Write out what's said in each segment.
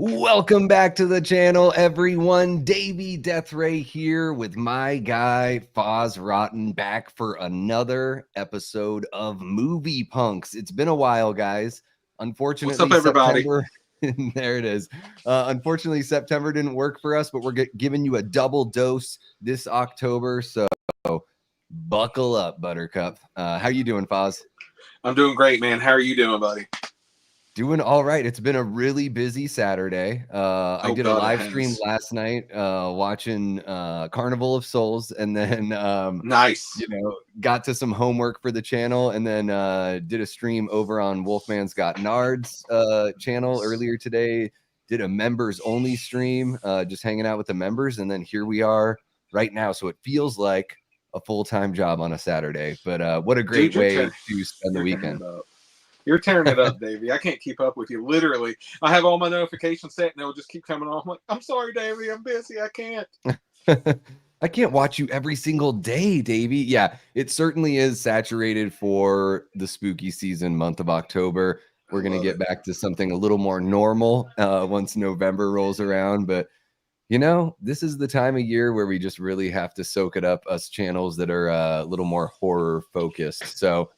Welcome back to the channel, everyone. Davey Deathray here with my guy Foz Rotten back for another episode of Movie Punks. It's been a while, guys. Unfortunately, What's up, everybody? September. There it is. Unfortunately, September didn't work for us, but we're giving you a double dose this October. So buckle up, Buttercup. How you doing, Foz? I'm doing great, man. How are you doing, buddy? Doing all right. It's been a really busy Saturday. I did a live stream last night watching Carnival of Souls, and then nice. Got to some homework for the channel, and then did a stream over on Wolfman's Got Nards channel earlier today. Did a members only stream, just hanging out with the members, and then here we are right now. So it feels like a full-time job on a Saturday, but what a great way to spend the weekend. You're tearing it up, Davey. I can't keep up with you. Literally, I have all my notifications set, and they'll just keep coming on. I'm like, I'm sorry, Davey. I'm busy. I can't. I can't watch you every single day, Davey. Yeah, it certainly is saturated for the spooky season month of October. We're going to get back to something a little more normal once November rolls around. But, this is the time of year where we just really have to soak it up, us channels that are a little more horror focused. So,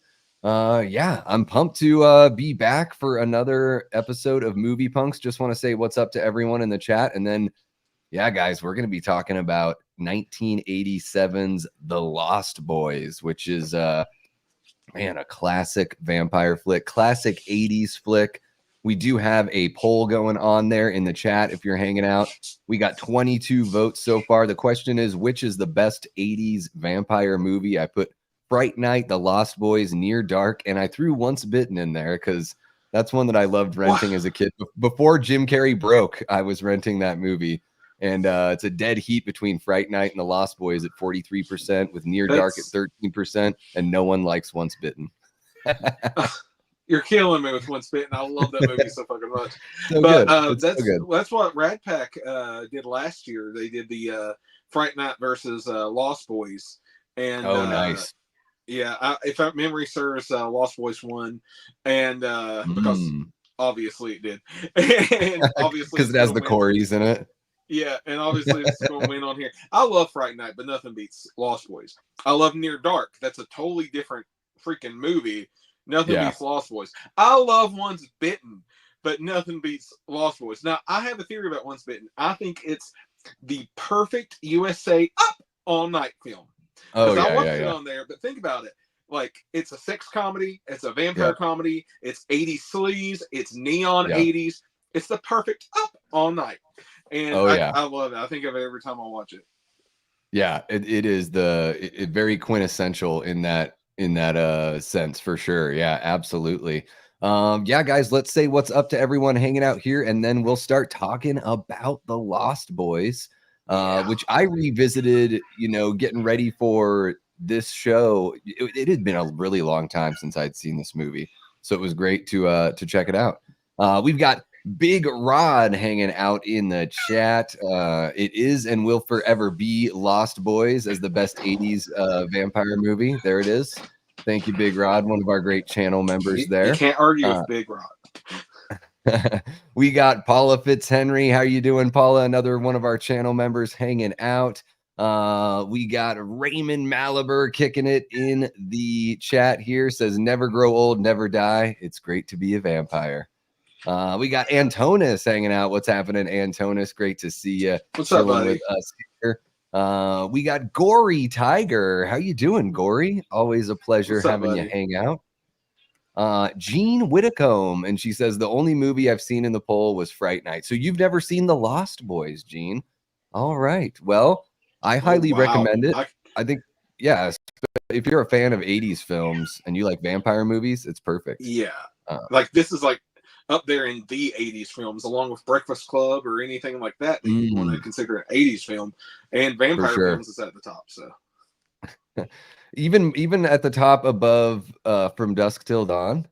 yeah, I'm pumped to be back for another episode of Movie Punks. Just want to say what's up to everyone in the chat. And then, yeah, guys, we're going to be talking about 1987's The Lost Boys, which is, man, a classic vampire flick, classic 80s flick. We do have a poll going on there in the chat if you're hanging out. We got 22 votes so far. The question is, which is the best 80s vampire movie? I put Fright Night, The Lost Boys, Near Dark, and I threw Once Bitten in there because that's one that I loved renting as a kid. Before Jim Carrey broke, I was renting that movie, and it's a dead heat between Fright Night and The Lost Boys at 43%, with Near Dark at 13%, and no one likes Once Bitten. You're killing me with Once Bitten. I love that movie so fucking much. So but good. That's what Rad Pack did last year. They did the Fright Night versus Lost Boys, and nice. Yeah, if our memory serves, Lost Boys won, and because obviously it did, and obviously because it has the Corys in it. Yeah, and obviously it's going to win on here. I love Fright Night, but nothing beats Lost Boys. I love Near Dark. That's a totally different freaking movie. Nothing beats Lost Boys. I love Once Bitten, but nothing beats Lost Boys. Now, I have a theory about Once Bitten. I think it's the perfect USA up all night film. I watched it on there, but think about it. Like, it's a sex comedy, it's a vampire comedy, it's 80s sleaze, it's neon 80s. It's the perfect up all night. And I love it. I think of it every time I watch it. Yeah, it is very quintessential in that sense for sure. Yeah, absolutely. Yeah, guys, let's say what's up to everyone hanging out here, and then we'll start talking about The Lost Boys. Which I revisited, getting ready for this show. It had been a really long time since I'd seen this movie, so it was great to check it out. We've got Big Rod hanging out in the chat. It is and will forever be Lost Boys as the best 80s vampire movie. There it is. Thank you, Big Rod, one of our great channel members there. You can't argue with Big Rod. We got Paula Fitzhenry. How you doing, Paula? Another one of our channel members hanging out. We got Raymond Malaber kicking it in the chat here. Says, never grow old, never die. It's great to be a vampire. We got Antonis hanging out. What's happening, Antonis? Great to see you. What's up, buddy? With us here. We got Gory Tiger. How you doing, Gory? Always a pleasure having you hang out. Jean Whitcomb, and she says the only movie I've seen in the poll was Fright Night. So you've never seen The Lost Boys, Jean? All right. Well, I highly recommend it. I think, yeah, if you're a fan of 80s films and you like vampire movies, it's perfect. Yeah. Like, this is like up there in the 80s films, along with Breakfast Club or anything like that you want to consider an 80s film, and vampire films is at the top. So even at the top above From Dusk Till Dawn.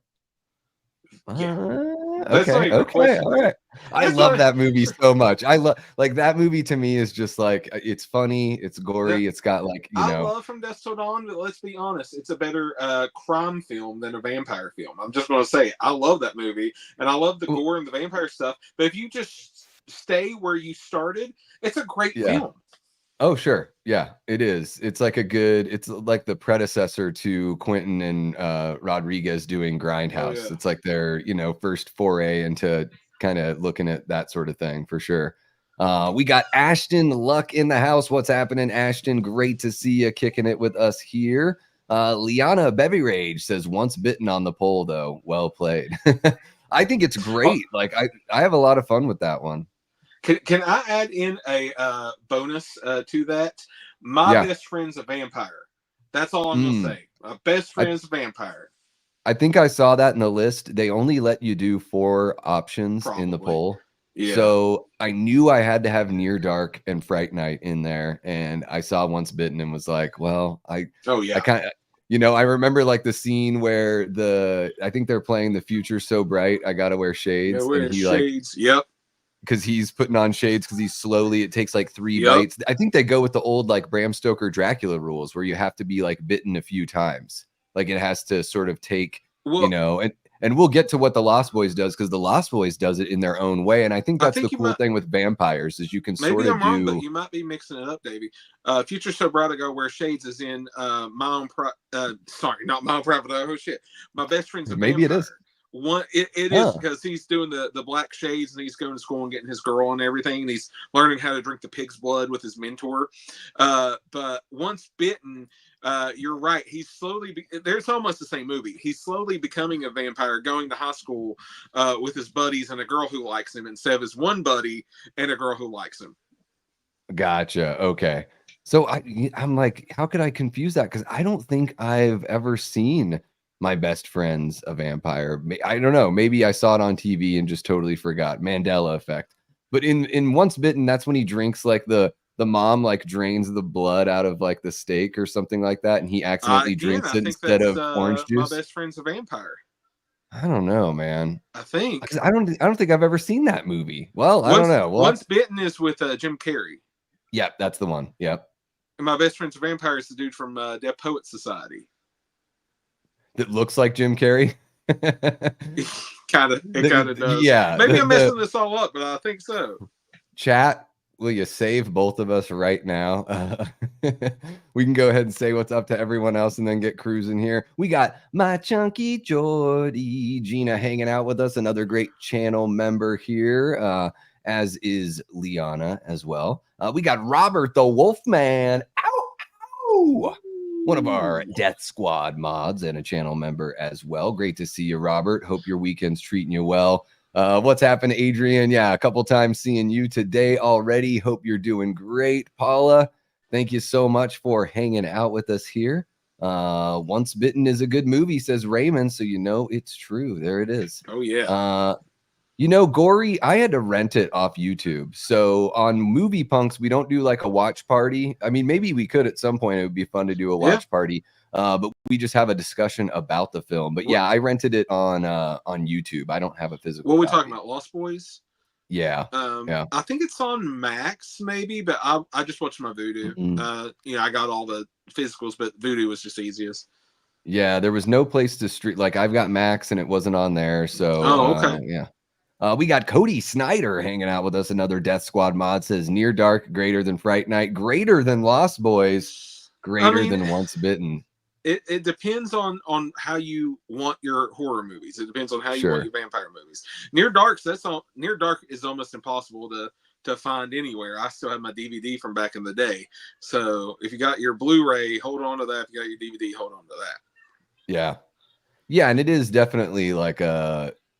Yeah. That's not Okay. even a Okay. question. All right. I That's love not, that movie so much. I love like that movie to me is just like it's funny, it's gory, it's got like, you I know. love From Dusk Till Dawn, but let's be honest, it's a better crime film than a vampire film. I'm just going to say it. I love that movie, and I love the gore and the vampire stuff. But if you just stay where you started, it's a great film. Oh, sure. Yeah, it is. It's like it's like the predecessor to Quentin and Rodriguez doing Grindhouse. Oh, yeah. It's like their, you know, first foray into kind of looking at that sort of thing for sure. We got Ashton Luck in the house. What's happening, Ashton? Great to see you kicking it with us here. Liana Bevy Rage says, once bitten on the poll, though. Well played. I think it's great. Like I have a lot of fun with that one. Can I add in a bonus to that? My best friend's a vampire. That's all I'm going to say. My best friend's a vampire. I think I saw that in the list. They only let you do 4 options in the poll. Yeah. So I knew I had to have Near Dark and Fright Night in there. And I saw Once Bitten and was like, well, I kind of, you know, I remember like the scene where I think they're playing The Future So Bright, I Gotta Wear Shades. Yeah, wear shades. Yep. Because he's putting on shades because it takes like 3 bites. I think they go with the old like Bram Stoker Dracula rules where you have to be like bitten a few times. Like it has to sort of take, you know, and we'll get to what the Lost Boys does because the Lost Boys does it in their own way. And I think that's the cool thing with vampires is you can sort of wrong, but you might be mixing it up, Davey. Future So Bright I Go Wear Shades is in My Best Friend's a Maybe Vampire. It is. It is because he's doing the black shades and he's going to school and getting his girl and everything, and he's learning how to drink the pig's blood with his mentor. But Once Bitten, you're right. He's slowly. There's almost the same movie. He's slowly becoming a vampire, going to high school with his buddies and a girl who likes him, instead of his one buddy and a girl who likes him. Gotcha. Okay. So I'm like, how could I confuse that? Because I don't think I've ever seen My Best Friend's a Vampire. I don't know. Maybe I saw it on TV and just totally forgot. Mandela effect. But in Once Bitten, that's when he drinks like the mom like drains the blood out of like the steak or something like that, and he accidentally drinks it instead of orange juice. My Best Friend's a Vampire. I don't know, man. I think I don't think I've ever seen that movie. Well, I don't know. Once Bitten is with Jim Carrey. Yep, that's the one. Yep. And My Best Friend's a Vampire is the dude from Deaf Poets Society. That looks like Jim Carrey. It kind of does. Yeah. Maybe I'm messing this all up, but I think so. Chat, will you save both of us right now? We can go ahead and say what's up to everyone else and then get cruising here. We got my chunky Jordy, Gina hanging out with us, another great channel member here, as is Liana as well. We got Robert the Wolfman. Ow, ow! One of our Death Squad mods and a channel member as well. Great to see you, Robert. Hope your weekend's treating you well. What's happened, Adrian? Yeah, a couple times seeing you today already. Hope you're doing great. Paula, thank you so much for hanging out with us here. Once Bitten is a good movie, says Raymond, so you know it's true. There it is. Oh, yeah. You know, Gory, I had to rent it off YouTube. So on Movie Punks, we don't do like a watch party. I mean, maybe we could at some point. It would be fun to do a watch party. But we just have a discussion about the film. But yeah, I rented it on YouTube. I don't have a physical. What are we talking about? Lost Boys? Yeah. Yeah. I think it's on Max, maybe, but I just watched my Vudu. You know, I got all the physicals, but Vudu was just easiest. Yeah, there was no place to stream. Like I've got Max and it wasn't on there. So okay. Yeah. We got Cody Snyder hanging out with us. Another Death Squad mod says Near Dark, greater than Fright Night, greater than Lost Boys, greater than Once Bitten. It depends on how you want your horror movies. It depends on how you want your vampire movies. Near Dark is almost impossible to find anywhere. I still have my DVD from back in the day. So if you got your Blu-ray, hold on to that. If you got your DVD, hold on to that. Yeah. Yeah, and it is definitely like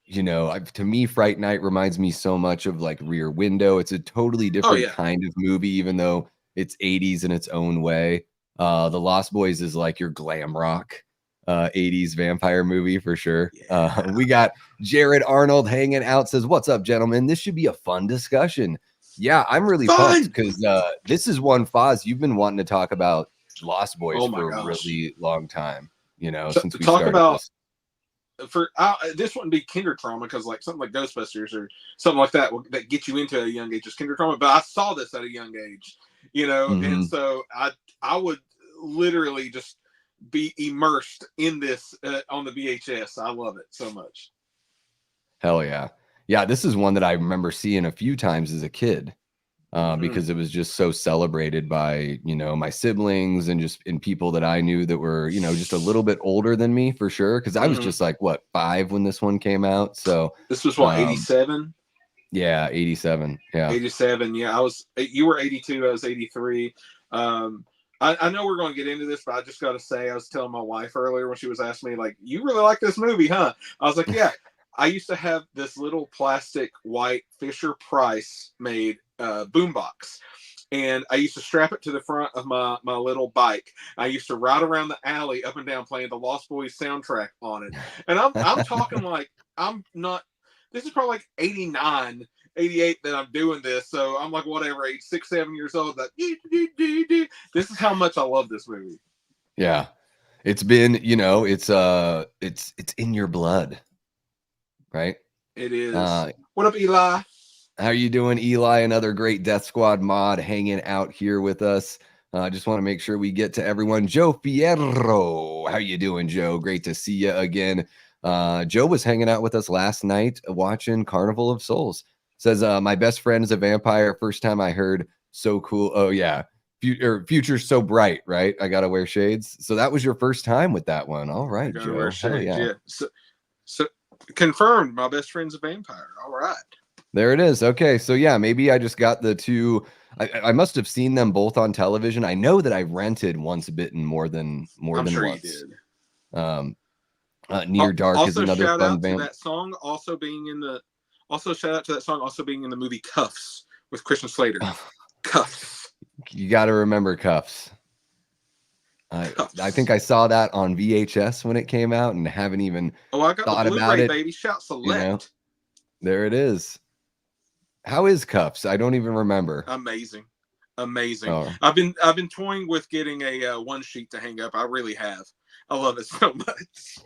you know, to me, Fright Night reminds me so much of like Rear Window. It's a totally different kind of movie, even though it's 80s in its own way. The Lost Boys is like your glam rock 80s vampire movie for sure. Yeah. We got Jared Arnold hanging out, says, what's up, gentlemen? This should be a fun discussion. Yeah, I'm really pumped because this is one, Foz, you've been wanting to talk about Lost Boys for a really long time, you know, since we started this. this wouldn't be kinder trauma because like something like Ghostbusters or something like that that get you into a young age is kinder trauma. But I saw this at a young age, and so I would literally just be immersed in this on the VHS. I love it so much. Hell yeah. Yeah, this is one that I remember seeing a few times as a kid because it was just so celebrated by, my siblings and people that I knew that were, just a little bit older than me for sure. Because I was just like, 5 when this one came out. So this was what, 87? Yeah, 87. Yeah. 87. Yeah, you were 82, I was 83. I know we're going to get into this, but I just got to say, I was telling my wife earlier when she was asking me, like, you really like this movie, huh? I was like, yeah. I used to have this little plastic white Fisher Price made boombox, and I used to strap it to the front of my little bike. I used to ride around the alley up and down playing the Lost Boys soundtrack on it. And I'm talking like this is probably like 89, 88 that I'm doing this. So I'm like, whatever, age 6, 7 years old. That this is how much I love this movie. Yeah, it's been, it's in your blood, right? It is. What up, Eli? How are you doing, Eli? Another great Death Squad mod hanging out here with us. I just want to make sure we get to everyone. Joe Fierro, how you doing, Joe? Great to see you again. Joe was hanging out with us last night watching Carnival of Souls. Says, my best friend is a vampire. First time I heard, so cool. Oh, yeah. Future's so bright, right? I got to wear shades. So that was your first time with that one. All right, Joe. Wear shades, yeah. So confirmed, my best friend's a vampire. All right. There it is. Okay, so yeah, maybe I just got the two. I must have seen them both on television. I know that I rented Once Bitten more than sure once. You did. Near Dark also is another shout fun out band. To that song also being in the. Also shout out to that song also being in the movie Cuffs with Christian Slater. Cuffs. You got to remember Cuffs. I think I saw that on VHS when it came out and haven't even I got thought the Blu-ray, about it. Baby. Shout select. There it is. How is Cuffs? I don't even remember. Amazing. Oh. I've been toying with getting a one sheet to hang up. I really have. I love it so much.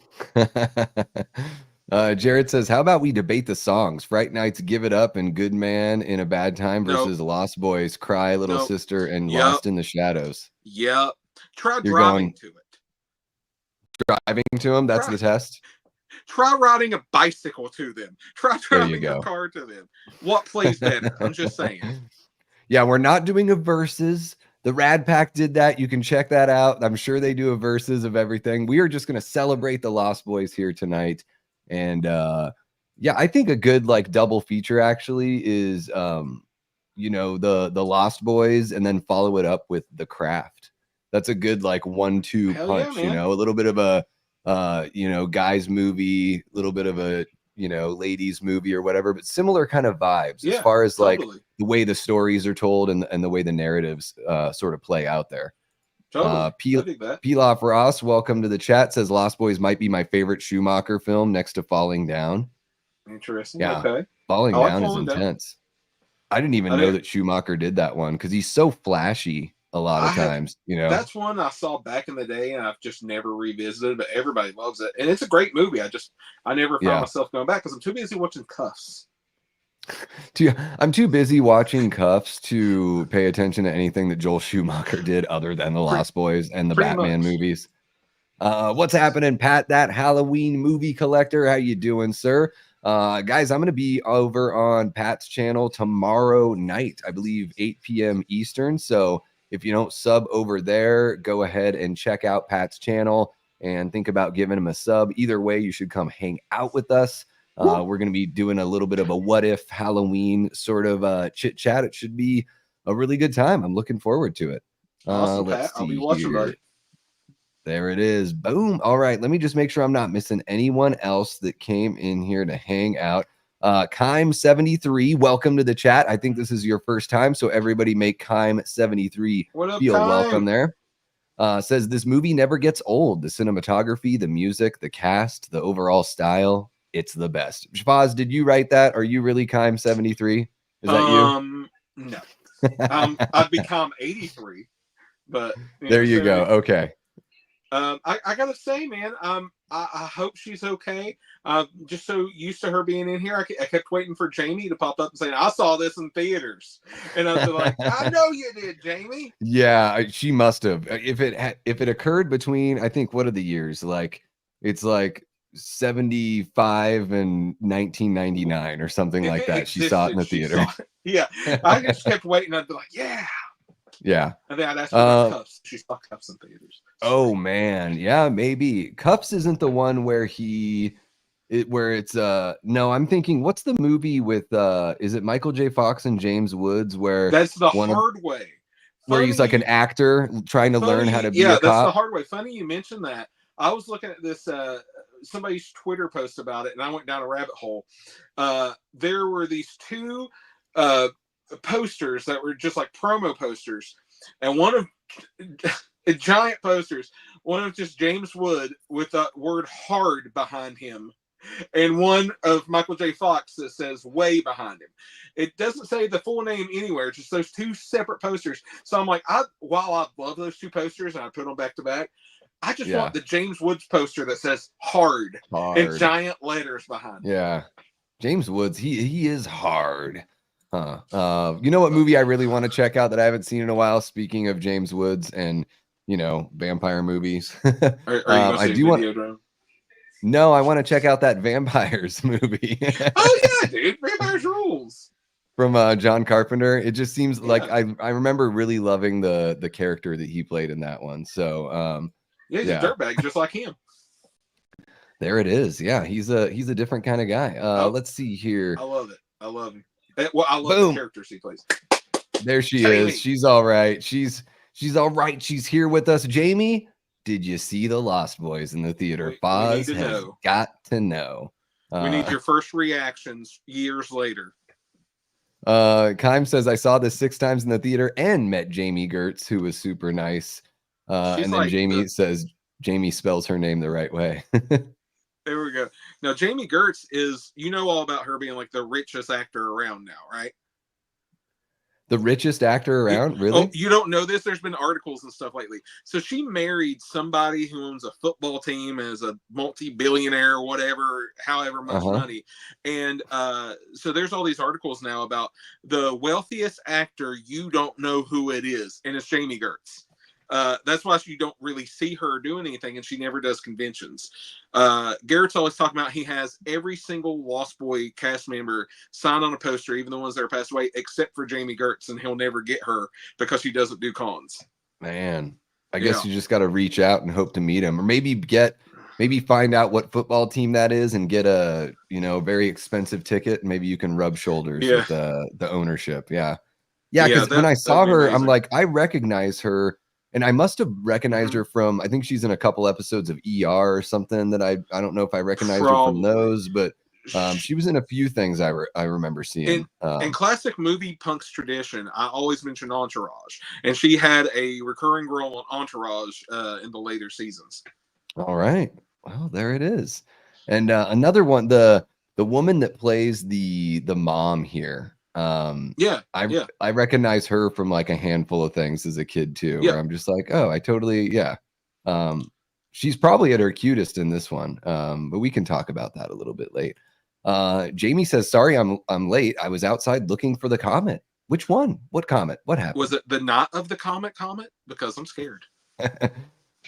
Jared says, how about we debate the songs? Fright Night's Give It Up and Good Man in a Bad Time versus Lost Boys, Cry, Little Sister, and Lost in the Shadows. Yep. Try driving to it. Driving to them? That's the test? Try riding a bicycle to them. Try driving a car to them. What plays better? I'm just saying. Yeah, we're not doing a versus. The Rad Pack did that. You can check that out. I'm sure they do a versus of everything. We are just going to celebrate the Lost Boys here tonight. And yeah, I think a good like double feature actually is the Lost Boys and then follow it up with The Craft. That's a good like 1-2 punch, a little bit of a guys movie, a little bit of a ladies movie or whatever, but similar kind of vibes as far as like the way the stories are told and the way the narratives sort of play out there. Pilaf Ross, welcome to the chat, says Lost Boys might be my favorite Schumacher film next to Falling Down. Interesting. Yeah. Okay. Falling Down is intense. I didn't even know that Schumacher did that one because he's so flashy a lot of times. That's one I saw back in the day and I've just never revisited, but everybody loves it. And it's a great movie. I never found myself going back because I'm too busy watching Cuffs. I'm too busy watching Cuffs to pay attention to anything that Joel Schumacher did other than the Lost Boys and the Batman movies. What's happening, Pat, that Halloween movie collector? How you doing, sir? Guys, I'm going to be over on Pat's channel tomorrow night, I believe 8 p.m. Eastern. So if you don't sub over there, go ahead and check out Pat's channel and think about giving him a sub. Either way, you should come hang out with us. We're going to be doing a little bit of a what if Halloween sort of chit chat. It should be a really good time. I'm looking forward to it. Awesome, Pat. I'll be watching, buddy. There it is. Boom. All right. Let me just make sure I'm not missing anyone else that came in here to hang out. Kime73, welcome to the chat. I think this is your first time, so everybody make Kime73 feel welcome there. Says this movie never gets old. The cinematography, the music, the cast, the overall style, it's the best. Shafaz, did you write that? Are you really Kime73? Is that you? No. I'd become 83, but there you go. Okay. I gotta say, man, I hope she's okay. Just so used to her being in here, I kept waiting for Jamie to pop up and saying, "I saw this in theaters," and I'd be like, "I know you did, Jamie." Yeah, she must have. If it occurred between, I think, what are the years? Like, it's like 75 and 1999 or something If like it that. She saw it in existed, the she theater. saw it. Yeah, I just kept waiting. I'd be like, "Yeah," Yeah. and then I'd ask her about Cuffs. She saw Cuffs in theaters. Oh man, yeah, maybe. Cuffs isn't the one where it's no, I'm thinking, what's the movie with is it Michael J. Fox and James Woods where That's The one of Hard Way. where he's like an actor trying to learn how to be a That's The cop? Hard Way. Funny you mentioned that. I was looking at this somebody's Twitter post about it, and I went down a rabbit hole. There were these two posters that were just like promo posters, and one of giant posters, one of just James Wood with the word "hard" behind him, and one of Michael J. Fox that says "way" behind him. It doesn't say the full name anywhere. It's just those two separate posters. So I'm like, while I love those two posters and I put them back to back, I just want the James Woods poster that says "hard" in giant letters behind him. Yeah, James Woods, he is hard. You know what movie I really want to check out that I haven't seen in a while? Speaking of James Woods and vampire movies, I do want. No, I want to check out that Vampires movie. Oh yeah, dude, Vampires rules. From John Carpenter. It just seems like I remember really loving the character that he played in that one. So he's a dirtbag just like him. There it is. Yeah, he's a different kind of guy. Let's see here. I love it. I love him. Well, I love the characters he plays. There she is. She's all right. She's all right. She's here with us. Jamie, did you see the Lost Boys in the theater? Foz has got to know. We need your first reactions years later. Kime says, I saw this 6 times in the theater and met Jamie Gertz, who was super nice. And then like Jamie says Jamie spells her name the right way. There we go. Now, Jamie Gertz is, all about her being like the richest actor around now, right? The richest actor around? Really? Oh, you don't know this? There's been articles and stuff lately. So she married somebody who owns a football team as a multi-billionaire, whatever, however much money. And so there's all these articles now about the wealthiest actor, you don't know who it is. And it's Jamie Gertz. That's why you don't really see her doing anything, and she never does conventions. Garrett's always talking about he has every single Lost Boy cast member signed on a poster, even the ones that are passed away, except for Jamie Gertz, and he'll never get her because she doesn't do cons. Man, I guess you just got to reach out and hope to meet him, or maybe find out what football team that is and get a very expensive ticket. Maybe you can rub shoulders with the ownership. Yeah, because when I saw her, I'm like, I recognize her. And I must have recognized her from, I think she's in a couple episodes of ER or something that I don't know if I recognized her from those, but she was in a few things I remember seeing. In classic movie punks tradition, I always mention Entourage, and she had a recurring role on Entourage in the later seasons. All right. Well, there it is. And another one, the woman that plays the mom here. I recognize her from like a handful of things as a kid too, where I'm just like, oh, I totally she's probably at her cutest in this one, but we can talk about that a little bit late. Jamie says, sorry I'm late, I was outside looking for the comet. Which one? What comet? What happened? Was it the not of the comet because I'm scared?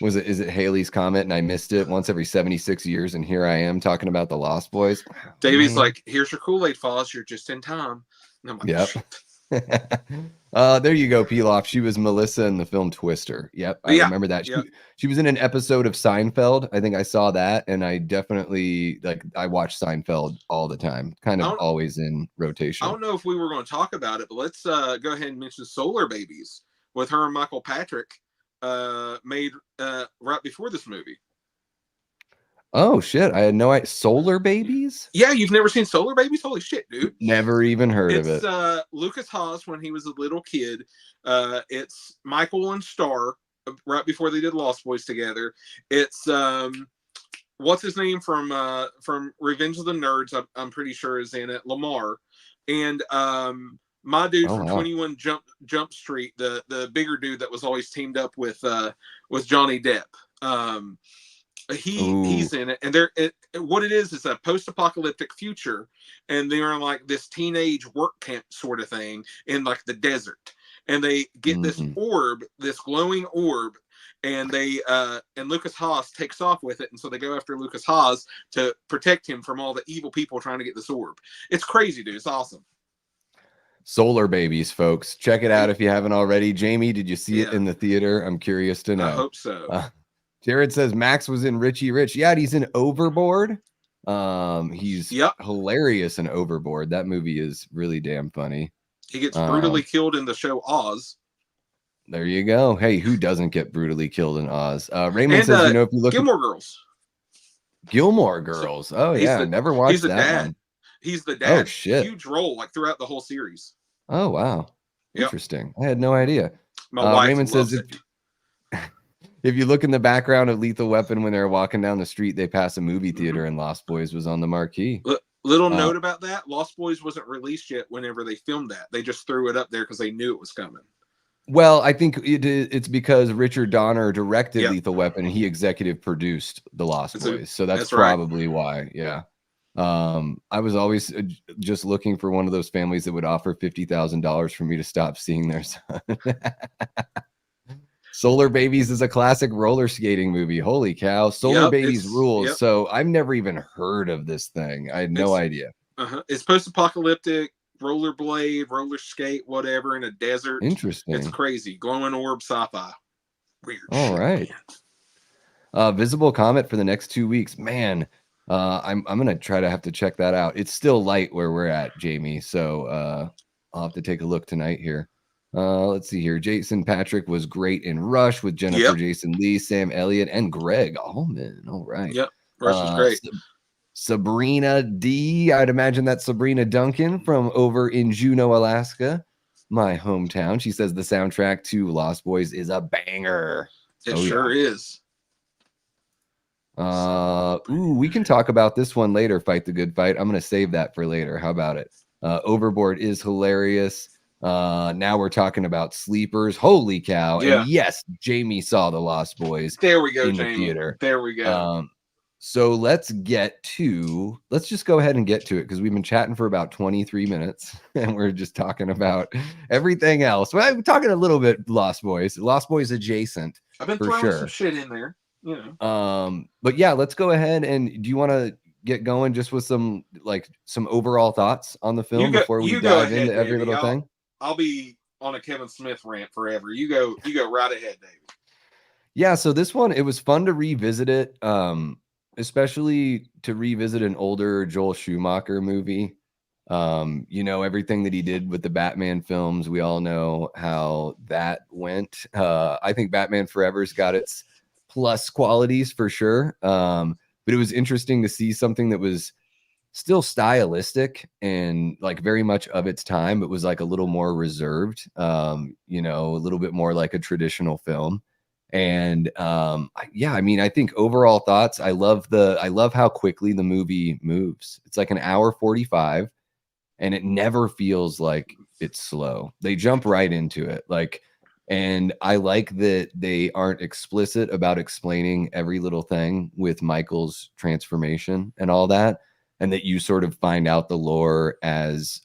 Is it Haley's comet and I missed it once every 76 years, and here I am talking about the Lost Boys? Davy's like, here's your Kool-Aid, Foz, you're just in time. Yep. There you go, Pilaf. She was Melissa in the film Twister. Yep, I remember that. She was in an episode of Seinfeld. I think I saw that, and I definitely I watch Seinfeld all the time. Kind of always in rotation. I don't know if we were going to talk about it, but let's go ahead and mention Solar Babies with her and Michael Patrick, made right before this movie. Oh shit! I had no idea. Solar Babies? Yeah, you've never seen Solar Babies? Holy shit, dude! Never even heard of it. It's Lucas Haas when he was a little kid. It's Michael and Star right before they did Lost Boys together. It's what's his name from Revenge of the Nerds? I'm pretty sure is in it. Lamar, and my dude from 21 Jump Street, the bigger dude that was always teamed up with Johnny Depp. He's in it, and what it is a post-apocalyptic future, and they're in like this teenage work camp sort of thing in like the desert, and they get this orb, this glowing orb, and Lucas Haas takes off with it, and so they go after Lucas Haas to protect him from all the evil people trying to get this orb. It's crazy, dude. It's awesome. Solar Babies, folks. Check it out if you haven't already. Jamie, did you see it in the theater? I'm curious to know. I hope so. Jared says Max was in Richie Rich. Yeah, he's in Overboard. He's hilarious in Overboard. That movie is really damn funny. He gets brutally killed in the show Oz. There you go. Hey, who doesn't get brutally killed in Oz? Raymond says, you know, if you look Gilmore Girls. Gilmore Girls. Oh, yeah. Never watched that one. He's the dad. Oh, shit. Huge role, like, throughout the whole series. Oh, wow. Interesting. I had no idea. My wife Raymond says, if you look in the background of Lethal Weapon when they're walking down the street, they pass a movie theater and Lost Boys was on the marquee. Little note about that. Lost Boys wasn't released yet whenever they filmed that. They just threw it up there because they knew it was coming. Well, I think it's because Richard Donner directed Lethal Weapon and he executive produced The Lost Boys. So that's probably why. Yeah. I was always just looking for one of those families that would offer $50,000 for me to stop seeing their son. Solar Babies is a classic roller skating movie. Holy cow. Solar Babies rules. So I've never even heard of this thing. I had no idea. It's post-apocalyptic, rollerblade, roller skate, whatever, in a desert. Interesting. It's crazy. Glowing orb sci-fi. Weird. All right. Visible Comet for the next 2 weeks. Man, I'm gonna try to have to check that out. It's still light where we're at, Jamie. So I'll have to take a look tonight here. Let's see here. Jason Patrick was great in Rush with Jennifer Jason Leigh, Sam Elliott, and Greg Allman. All right. Yep. Rush was great. Sabrina D. I'd imagine that's Sabrina Duncan from over in Juneau, Alaska, my hometown. She says the soundtrack to Lost Boys is a banger. It sure is. We can talk about this one later. Fight the Good Fight. I'm going to save that for later. How about it? Overboard is hilarious. Now we're talking about sleepers. Holy cow. Yeah. And yes, Jamie saw the Lost Boys. There we go, in Jamie. The theater. There we go. So let's just go ahead and get to it because we've been chatting for about 23 minutes and we're just talking about everything else. Well, I'm talking a little bit Lost Boys adjacent. I've been throwing some shit in there. You know. But yeah, let's go ahead. And do you want to get going just with some overall thoughts on the film before we dive into every little thing? I'll be on a Kevin Smith rant forever. You go right ahead, David. Yeah, so this one, it was fun to revisit it, especially to revisit an older Joel Schumacher movie. You know, everything that he did with the Batman films, we all know how that went. I think Batman Forever's got its plus qualities for sure. But it was interesting to see something that was still stylistic and like very much of its time, but was like a little more reserved, you know, a little bit more like a traditional film. And yeah, I mean, I think overall thoughts, I love how quickly the movie moves. It's like an hour 45 and it never feels like it's slow. They jump right into it. And I like that they aren't explicit about explaining every little thing with Michael's transformation and all that. And that you sort of find out the lore as,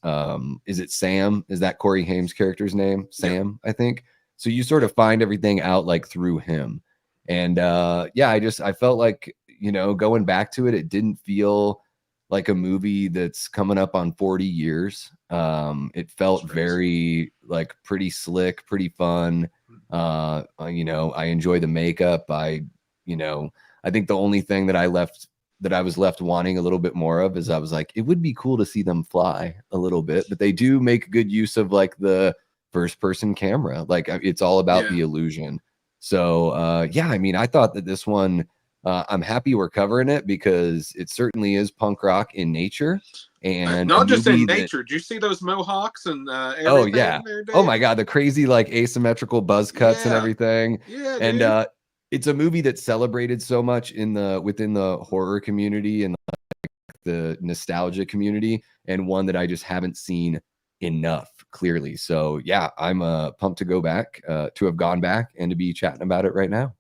is it Sam? Is that Corey Haim's character's name? Sam, I think. So you sort of find everything out like through him. And yeah, I felt like, you know, going back to it, it didn't feel like a movie that's coming up on 40 years. It felt very like pretty slick, pretty fun. You know, I enjoy the makeup. I think the only thing that I was left wanting a little bit more of is I was like, it would be cool to see them fly a little bit, but they do make good use of like the first person camera. Like it's all about the illusion. So yeah, I mean, I thought that this one, I'm happy we're covering it because it certainly is punk rock in nature. And not just in nature. Did you see those mohawks and everything? Oh yeah. Oh my God. The crazy like asymmetrical buzz cuts and everything. Yeah. And dude. It's a movie that's celebrated so much within the horror community and like the nostalgia community, and one that I just haven't seen enough clearly. So yeah, I'm pumped to go back, to have gone back and to be chatting about it right now.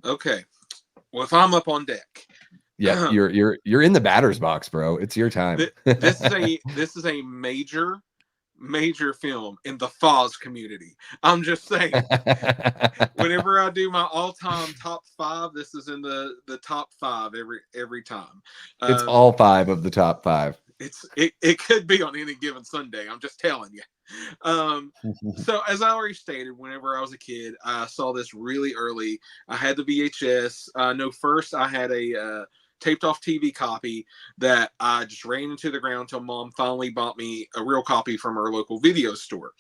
Okay. Well, if I'm up on deck, yeah, you're in the batter's box, bro. It's your time. This is a major film in the Foz community. I'm just saying. Whenever I do my all-time top 5, this is in the top 5 every time. It's all 5 of the top 5. It could be on any given Sunday. I'm just telling you. So as I already stated, whenever I was a kid, I saw this really early. I had the VHS. No, first I had a taped off TV copy that I just ran into the ground until Mom finally bought me a real copy from her local video store.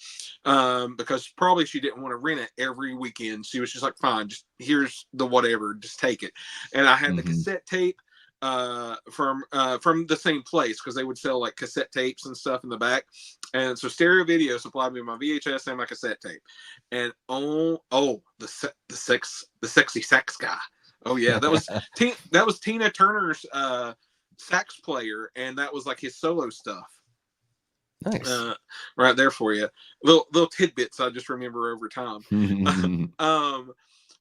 Because probably she didn't want to rent it every weekend. She was just like, fine, just here's the whatever, just take it. And I had the cassette tape from the same place, because they would sell like cassette tapes and stuff in the back. And so Stereo Video supplied me with my VHS and my cassette tape. And the sexy sax guy. Oh yeah, that was Tina Turner's sax player, and that was like his solo stuff. Nice, right there for you. Little tidbits I just remember over time.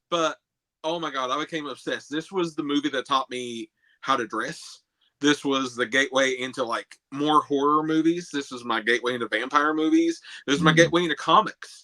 But oh my god, I became obsessed. This was the movie that taught me how to dress. This was the gateway into like more horror movies. This was my gateway into vampire movies. This was my gateway into comics.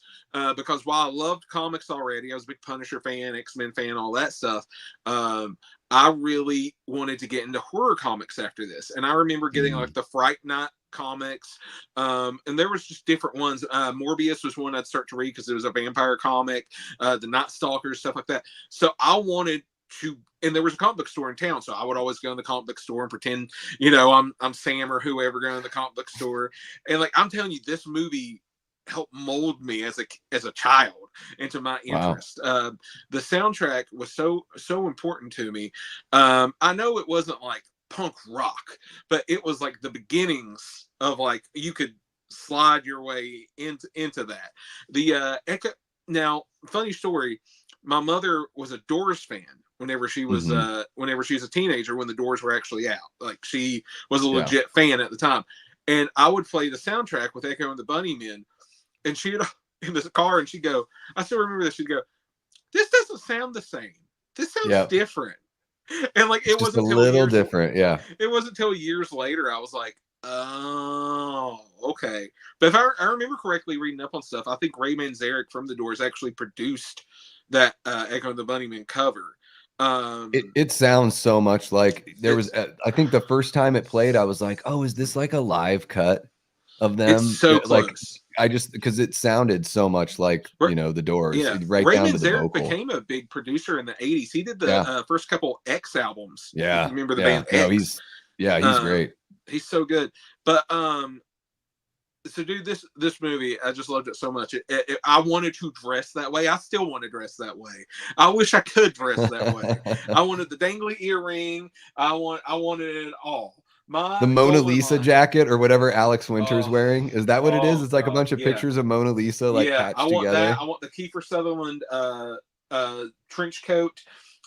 Because while I loved comics already, I was a big Punisher fan, X-Men fan, all that stuff. I really wanted to get into horror comics after this. And I remember getting like the Fright Night comics. And there was just different ones. Morbius was one I'd start to read because it was a vampire comic. The Night Stalkers, stuff like that. So I wanted to, and there was a comic book store in town, so I would always go in the comic book store and pretend, I'm Sam or whoever going to the comic book store. And like, I'm telling you, this movie helped mold me as a child into my interest. Wow. The soundtrack was so important to me. I know it wasn't like punk rock, but it was like the beginnings of like you could slide your way into that. The Echo. Now, funny story. My mother was a Doors fan whenever she was a teenager, when the Doors were actually out. Like, she was a legit fan at the time. And I would play the soundtrack with Echo and the Bunnymen. And she'd in the car, and she'd go, I still remember this. She'd go, "This doesn't sound the same. This sounds different." And like, it wasn't a little different. Yeah. It wasn't until years later I was like, oh, okay. But if I remember correctly, reading up on stuff, I think Ray Manzarek from the Doors actually produced that Echo and the Bunnymen cover. It sounds so much like there was. I think the first time it played, I was like, "Oh, is this like a live cut of them?" It's so close. Like, I just, because it sounded so much like, the Doors, right Ray down Manzarek to the vocal. became a big producer in the 80s. He did the first couple X albums. Yeah. Remember the band X? No, he's great. He's so good. But so dude, this movie, I just loved it so much. I wanted to dress that way. I still want to dress that way. I wish I could dress that way. I wanted the dangly earring. I wanted it all. The Mona Lisa jacket, or whatever Alex Winter's wearing, is that what it is? It's like a bunch of pictures of Mona Lisa patched together. That. I want the Kiefer Sutherland trench coat.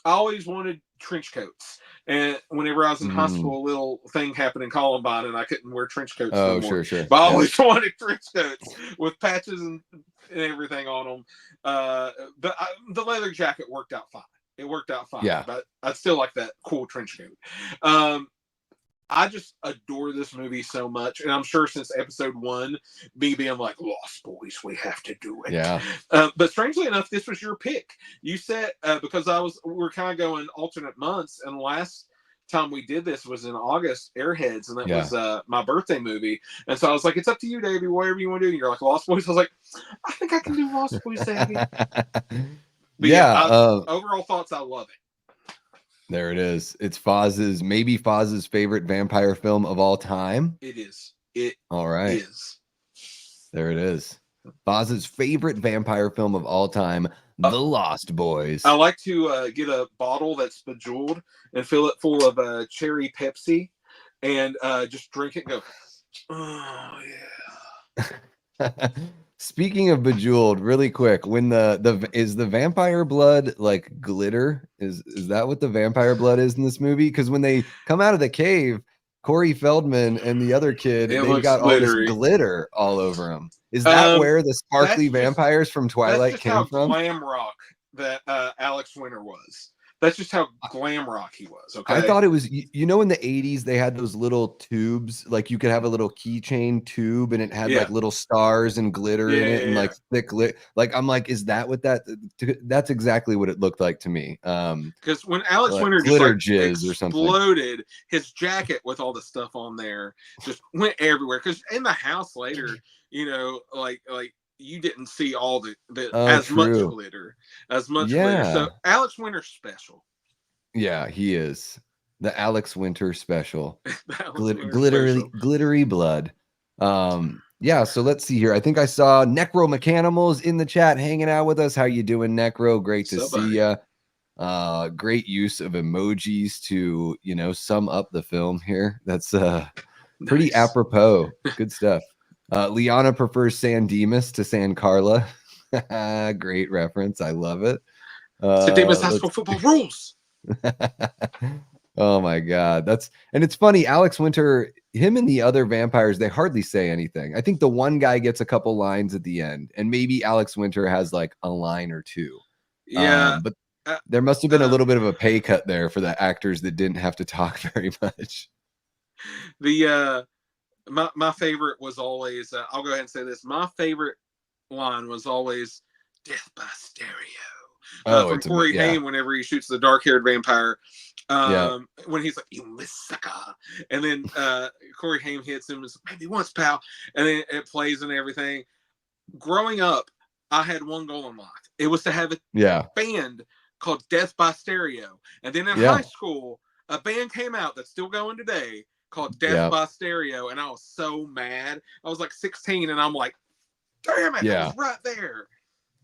I always wanted trench coats, and whenever I was in high school, a little thing happened in Columbine, and I couldn't wear trench coats anymore. Sure. But I always wanted trench coats with patches and everything on them. But the leather jacket worked out fine. It worked out fine. Yeah. But I still like that cool trench coat. I just adore this movie so much, and I'm sure since episode 1, me being like, "Lost Boys, we have to do it." Yeah. But strangely enough, this was your pick. You said because we're kind of going alternate months, and last time we did this was in August, Airheads, and that was my birthday movie. And so I was like, "It's up to you, Davey. Whatever you want to do." And you're like, "Lost Boys." I was like, "I think I can do Lost Boys, Davey." But overall thoughts, I love it. There it is. It's maybe Foz's favorite vampire film of all time. It is. All right. Is. There it is. Foz's favorite vampire film of all time, The Lost Boys. I like to get a bottle that's bejeweled and fill it full of cherry Pepsi, and just drink it and go, "Oh yeah." Speaking of bejeweled, really quick, when is the vampire blood like glitter? Is that what the vampire blood is in this movie? Because when they come out of the cave, Corey Feldman and the other kid, they've got glittery. All this glitter all over them. Is that where the sparkly vampires from Twilight came from? Glam rock that Alex Winter was. That's just how glam rock he was. Okay. I thought it was, you know, in the 80s, they had those little tubes, like you could have a little keychain tube and it had like little stars and glitter in it and like thick lit. Like, I'm like, is that what that's exactly what it looked like to me. Because when Alex Winter glitter just like jizz or something exploded, his jacket with all the stuff on there just went everywhere. Because in the house later, you know, like you didn't see all the as much glitter. So Alex Winter special. Yeah, he is the Alex Winter special. Glittery glittery blood. Yeah, so let's see here. I think I saw Necro Mechanimals in the chat hanging out with us. How you doing, Necro? Great to see you. Great use of emojis to, you know, sum up the film here. That's pretty apropos. Good stuff. Liana prefers San Dimas to San Carla. Great reference. I love it. San Dimas has for football rules. Oh my god, and it's funny. Alex Winter, him and the other vampires, they hardly say anything. I think the one guy gets a couple lines at the end, and maybe Alex Winter has like a line or two. But there must have been a little bit of a pay cut there for the actors that didn't have to talk very much. My favorite was always, I'll go ahead and say this, my favorite line was always "Death by Stereo" from Corey Haim whenever he shoots the dark-haired vampire. When he's like, "You miss sucker," and then Corey Haim hits him and says, "Maybe once, pal," and then it plays and everything. Growing up, I had one goal in life. It was to have a band called Death by Stereo. And then in high school, a band came out that's still going today called Death by Stereo. And I was so mad. I was like 16 and I'm like, damn it, I was right there.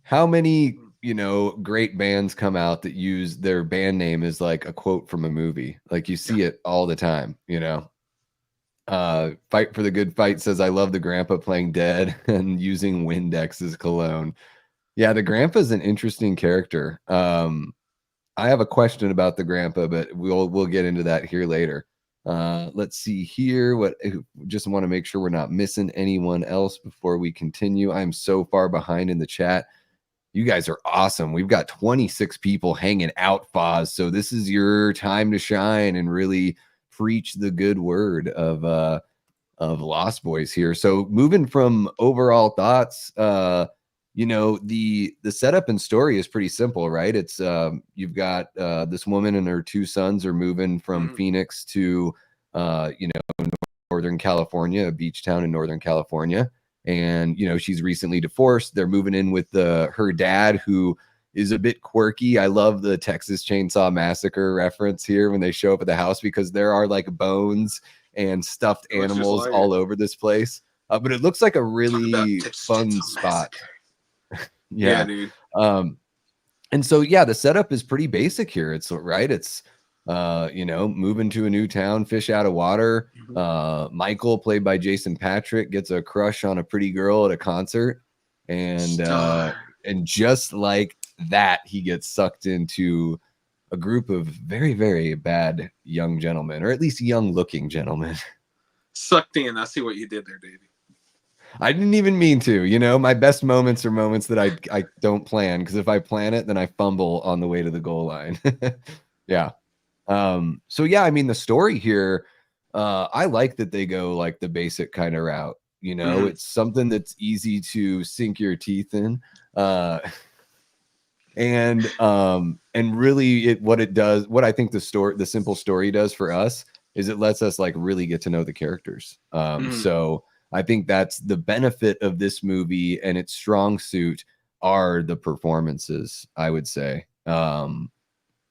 How many, you know, great bands come out that use their band name as like a quote from a movie? Like you see it all the time, you know. Fight for the Good Fight says, I love the grandpa playing dead and using Windex as cologne. Yeah, the grandpa's an interesting character. I have a question about the grandpa, but we'll get into that here later. Let's see here. Just want to make sure we're not missing anyone else before we continue. I'm so far behind in the chat. You guys are awesome. We've got 26 people hanging out, Foz. So this is your time to shine and really preach the good word of Lost Boys here. So moving from overall thoughts, you know, the setup and story is pretty simple, right? It's you've got this woman and her two sons are moving from Phoenix to you know, Northern California, a beach town in Northern California. And, you know, she's recently divorced. They're moving in with her dad, who is a bit quirky. I love the Texas Chainsaw Massacre reference here when they show up at the house, because there are like bones and stuffed animals all over this place. But it looks like a really fun spot. Yeah, dude. And so, yeah, the setup is pretty basic here. It's right. It's, you know, moving to a new town, fish out of water. Michael, played by Jason Patrick, gets a crush on a pretty girl at a concert. And just like that, he gets sucked into a group of very, very bad young gentlemen, or at least young looking gentlemen. Sucked in. I see what you did there, Davey. I didn't even mean to, you know, my best moments are moments that I don't plan, because if I plan it, then I fumble on the way to the goal line. Yeah. So yeah, I mean, the story here, I like that they go like the basic kind of route, you know. It's something that's easy to sink your teeth in. And really what it does, what I think the simple story does for us is it lets us like really get to know the characters. So I think that's the benefit of this movie, and its strong suit are the performances, I would say.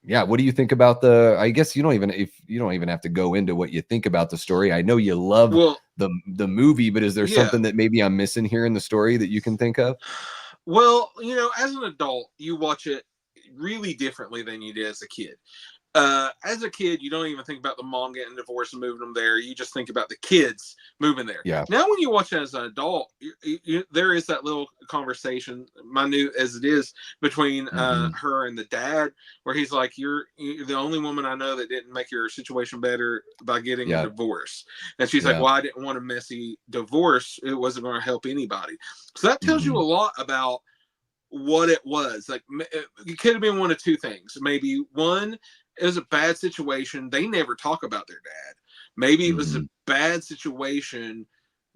Yeah, what do you think about I guess you don't even have to go into what you think about the story. I know you love the movie, but is there something that maybe I'm missing here in the story that you can think of? Well, you know, as an adult, you watch it really differently than you did as a kid. As a kid, you don't even think about the mom getting divorced and moving them there. You just think about the kids moving there. Yeah. Now, when you watch it as an adult, there is that little conversation, minute as it is, between her and the dad, where he's like, you're the only woman I know that didn't make your situation better by getting a divorce. And she's like, well, I didn't want a messy divorce. It wasn't going to help anybody. So that tells you a lot about what it was. Like, it could have been one of two things. Maybe one, it was a bad situation. They never talk about their dad. Maybe it was a bad situation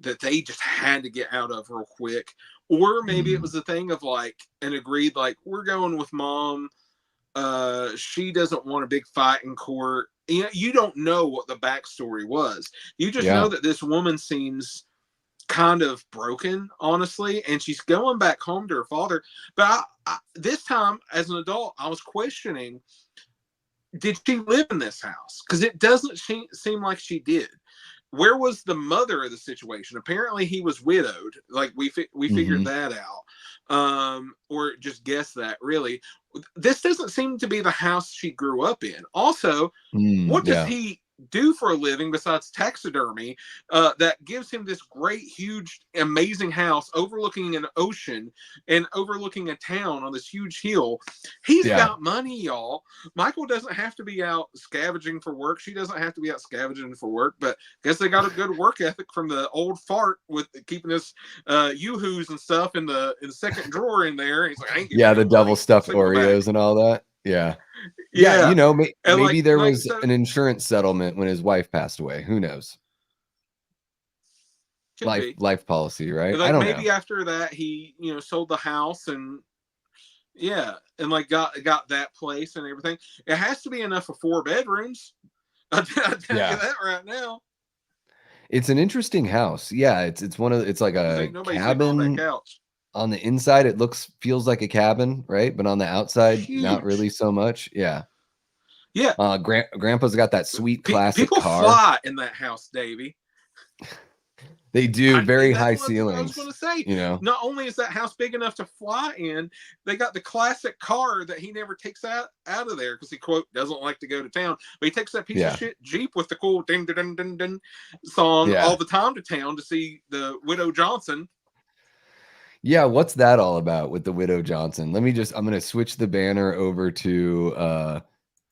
that they just had to get out of real quick. Or maybe it was a thing of like, an agreed, like, we're going with mom. She doesn't want a big fight in court. You don't know what the backstory was. You just know that this woman seems kind of broken, honestly, and she's going back home to her father. But this time, as an adult, I was questioning, did she live in this house? Because it doesn't seem like she did. Where was the mother of the situation? Apparently, he was widowed. Like, we figured that out, or just guessed that. Really, this doesn't seem to be the house she grew up in. Also, what does he do for a living besides taxidermy that gives him this great, huge, amazing house overlooking an ocean and overlooking a town on this huge hill? He's got money, y'all. Michael doesn't have to be out scavenging for work. She doesn't have to be out scavenging for work, but I guess they got a good work ethic from the old fart with keeping his yoo-hoos and stuff in the second drawer in there. He's like, I ain't the double stuffed Oreos and all that. Yeah, you know, maybe there was an insurance settlement when his wife passed away. Who knows? Life policy, right? Like, I don't maybe know. after that he, sold the house and like got that place and everything. It has to be enough for 4 bedrooms. I'll tell you that right now. It's an interesting house. Yeah, it's like a cabin on that couch. On the inside, it feels like a cabin, right? But on the outside, not really so much. Yeah. Grandpa's got that sweet classic people car. Fly in that house, Davey. They do. Very high ceilings. I was going to say, not only is that house big enough to fly in, they got the classic car that he never takes out of there because he, quote, doesn't like to go to town. But he takes that piece of shit Jeep with the cool ding ding ding ding song all the time to town to see the Widow Johnson. Yeah, what's that all about with the Widow Johnson? I'm going to switch the banner over to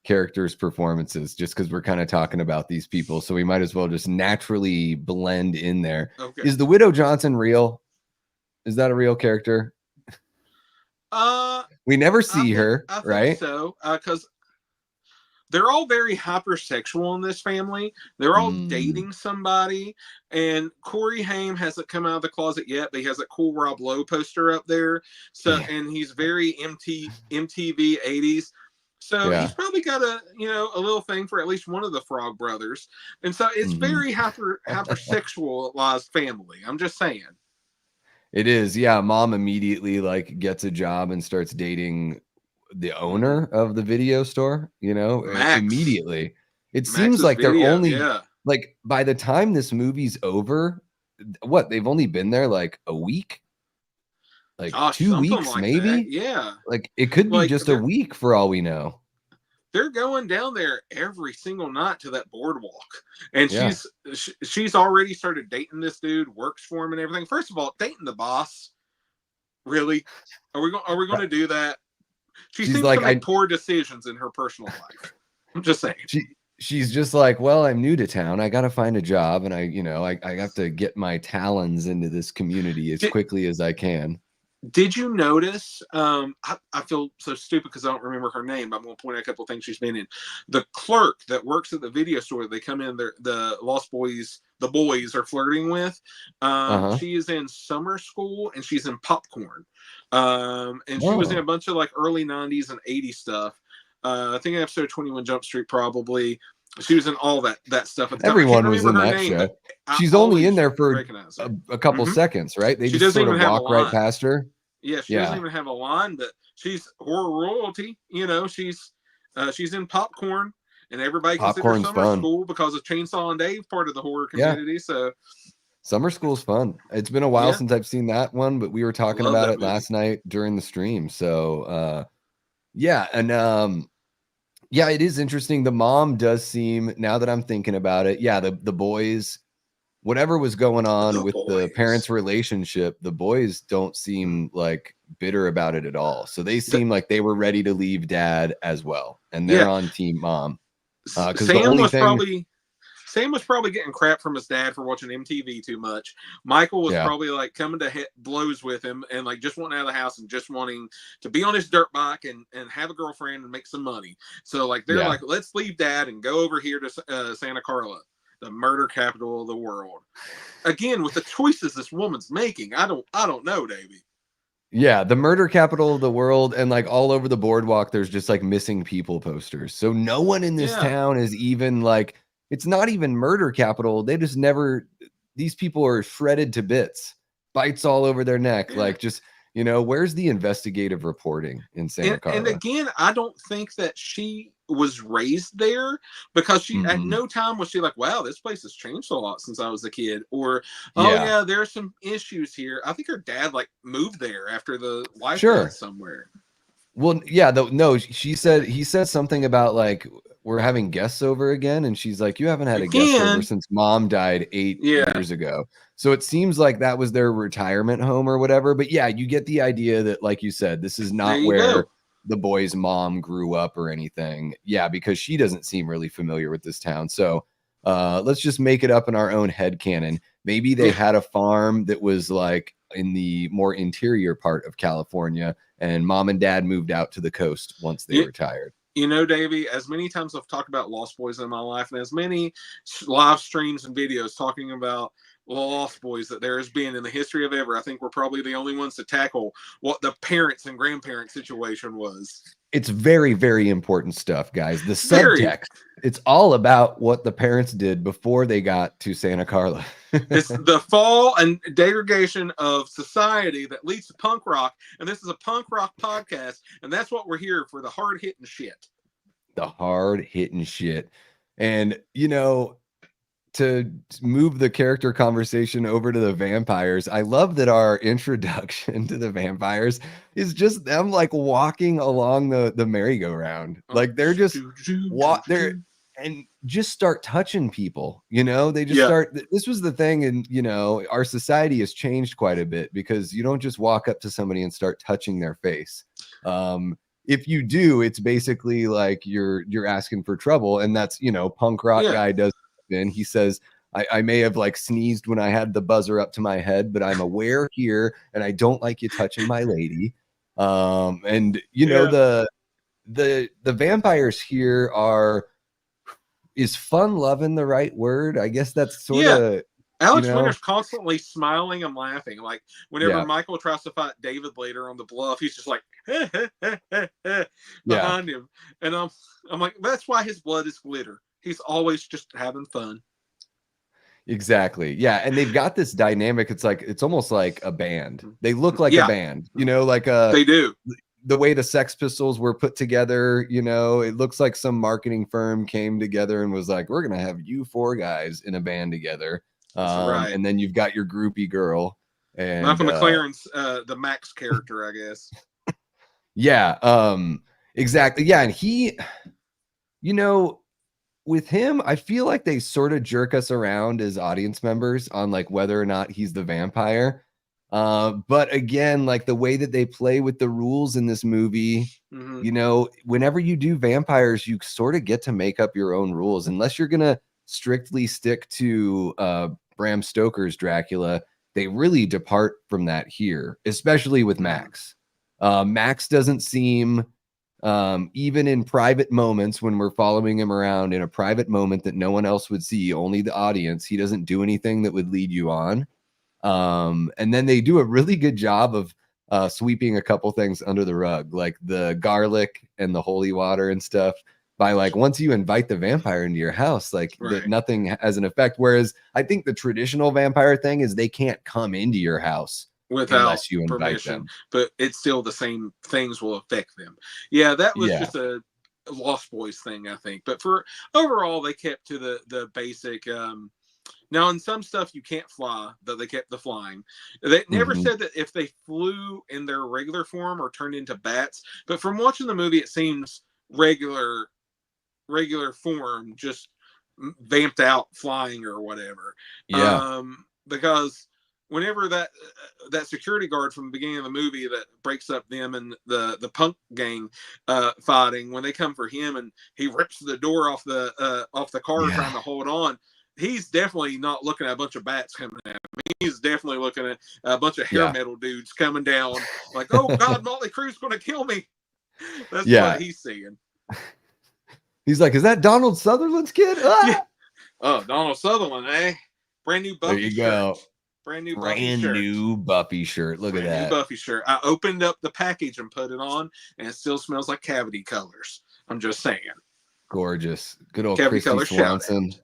characters' performances just because we're kind of talking about these people. So we might as well just naturally blend in there. Okay. Is the Widow Johnson real? Is that a real character? We never see her, right? So, because they're all very hypersexual in this family. They're all dating somebody. And Corey Haim hasn't come out of the closet yet, but he has a cool Rob Lowe poster up there. So, and he's very MTV 80s. So he's probably got a little thing for at least one of the Frog brothers. And so it's very hypersexualized family. I'm just saying. It is. Yeah. Mom immediately gets a job and starts dating the owner of the video store, Max. Immediately. It Max's seems like video, they're only like by the time this movie's over, they've only been there like a week, like 2 weeks, like maybe that. Yeah, like it could be just a week for all we know. They're going down there every single night to that boardwalk, and she's already started dating this dude, works for him and everything. First of all, dating the boss, really? Are we going to do that? She seems to make poor decisions in her personal life. I'm just saying. She's just like, well, I'm new to town. I got to find a job, and I have to get my talons into this community as quickly as I can. Did you notice? I feel so stupid because I don't remember her name. But I'm going to point out a couple of things she's been in. The clerk that works at the video store, they come in. The Lost Boys, the boys are flirting with. She is in Summer School and she's in Popcorn. And she was in a bunch of early 90s and 80s stuff. I think episode 21 Jump Street probably. She was in all that stuff. Everyone was in that show. She's only in there for a couple seconds, right? They just sort of walk right past her. Yeah, she doesn't even have a line, but she's horror royalty. She's in Popcorn, and everybody considers Summer School because of Chainsaw and Dave, part of the horror community. So Summer School's fun. It's been a while since I've seen that one, but we were talking about it last night during the stream. So it is interesting. The mom does seem, now that I'm thinking about it, the boys, whatever was going on with the parents' relationship, the boys don't seem bitter about it at all. So they seem like they were ready to leave dad as well, and they're on team mom. Sam Sam was probably getting crap from his dad for watching MTV too much. Michael was Yeah. probably like coming to blows with him and like just wanting out of the house and just wanting to be on his dirt bike and have a girlfriend and make some money. So like they're like, let's leave dad and go over here to Santa Carla, the murder capital of the world. Again, with the choices this woman's making, I don't know, Davey. Yeah, the murder capital of the world, and like all over the boardwalk, there's just like missing people posters. So no one in this town is even like, it's not even murder capital. They just never, these people are shredded to bits, bites all over their neck. Like just, you know, where's the investigative reporting in Santa Carla? And again, I don't think that she was raised there, because she at no time was she like, wow, this place has changed a lot since I was a kid, or there are some issues here. I think her dad like moved there after the wife died somewhere. Well, yeah, no, he said something about like, we're having guests over again, and she's like, you haven't had a guest over since mom died 8 years ago. So it seems like that was their retirement home or whatever. But yeah, you get the idea that, like you said, this is not where the boy's mom grew up or anything. Yeah, because she doesn't seem really familiar with this town. So let's just make it up in our own headcanon. Maybe they had a farm that was like in the more interior part of California, and mom and dad moved out to the coast once they retired. You know, Davey, as many times I've talked about Lost Boys in my life, and as many live streams and videos talking about Lost Boys that there has been in the history of ever, I think we're probably the only ones to tackle what the parents and grandparents situation was. It's very, very important stuff, guys. The subtext, it's all about what the parents did before they got to Santa Carla. It's the fall and degradation of society that leads to punk rock. And this is a punk rock podcast. And that's what we're here for, the hard hitting shit. The hard hitting shit. And, you know, to move the character conversation over to the vampires, I love that our introduction to the vampires is just them like walking along the merry-go-round. Like they're just there and just start touching people, you know, they just start. This was the thing. And, you know, our society has changed quite a bit, because you don't just walk up to somebody and start touching their face. If you do, it's basically like you're asking for trouble. And that's, you know, punk rock guy does. And he says, I may have like sneezed when I had the buzzer up to my head, but I'm aware here, and I don't like you touching my lady. And you know, the vampires here is fun loving the right word? I guess that's sort of Alex Winter's constantly smiling and laughing. Like whenever Michael tries to fight David later on the bluff, he's just like behind him. And I'm like, that's why his blood is glitter. He's always just having fun. Exactly. Yeah. And they've got this dynamic. It's like, it's almost like a band. They look like a band, you know, like they do. The way the Sex Pistols were put together, you know, it looks like some marketing firm came together and was like, we're going to have you 4 guys in a band together. And then you've got your groupie girl. And Michael McLaren's the Max character, I guess. Exactly. Yeah. And he, you know, with him, I feel like they sort of jerk us around as audience members on like whether or not he's the vampire. But again, like the way that they play with the rules in this movie, you know, whenever you do vampires, you sort of get to make up your own rules, unless you're going to strictly stick to Bram Stoker's Dracula. They really depart from that here, especially with Max. Max doesn't seem... even in private moments when we're following him around in a private moment that no one else would see, only the audience, he doesn't do anything that would lead you on. And then they do a really good job of sweeping a couple things under the rug, like the garlic and the holy water and stuff. By like, once you invite the vampire into your house, like that nothing has an effect. Whereas I think the traditional vampire thing is they can't come into your house unless you invite permission, them. But it's still the same things will affect them. Yeah, that was just a Lost Boys thing, I think. But for overall, they kept to the basic. Now, in some stuff you can't fly, though they kept the flying. They never said that if they flew in their regular form or turned into bats. But from watching the movie, it seems regular form, just vamped out flying or whatever. Because whenever that security guard from the beginning of the movie that breaks up them and the punk gang fighting, when they come for him and he rips the door off the car trying to hold on, he's definitely not looking at a bunch of bats coming at him. He's definitely looking at a bunch of hair Yeah. metal dudes coming down, like, oh God, Motley Crue's going to kill me. That's Yeah. what he's seeing. He's like, is that Donald Sutherland's kid? Ah! Yeah. Oh, Donald Sutherland, eh? Brand new Buffy There you shirt. go. Brand new Buffy shirt. Look at that. New Buffy shirt. I opened up the package and put it on, and it still smells like cavity colors. I'm just saying. Gorgeous. Good old Cavity Christy color Swanson.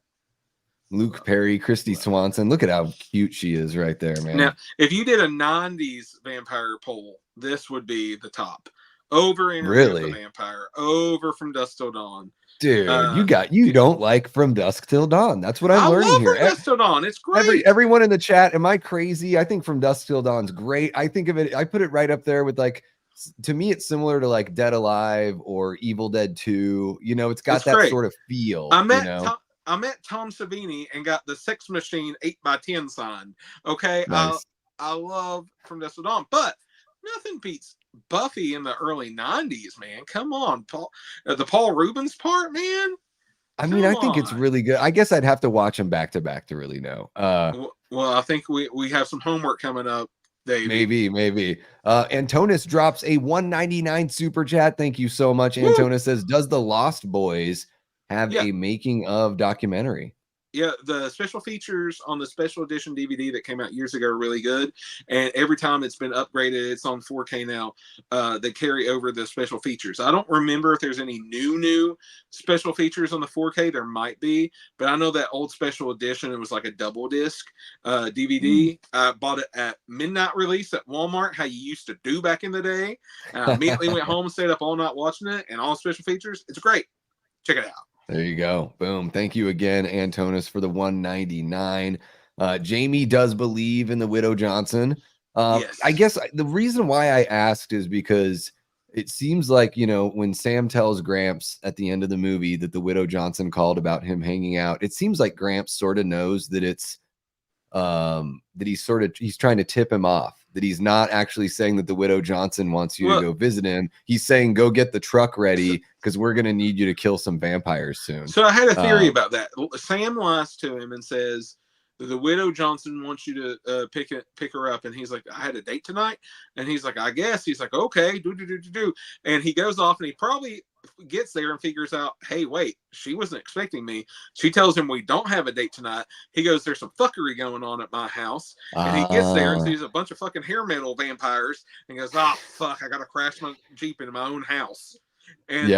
Luke Perry, Christy Swanson. Look at how cute she is right there, man. Now, if you did a 90s vampire poll, this would be the top. Over Interview with the Vampire. Over From Dusk Till Dawn. Dude, you don't like From Dusk Till Dawn. That's what I'm learning here. From Dusk Till Dawn. It's great. Everyone in the chat, am I crazy? I think From Dusk Till Dawn's great. I think of it, I put it right up there with, like, to me, it's similar to like Dead Alive or Evil Dead 2. You know, it's got that great sort of feel. I met Tom Savini and got the Sex Machine 8x10 sign. Okay. Nice. I love From Dusk Till Dawn, but nothing beats Buffy in the early 90s, man. Come on, Paul. The Paul Rubens part, man. I mean, I think it's really good. I guess I'd have to watch them back to back to really know. Well, I think we have some homework coming up, Davey. Maybe. Antonis drops a $1.99 super chat. Thank you so much. Antonis says, does the Lost Boys have a making of documentary? Yeah, the special features on the special edition DVD that came out years ago are really good. And every time it's been upgraded, it's on 4K now. They carry over the special features. I don't remember if there's any new special features on the 4K. There might be, but I know that old special edition, it was like a double disc DVD. I bought it at midnight release at Walmart, how you used to do back in the day. And I immediately went home and stayed up all night watching it, and all special features. It's great. Check it out. There you go. Boom. Thank you again, Antonis, for the $1.99. Jamie does believe in the Widow Johnson. Yes. I guess the reason why I asked is because it seems like, you know, when Sam tells Gramps at the end of the movie that the Widow Johnson called about him hanging out, it seems like Gramps sort of knows that it's that he's trying to tip him off, that he's not actually saying that the Widow Johnson wants you to go visit him. He's saying, go get the truck ready because we're going to need you to kill some vampires soon. So I had a theory about that. Sam lies to him and says the Widow Johnson wants you to pick her up. And he's like, I had a date tonight. And he's like, I guess. He's like, okay, do. And he goes off and he probably gets there and figures out, hey, wait, she wasn't expecting me. She tells him we don't have a date tonight. He goes, there's some fuckery going on at my house. And he gets there and sees a bunch of fucking hair metal vampires and goes, oh, fuck, I got to crash my Jeep into my own house. And,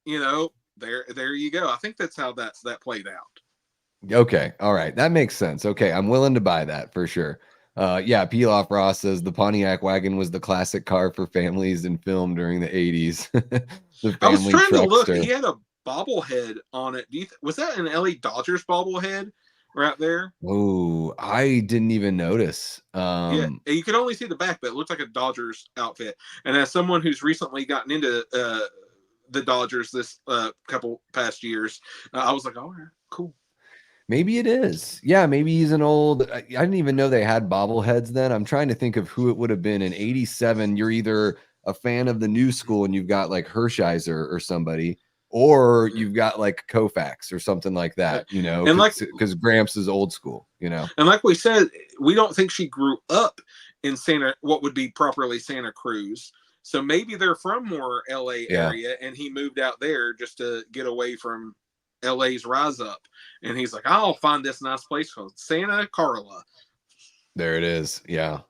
you know, there you go. I think that's how that played out. Okay. All right. That makes sense. Okay. I'm willing to buy that for sure. Peel Off Ross says the Pontiac wagon was the classic car for families in film during the 80s. I was trying to look. He had a bobblehead on it. Was that an LA Dodgers bobblehead right there? Oh, I didn't even notice. Yeah, you could only see the back, but it looked like a Dodgers outfit. And as someone who's recently gotten into the Dodgers this couple past years, I was like, oh, cool. Maybe it is. Yeah, maybe he's an old. I didn't even know they had bobbleheads then. I'm trying to think of who it would have been in '87. You're either a fan of the new school and you've got like Hershiser or somebody, or you've got like Koufax or something like that, you know, and because Gramps is old school, you know. And like we said, we don't think she grew up in what would be properly Santa Cruz. So maybe they're from more LA area and he moved out there just to get away from LA's rise up. And he's like, I'll find this nice place called Santa Carla. There it is. Yeah.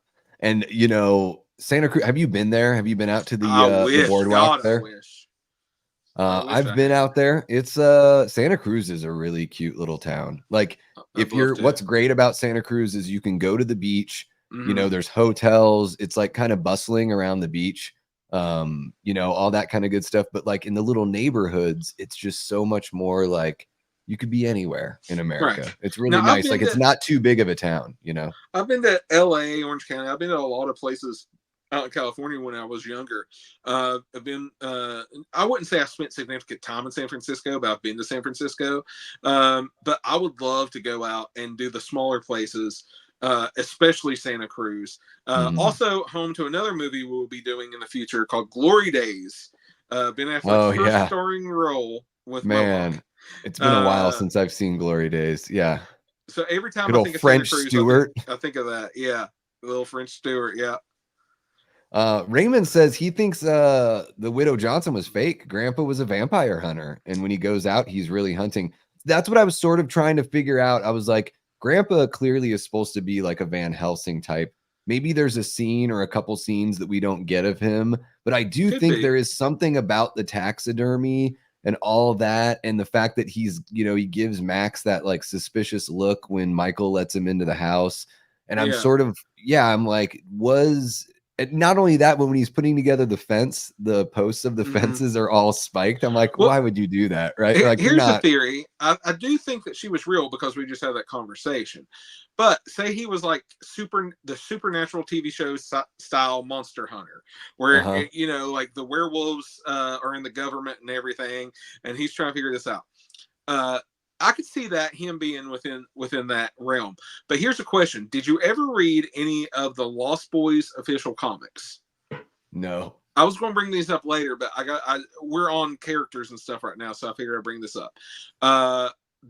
And you know, Santa Cruz, have you been there? Have you been out to the boardwalk there? I've been out there. It's Santa Cruz is a really cute little town. Like what's great about Santa Cruz is you can go to the beach, you know, there's hotels, it's like kind of bustling around the beach. You know, all that kind of good stuff. But like in the little neighborhoods, it's just so much more like you could be anywhere in America. Right. It's really nice. Like it's not too big of a town, you know. I've been to LA, Orange County. I've been to a lot of places out in California when I was younger. I've been I wouldn't say I spent significant time in San Francisco, but I've been to San Francisco. But I would love to go out and do the smaller places, especially Santa Cruz. Also home to another movie we'll be doing in the future called Glory Days. Ben Affleck's first starring role with man. It's been a while since I've seen Glory Days. Yeah. So every time Good I old think of French Santa Cruz, Stewart. I think of that. Yeah, little French Stewart. Yeah. Raymond says he thinks the Widow Johnson was fake. Grandpa was a vampire hunter, and when he goes out, he's really hunting. That's what I was sort of trying to figure out. I was like, Grandpa clearly is supposed to be like a Van Helsing type. Maybe there's a scene or a couple scenes that we don't get of him, but I do Could think be. there is something about the taxidermy and all that, and the fact that he's, he gives Max that like suspicious look when Michael lets him into the house. And I'm sort of, I'm like, not only that, but when he's putting together the fence, the posts of the fences are all spiked. I'm like, why would you do that? Right? Like, here's the theory. I do think that she was real because we just had that conversation. But say he was like the supernatural TV show style monster hunter, where like the werewolves are in the government and everything, and he's trying to figure this out. I could see that him being within that realm. But here's a question: did you ever read any of the Lost Boys official comics? No. I was going to bring these up later, but we're on characters and stuff right now, so I figured I'd bring this up.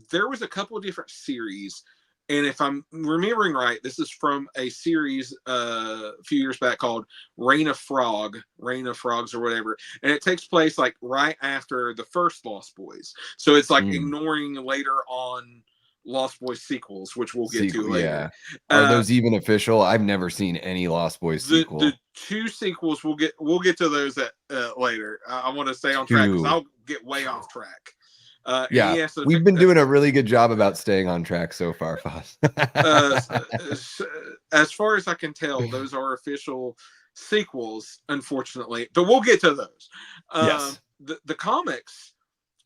There was a couple of different series, and if I'm remembering right, this is from a series a few years back called Reign of Frogs or whatever, and it takes place like right after the first Lost Boys. So it's like ignoring later on Lost Boys sequels, which we'll get to later. Yeah. Are those even official? I've never seen any Lost Boys sequel. The two sequels we'll get to those later. I want to stay on track because I'll get way off track. So we've been doing a really good job about staying on track so far, Foss. As far as I can tell, those are official sequels, unfortunately, but we'll get to those. Yes. The comics,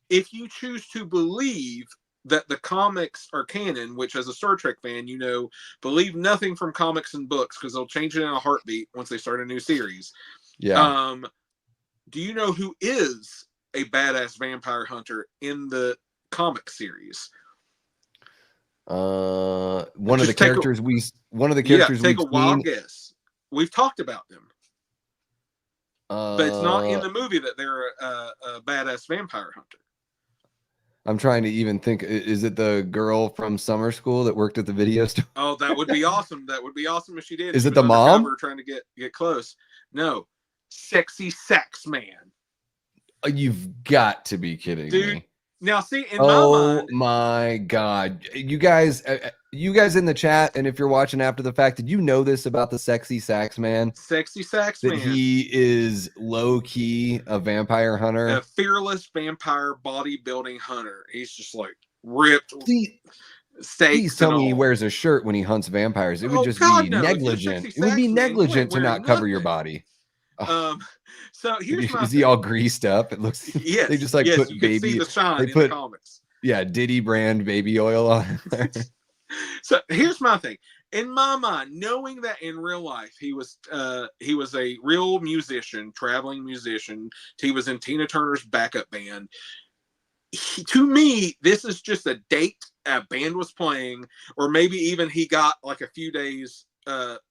if you choose to believe that the comics are canon, which as a Star Trek fan, believe nothing from comics and books because they'll change it in a heartbeat once they start a new series. Yeah. Do you know who is a badass vampire hunter in the comic series? One of the characters we've take a wild guess. We've talked about them. But it's not in the movie that they're a badass vampire hunter. I'm trying to even think. Is it the girl from summer school that worked at the video store? Oh, that would be awesome. That would be awesome if she did. Is it the mom? Trying to get close. No, Sexy Sax Man. You've got to be kidding me. Now, see, in my mind, my God, you guys in the chat, and if you're watching after the fact, did you know this about the Sexy Sax Man? Sexy Sax Man. That he is low key a vampire hunter, a fearless vampire bodybuilding hunter. He's just like ripped. Please tell me he wears a shirt when he hunts vampires. It would just be negligent. It would be negligent to not cover your body. So here's my is he all greased up? It looks they just like put baby the shine in the comics. Yeah, Diddy brand baby oil on there. So here's my thing. In my mind, knowing that in real life he was a real musician, traveling musician. He was in Tina Turner's backup band. To me, this is just a date a band was playing, or maybe even he got like a few days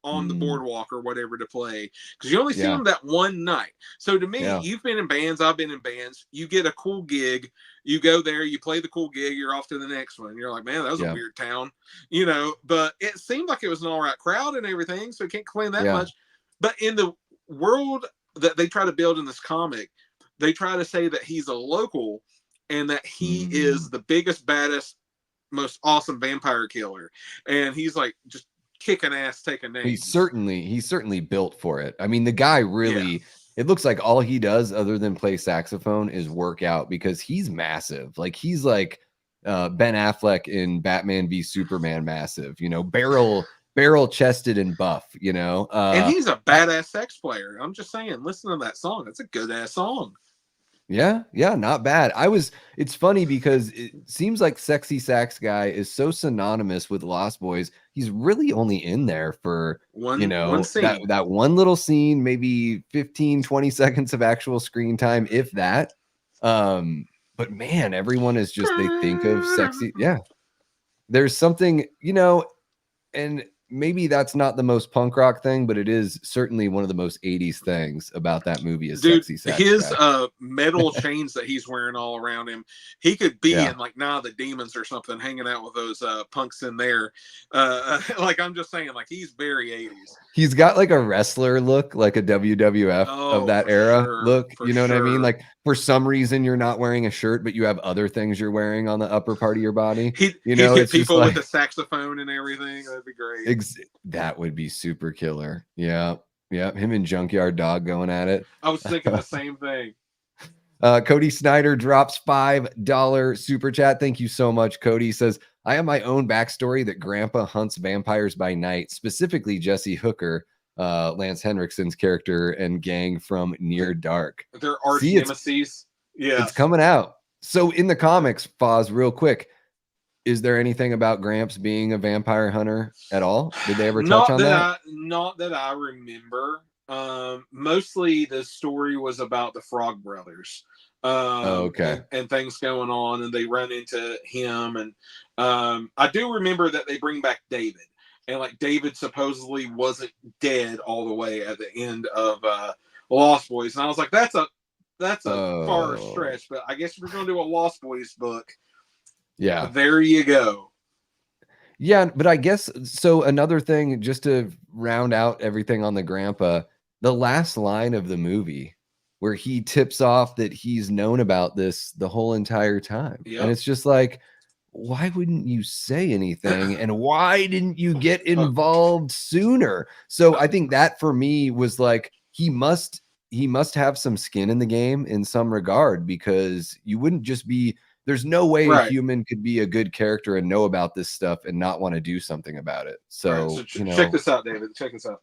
on the boardwalk or whatever to play, because you only see them that one night. So to me, you've been in bands, I've been in bands. You get a cool gig, you go there, you play the cool gig, you're off to the next one. You're like, man, that was a weird town, but it seemed like it was an all right crowd and everything, so you can't complain that much. But in the world that they try to build in this comic, they try to say that he's a local and that he is the biggest, baddest, most awesome vampire killer, and he's like just kicking ass, taking names. He's certainly built for it. I mean, the guy really, it looks like all he does other than play saxophone is work out, because he's massive. Like he's like Ben Affleck in Batman v Superman massive, barrel chested and buff, and he's a badass sax player. I'm just saying, listen to that song. It's a good ass song. Yeah, not bad. It's funny because it seems like Sexy Sax Guy is so synonymous with Lost Boys. He's really only in there for one scene. that one little scene, maybe 15-20 seconds of actual screen time, if that. But man, everyone is just, they think of Sexy. Yeah. There's something, and maybe that's not the most punk rock thing, but it is certainly one of the most 80s things about that movie is Dude, Sexy Sax his Guy. metal chains that he's wearing all around him, he could be Yeah. in like Now the Demons or something, hanging out with those punks in there. Like I'm just saying, like he's very 80s. He's got like a wrestler look, like a WWF of Oh, that for era sure, look. for You know what I mean? sure. Like for some reason you're not wearing a shirt, but you have other things you're wearing on the upper part of your body. He'd You know, hit it's just people with like a saxophone and everything. That'd be great. that would be super killer. Yeah. Yeah. Him and Junkyard Dog going at it. I was thinking the same thing. Cody Snyder drops $5 super chat. Thank you so much, Cody. Says, I have my own backstory that Grandpa hunts vampires by night, specifically Jesse Hooker, Lance Henriksen's character and gang from Near Dark. They're arch See, nemesis. Yeah, it's coming out. So in the comics, Foz, real quick, is there anything about Gramps being a vampire hunter at all? Did they ever touch on that? Not that I remember. Mostly the story was about the Frog Brothers. Okay. And things going on, and they run into him. And I do remember that they bring back David, and like David supposedly wasn't dead all the way at the end of Lost Boys. And I was like, that's a far stretch, but I guess we're gonna do a Lost Boys book. Yeah, there you go. Yeah, but I guess so. Another thing, just to round out everything on the grandpa, the last line of the movie where he tips off that he's known about this the whole entire time. Yep. And it's just like, why wouldn't you say anything? And why didn't you get involved sooner? So I think that for me was like, he must have some skin in the game in some regard, because you wouldn't just be, there's no way a human could be a good character and know about this stuff and not want to do something about it. So, check this out, David. Check this out.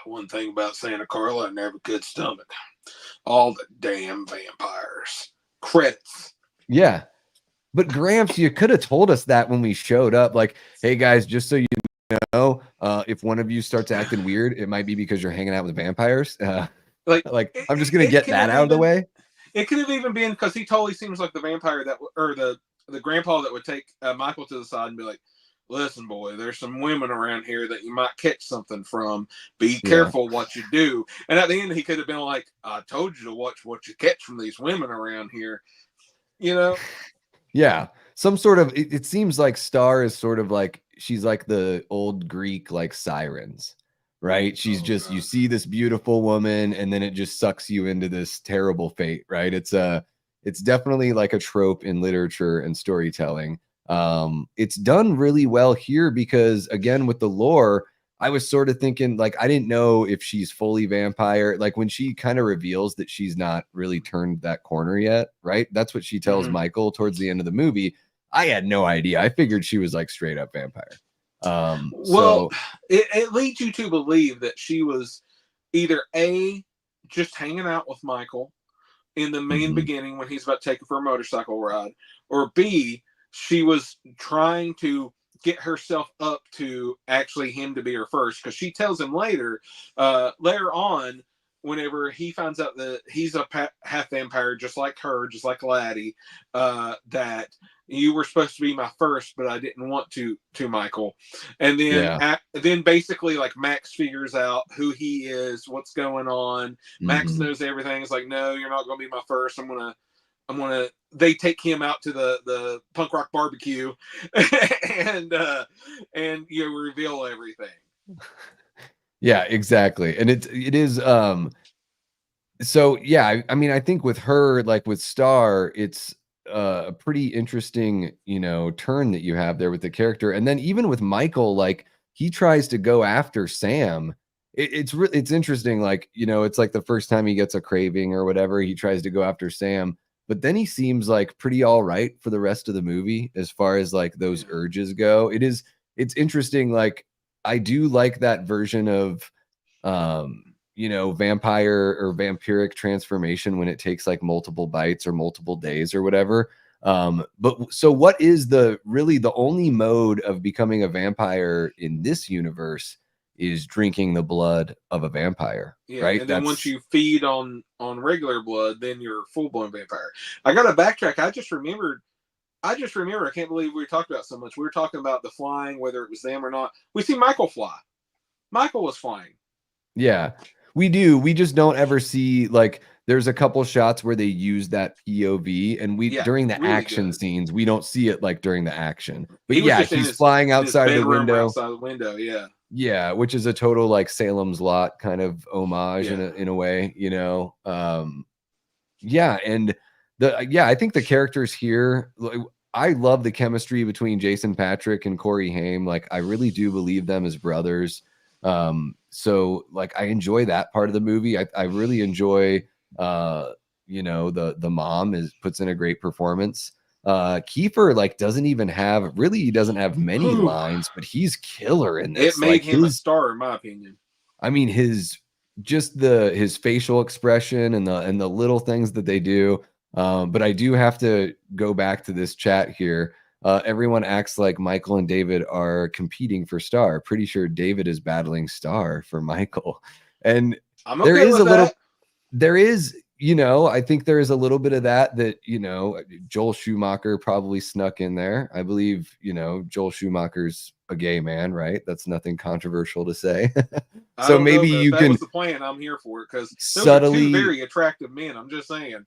One thing about Santa Carla, I never could stomach all the damn vampires. Credits. Yeah. But Gramps, you could have told us that when we showed up. Like, hey guys, just so you know, if one of you starts acting weird, it might be because you're hanging out with vampires. Like I'm just gonna get that out of the way. It could have even been because he totally seems like the vampire that, or the grandpa that would take Michael to the side and be like, listen, boy, there's some women around here that you might catch something from. Be careful what you do. And at the end, he could have been like, I told you to watch what you catch from these women around here. You know? Yeah. Some sort of, it seems like Star is sort of like, she's like the old Greek, like sirens, right? She's just, you see this beautiful woman and then it just sucks you into this terrible fate, right? It's definitely like a trope in literature and storytelling. It's done really well here because, again, with the lore, I was sort of thinking, like, I didn't know if she's fully vampire. Like when she kind of reveals that she's not really turned that corner yet, right? That's what she tells Michael towards the end of the movie. I had no idea. I figured she was like straight up vampire. Well, it leads you to believe that she was either A, just hanging out with Michael in the main beginning when he's about to take her for a motorcycle ride, or B, she was trying to get herself up to actually him to be her first, because she tells him later on, whenever he finds out that he's a half vampire, just like her, just like Laddie, that you were supposed to be my first, but I didn't want to Michael. And then then basically like Max figures out who he is, what's going on. Max knows everything. It's like, no, you're not going to be my first. I'm gonna they take him out to the punk rock barbecue and you reveal everything. Yeah, exactly. And it is so yeah, I mean, I think with her, like with Star, it's a pretty interesting, turn that you have there with the character. And then even with Michael, like he tries to go after Sam. It's interesting, like, it's like the first time he gets a craving or whatever, he tries to go after Sam. But then he seems like pretty all right for the rest of the movie as far as like those urges go. It's interesting. Like I do like that version of, vampire or vampiric transformation when it takes like multiple bites or multiple days or whatever. But so what is really the only mode of becoming a vampire in this universe is drinking the blood of a vampire, right? And then once you feed on regular blood, then you're a full-blown vampire. I got to backtrack. I just remembered I just remember, I can't believe we talked about so much. We were talking about the flying, whether it was them or not. We see Michael fly. Michael was flying. Yeah, we do. We just don't ever see, like, there's a couple shots where they use that POV, and during the really action good. scenes, we don't see it like during the action. But He was yeah, just he's flying in his outside of the bedroom or window. outside the window. Yeah. Yeah, which is a total like Salem's Lot kind of homage Yeah. in a way, you know. Yeah, and I think the characters here, like, I love the chemistry between Jason Patrick and Corey Haim. Like, I really do believe them as brothers. So like I enjoy that part of the movie. I really enjoy you know, the mom puts in a great performance. Kiefer like doesn't even have, really, he doesn't have many lines, but he's killer in this. It made him a star, in my opinion. I mean, his facial expression and the little things that they do. But I do have to go back to this chat here. Everyone acts like Michael and David are competing for Star. Pretty sure David is battling Star for Michael. And I'm okay with that. There is, you know, I think there is a little bit of that, you know, Joel Schumacher probably snuck in there. I believe, you know, Joel Schumacher's a gay man, right? That's nothing controversial to say. So maybe you can. That was the plan. I'm here for it, because those are two very attractive men. I'm just saying.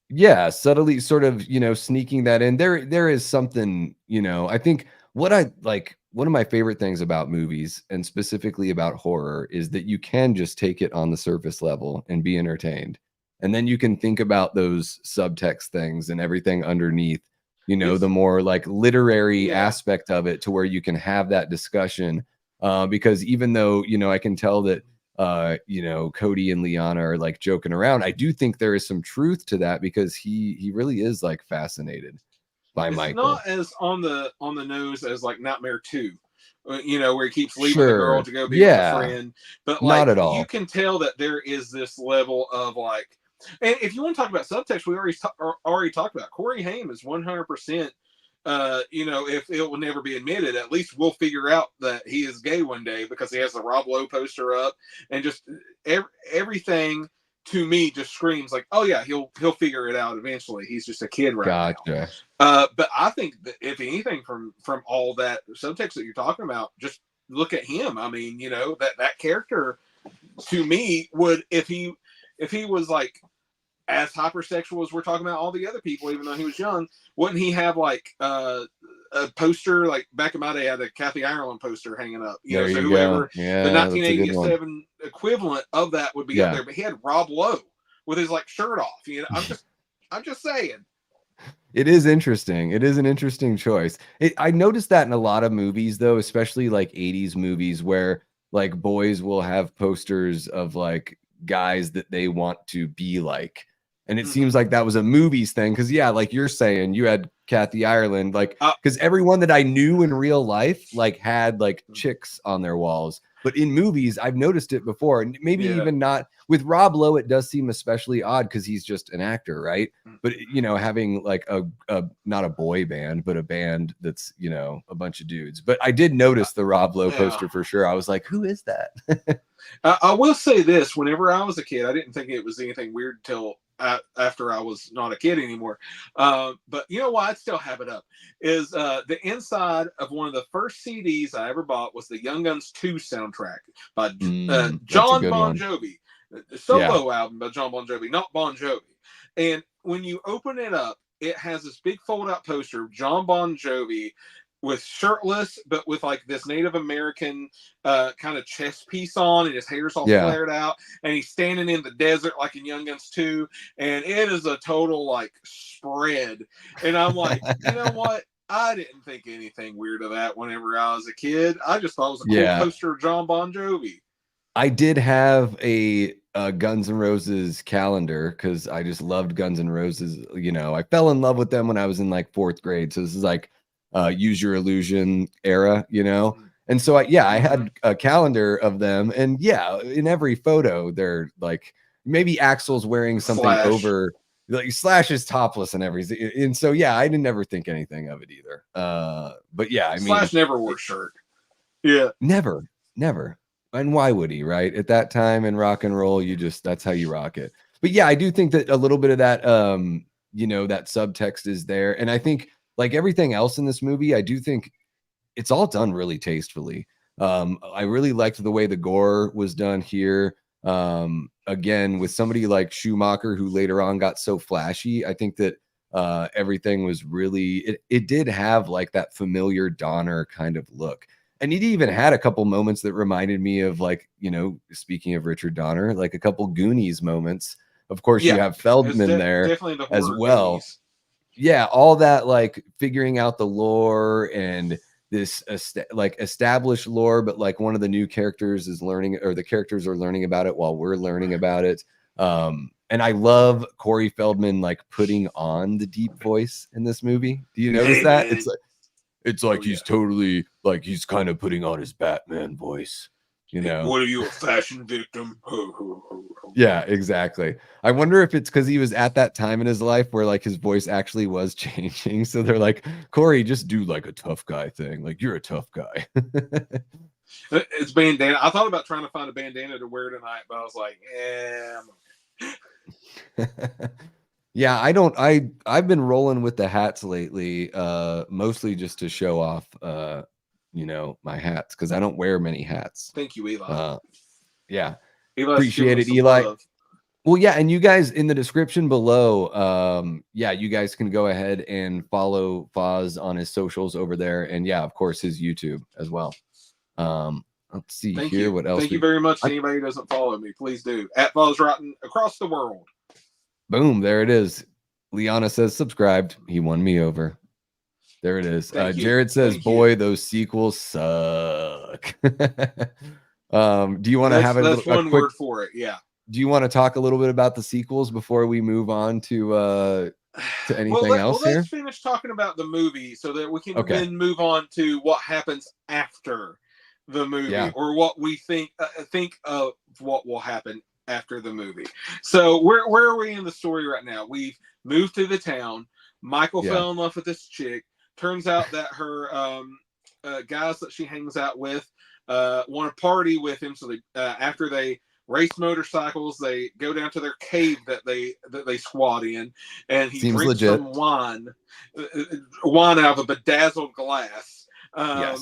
Yeah, subtly sort of, you know, sneaking that in. There is something, you know, I think what I like, one of my favorite things about movies, and specifically about horror, is that you can just take it on the surface level and be entertained. And then you can think about those subtext things and everything underneath, you know, the more like literary aspect of it, to where you can have that discussion. Because even though, you know, I can tell that you know, Cody and Liana are like joking around, I do think there is some truth to that, because he really is like fascinated by Michael. Not as on the nose as like Nightmare 2, you know, where he keeps leaving the girl to go be with a friend, but like, not at all. You can tell that there is this level of like, and if you want to talk about subtext, we already talked about Corey Haim is 100%. You know, if it will never be admitted, at least we'll figure out that he is gay one day, because he has the Rob Lowe poster up, and just everything to me just screams like, oh yeah, he'll figure it out eventually. He's just a kid right now. But I think that if anything from all that subtext that you're talking about, just look at him. I mean, you know, that character to me would, if he was like as hypersexual as we're talking about all the other people, even though he was young, wouldn't he have like a poster, like back in my day, I had a Kathy Ireland poster hanging up. You know, so whoever the 1987 equivalent of that would be up there. But he had Rob Lowe with his like shirt off. You know, I'm just saying. It is interesting. It is an interesting choice. I noticed that in a lot of movies, though, especially like 80s movies, where like boys will have posters of like guys that they want to be like. And it seems like that was a movies thing, because yeah, like you're saying, you had Kathy Ireland, like, because everyone that I knew in real life like had like chicks on their walls, but in movies I've noticed it before, and maybe even not with Rob Lowe. It does seem especially odd because he's just an actor, right? But you know, having like a not a boy band, but a band that's, you know, a bunch of dudes. But I did notice the Rob Lowe poster for sure. I was like, who is that? I will say this: whenever I was a kid, I didn't think it was anything weird till after I was not a kid anymore. But you know why I'd still have it up is the inside of one of the first CDs I ever bought was the Young Guns 2 soundtrack by John Bon Jovi, the solo album by John Bon Jovi, not Bon Jovi. And when you open it up, it has this big fold-out poster of John Bon Jovi with shirtless, but with like this Native American kind of chest piece on, and his hair's all flared out, and he's standing in the desert like in Young Guns 2, and it is a total like spread. And I'm like, you know what? I didn't think anything weird of that whenever I was a kid. I just thought it was a cool poster of John Bon Jovi. I did have a Guns N' Roses calendar because I just loved Guns N' Roses. You know, I fell in love with them when I was in like 4th grade. So this is like Use Your Illusion era, you know? And so I had a calendar of them, and in every photo they're like, maybe Axl's wearing something over, like Slash is topless and everything. And so I didn't ever think anything of it either. But I mean, Slash never wore a shirt. Never. And why would he, right? At that time in rock and roll, that's how you rock it. But I do think that a little bit of that you know, that subtext is there. And I think like everything else in this movie, I do think it's all done really tastefully. I really liked the way the gore was done here. Again, with somebody like Schumacher, who later on got so flashy, I think that everything was really, it did have like that familiar Donner kind of look. And it even had a couple moments that reminded me of, like, you know, speaking of Richard Donner, like a couple Goonies moments. Of course, you have Feldman there definitely the as well. Goonies. Yeah, all that, like figuring out the lore and this like established lore, but like one of the new characters is learning, or the characters are learning about it while we're learning about it. And I love Corey Feldman like putting on the deep voice in this movie. Do you notice that? Man. It's like he's totally like he's kind of putting on his Batman voice, you know. What are you, a fashion victim? Yeah, exactly. I wonder if it's because he was at that time in his life where like his voice actually was changing. So they're like, Corey, just do like a tough guy thing. Like, you're a tough guy. It's bandana. I thought about trying to find a bandana to wear tonight, but I was like, yeah, I've been rolling with the hats lately, mostly just to show off you know, my hats, because I don't wear many hats. Thank you, Eli. Yeah. Eli's Appreciate it, Eli. Love. Well, yeah, and you guys in the description below, yeah, you guys can go ahead and follow Foz on his socials over there, and yeah, of course, his YouTube as well. Let's see here. What else? Thank you very much. Anybody who doesn't follow me, please do. At Foz Rotten across the world. Boom, there it is. Liana says subscribed. He won me over. There it is. Jared says, boy, those sequels suck. Do you want to have that's one word for it? Yeah. Do you want to talk a little bit about the sequels before we move on to anything else here? Let's finish talking about the movie so that we can then move on to what happens after the movie, or what we think of what will happen after the movie. So where are we in the story right now? We've moved to the town. Michael fell in love with this chick. Turns out that her guys that she hangs out with want to party with him. So they after they race motorcycles, they go down to their cave that they squat in, and he drinks some wine out of a bedazzled glass. And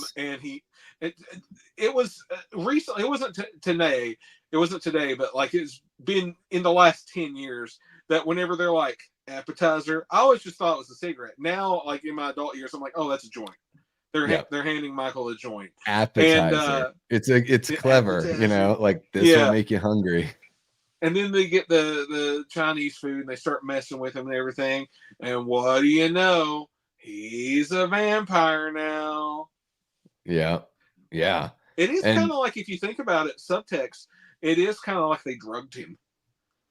it was recently. It wasn't today. It wasn't today, but like it's been in the last 10 years that whenever they're like appetizer, I always just thought it was a cigarette. Now, like in my adult years, I'm like, oh, that's a joint. They're handing Michael a joint. Appetizer. And, it's clever, appetizer. You know, like this will make you hungry. And then they get the Chinese food and they start messing with him and everything. And what do you know? He's a vampire now. Yeah. Yeah. It is kind of like, if you think about it, subtext, it is kind of like they drugged him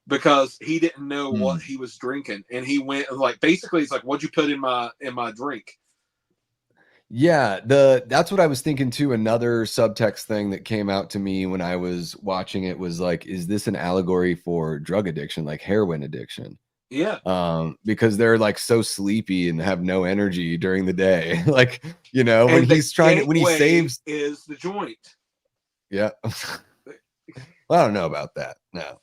because he didn't know what he was drinking. And he went like, basically, he's like, what'd you put in my drink? Yeah, that's what I was thinking too. Another subtext thing that came out to me when I was watching it was like, is this an allegory for drug addiction, like heroin addiction? Yeah. Because they're like so sleepy and have no energy during the day. Like, you know, when he's trying to, when he saves is the joint. Yeah. Well, I don't know about that. No.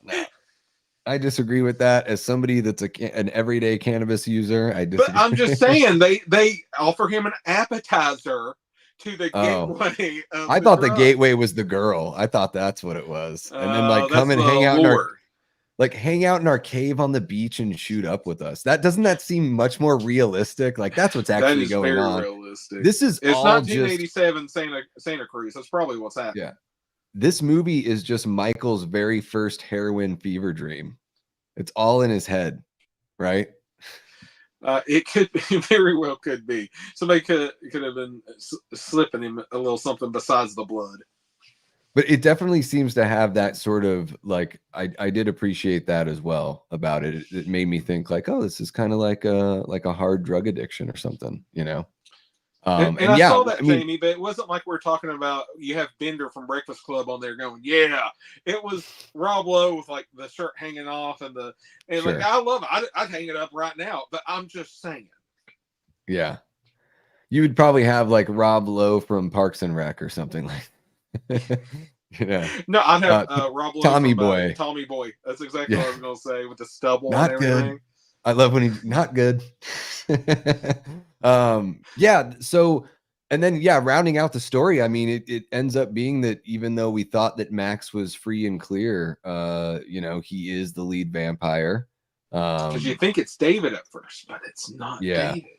I disagree with that. As somebody that's an everyday cannabis user, I disagree. But I'm just saying they offer him an appetizer to the gateway. I thought the gateway was the girl. I thought that's what it was. And then like come and hang out hang out in our cave on the beach and shoot up with us. Doesn't that seem much more realistic? Like that's what's actually going on. Realistic. This is it's all 1987 Santa Cruz. That's probably what's happening. Yeah. This movie is just Michael's very first heroin fever dream. It's all in his head, right? It could be, very well could be. Somebody could have been slipping him a little something besides the blood. But it definitely seems to have that sort of like, I did appreciate that as well about it. It made me think like, oh, this is kind of like a hard drug addiction or something, you know? And I saw that, Jamie, but it wasn't like we're talking about, you have Bender from Breakfast Club on there going, yeah. It was Rob Lowe with like the shirt hanging off and like, I love it. I'd hang it up right now, but I'm just saying. Yeah. You would probably have like Rob Lowe from Parks and Rec or something like you know. No, I'd have Rob Lowe Tommy Boy. Tommy Boy. That's exactly what I was going to say with the stubble and everything. Good. I love when he's not good. Yeah, so and then yeah, rounding out the story, I mean, it ends up being that even though we thought that Max was free and clear, you know, he is the lead vampire. Because you think it's David at first, but it's not Yeah. David.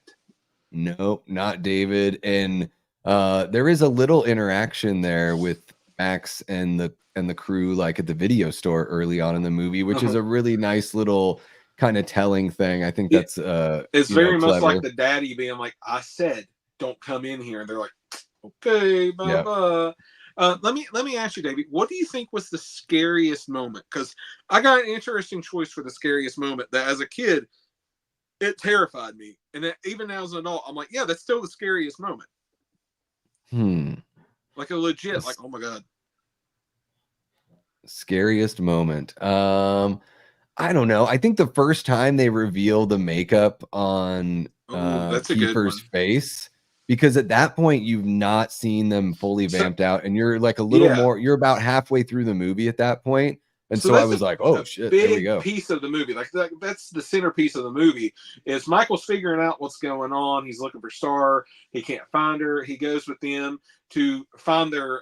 Nope, not David. And there is a little interaction there with Max and the crew, like at the video store early on in the movie, which is a really nice little kind of telling thing. I think that's it's you know, very much clever. like the daddy being like, I said, don't come in here. And they're like, okay, blah, blah. Let me ask you, Davey, what do you think was the scariest moment? Because I got an interesting choice for the scariest moment that as a kid, it terrified me. And even now as an adult, I'm like, yeah, that's still the scariest moment. Like a legit, like, oh my God. Scariest moment. I don't know. I think the first time they reveal the makeup on that's Kiefer's face, because at that point you've not seen them fully vamped out, and you're like a little more, you're about halfway through the movie at that point. And so I was like, oh shit, there we go. Piece of the movie. Like that's the centerpiece of the movie is Michael's figuring out what's going on. He's looking for Star. He can't find her. He goes with them to find their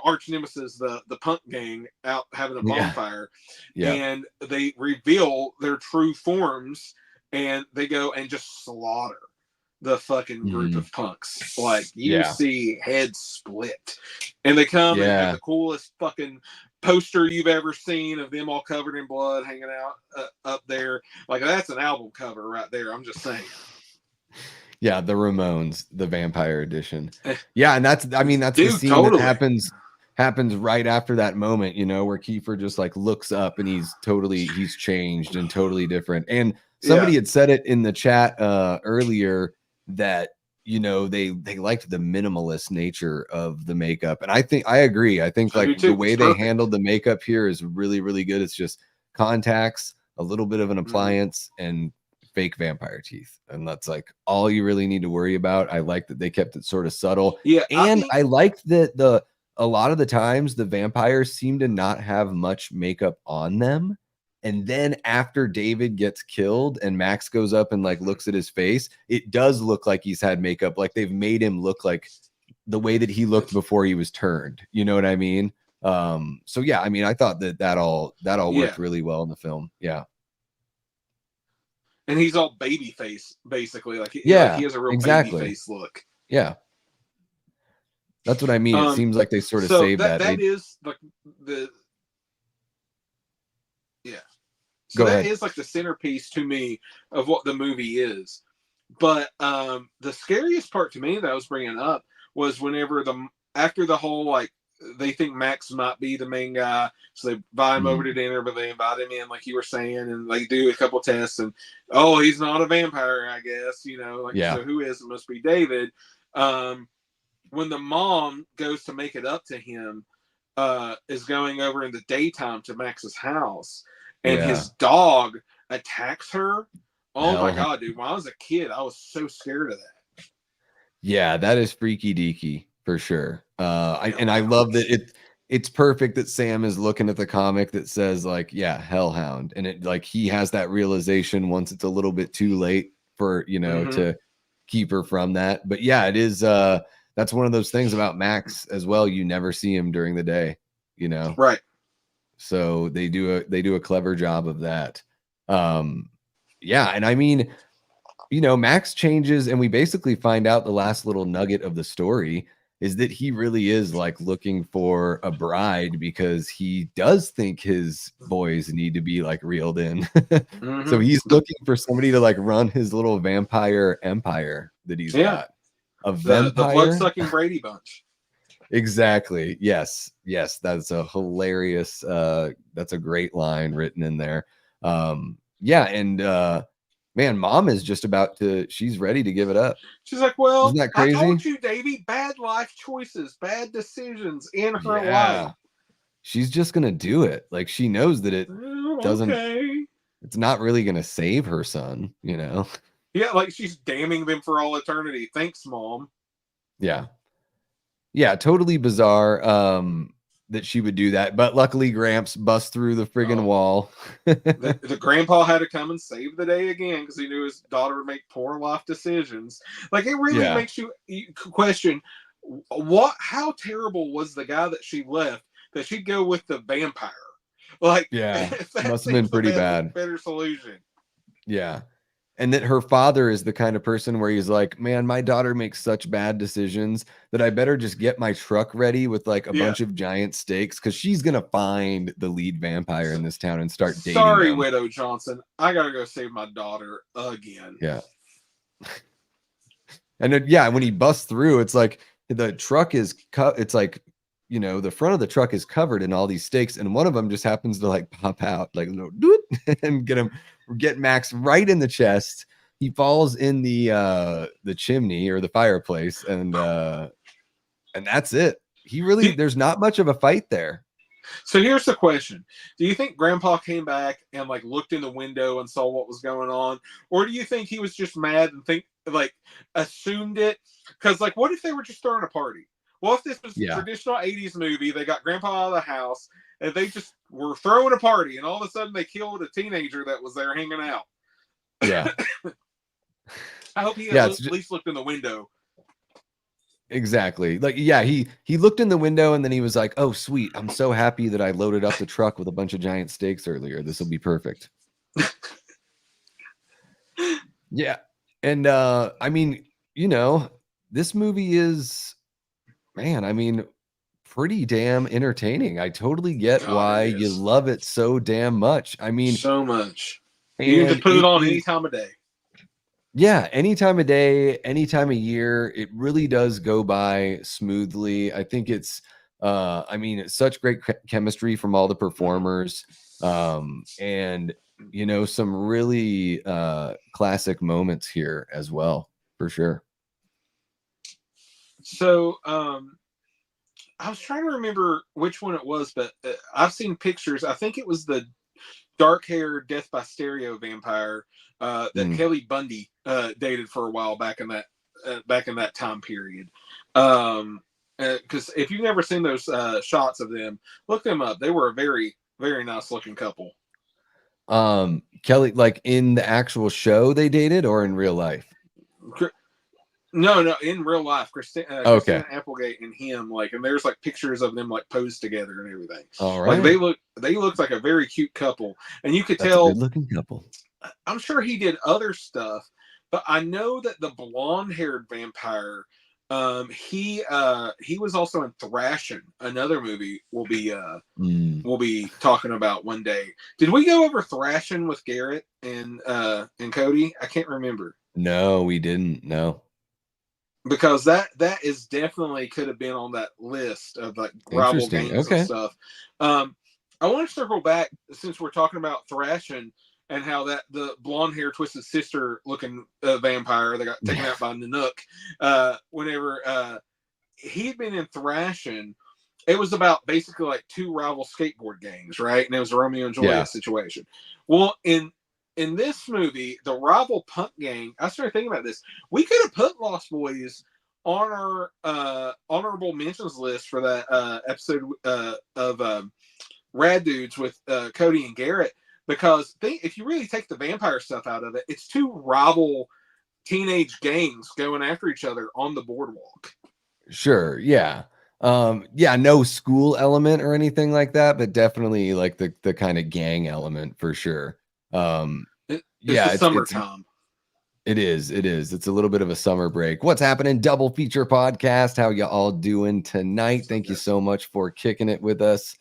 arch nemesis, the punk gang, out having a bonfire. And they reveal their true forms, and they go and just slaughter the fucking group of punks. Like you see heads split, and they come and have the coolest fucking poster you've ever seen of them all covered in blood hanging out up there. Like that's an album cover right there. I'm just saying. Yeah, the Ramones, the Vampire Edition. Yeah, and that's the scene that happens right after that moment, you know, where Kiefer just like looks up and he's changed and totally different. And somebody had said it in the chat earlier that, you know, they liked the minimalist nature of the makeup. And I agree. I think like the way they handled the makeup here is really, really good. It's just contacts, a little bit of an appliance, and fake vampire teeth, and that's like all you really need to worry about. I like that they kept it sort of subtle. And I liked that a lot of the times the vampires seem to not have much makeup on them, and then after David gets killed and Max goes up and like looks at his face, it does look like he's had makeup. Like they've made him look like the way that he looked before he was turned, you know what I mean? So yeah, I mean, I thought that all worked really well in the film. And he's all baby face, basically. Like he has a real baby face look. Yeah. That's what I mean. It seems like they sort of saved that. That is like the So that is like the centerpiece to me of what the movie is. But the scariest part to me that I was bringing up was whenever after the whole like they think Max might be the main guy, so they invite him over to dinner, but they invite him in, like you were saying, and they do a couple tests, and he's not a vampire, I guess, you know, like so who is it? Must be David. When the mom goes to make it up to him, is going over in the daytime to Max's house, and his dog attacks her. Oh my God, dude! When I was a kid, I was so scared of that. Yeah, that is freaky deaky for sure. I love that it's perfect that Sam is looking at the comic that says like, Hellhound, and it like he has that realization once it's a little bit too late for, you know, to keep her from that. But yeah, it is that's one of those things about Max as well. You never see him during the day, you know. Right. So they do a clever job of that. And I mean, you know, Max changes, and we basically find out the last little nugget of the story is that he really is like looking for a bride because he does think his boys need to be like reeled in. So he's looking for somebody to like run his little vampire empire that he's got. A vampire, the blood-sucking Brady Bunch. Exactly. Yes. That's a hilarious. That's a great line written in there. Man, mom is just she's ready to give it up. She's like, well, isn't that crazy? I told you, Davey, bad life choices, bad decisions in her life. She's just going to do it. Like she knows that it doesn't, it's not really going to save her son, you know? Yeah. Like she's damning them for all eternity. Thanks, Mom. Yeah. Totally bizarre. that she would do that, but luckily Gramps busts through the friggin' wall. The grandpa had to come and save the day again because he knew his daughter would make poor life decisions. Like, it really makes you question how terrible was the guy that she left that she'd go with the vampire. Like, must have been pretty bad. Better solution. Yeah. And that her father is the kind of person where he's like, man, my daughter makes such bad decisions that I better just get my truck ready with like a bunch of giant stakes because she's going to find the lead vampire in this town and start dating Sorry, them. Widow Johnson. I got to go save my daughter again. Yeah. And then, when he busts through, it's like the truck is it's like, you know, the front of the truck is covered in all these stakes, and one of them just happens to like pop out, like, and get Max right in the chest. He falls in the chimney or the fireplace, and that's it. There's not much of a fight there. So here's the question: do you think Grandpa came back and like looked in the window and saw what was going on, or do you think he was just mad and assumed it? Because like, what if they were just throwing a party? Well, if this was a traditional 80s movie, they got Grandpa out of the house, and they just were throwing a party, and all of a sudden they killed a teenager that was there hanging out. Yeah. I hope he at least looked in the window. Exactly. Like, he looked in the window, and then he was like, oh, sweet. I'm so happy that I loaded up the truck with a bunch of giant steaks earlier. This will be perfect. Yeah. And, I mean, you know, this movie is... Man, I mean, pretty damn entertaining. I totally get why you love it so damn much. I mean, so much. You can put it on any time of day. Yeah, any time of day, any time of year. It really does go by smoothly. I think it's it's such great chemistry from all the performers. And you know, some really classic moments here as well, for sure. So, I was trying to remember which one it was, but I've seen pictures. I think it was the dark-haired Death by Stereo vampire that Kelly Bundy dated for a while back in that time period. Because if you've never seen those shots of them, look them up. They were a very, very nice-looking couple. Kelly, like in the actual show they dated, or in real life? No, in real life, Christina Applegate and him, like, and there's like pictures of them like posed together and everything. All right, like they look like a very cute couple, and you could tell. A good-looking couple. I'm sure he did other stuff, but I know that the blonde-haired vampire, he was also in Thrashing, another movie we'll be talking about one day. Did we go over Thrashing with Garrett and Cody? I can't remember. No, we didn't. No. Because that is definitely could have been on that list of like rival games and stuff. I want to circle back since we're talking about Thrashing and how that the blonde hair twisted sister looking vampire that got taken out by Nanook. Whenever he'd been in Thrashing, it was about basically like two rival skateboard gangs, right? And it was a Romeo and Juliet situation. Well, in this movie, the rival punk gang, I started thinking about this. We could have put Lost Boys on our honorable mentions list for that episode of Rad Dudes with Cody and Garrett, because if you really take the vampire stuff out of it, it's two rival teenage gangs going after each other on the boardwalk. Sure, yeah. No school element or anything like that, but definitely like the kind of gang element for sure. It's summertime. It is. It's a little bit of a summer break. What's happening? Double feature podcast. How you all doing tonight? Thank you so much for kicking it with us.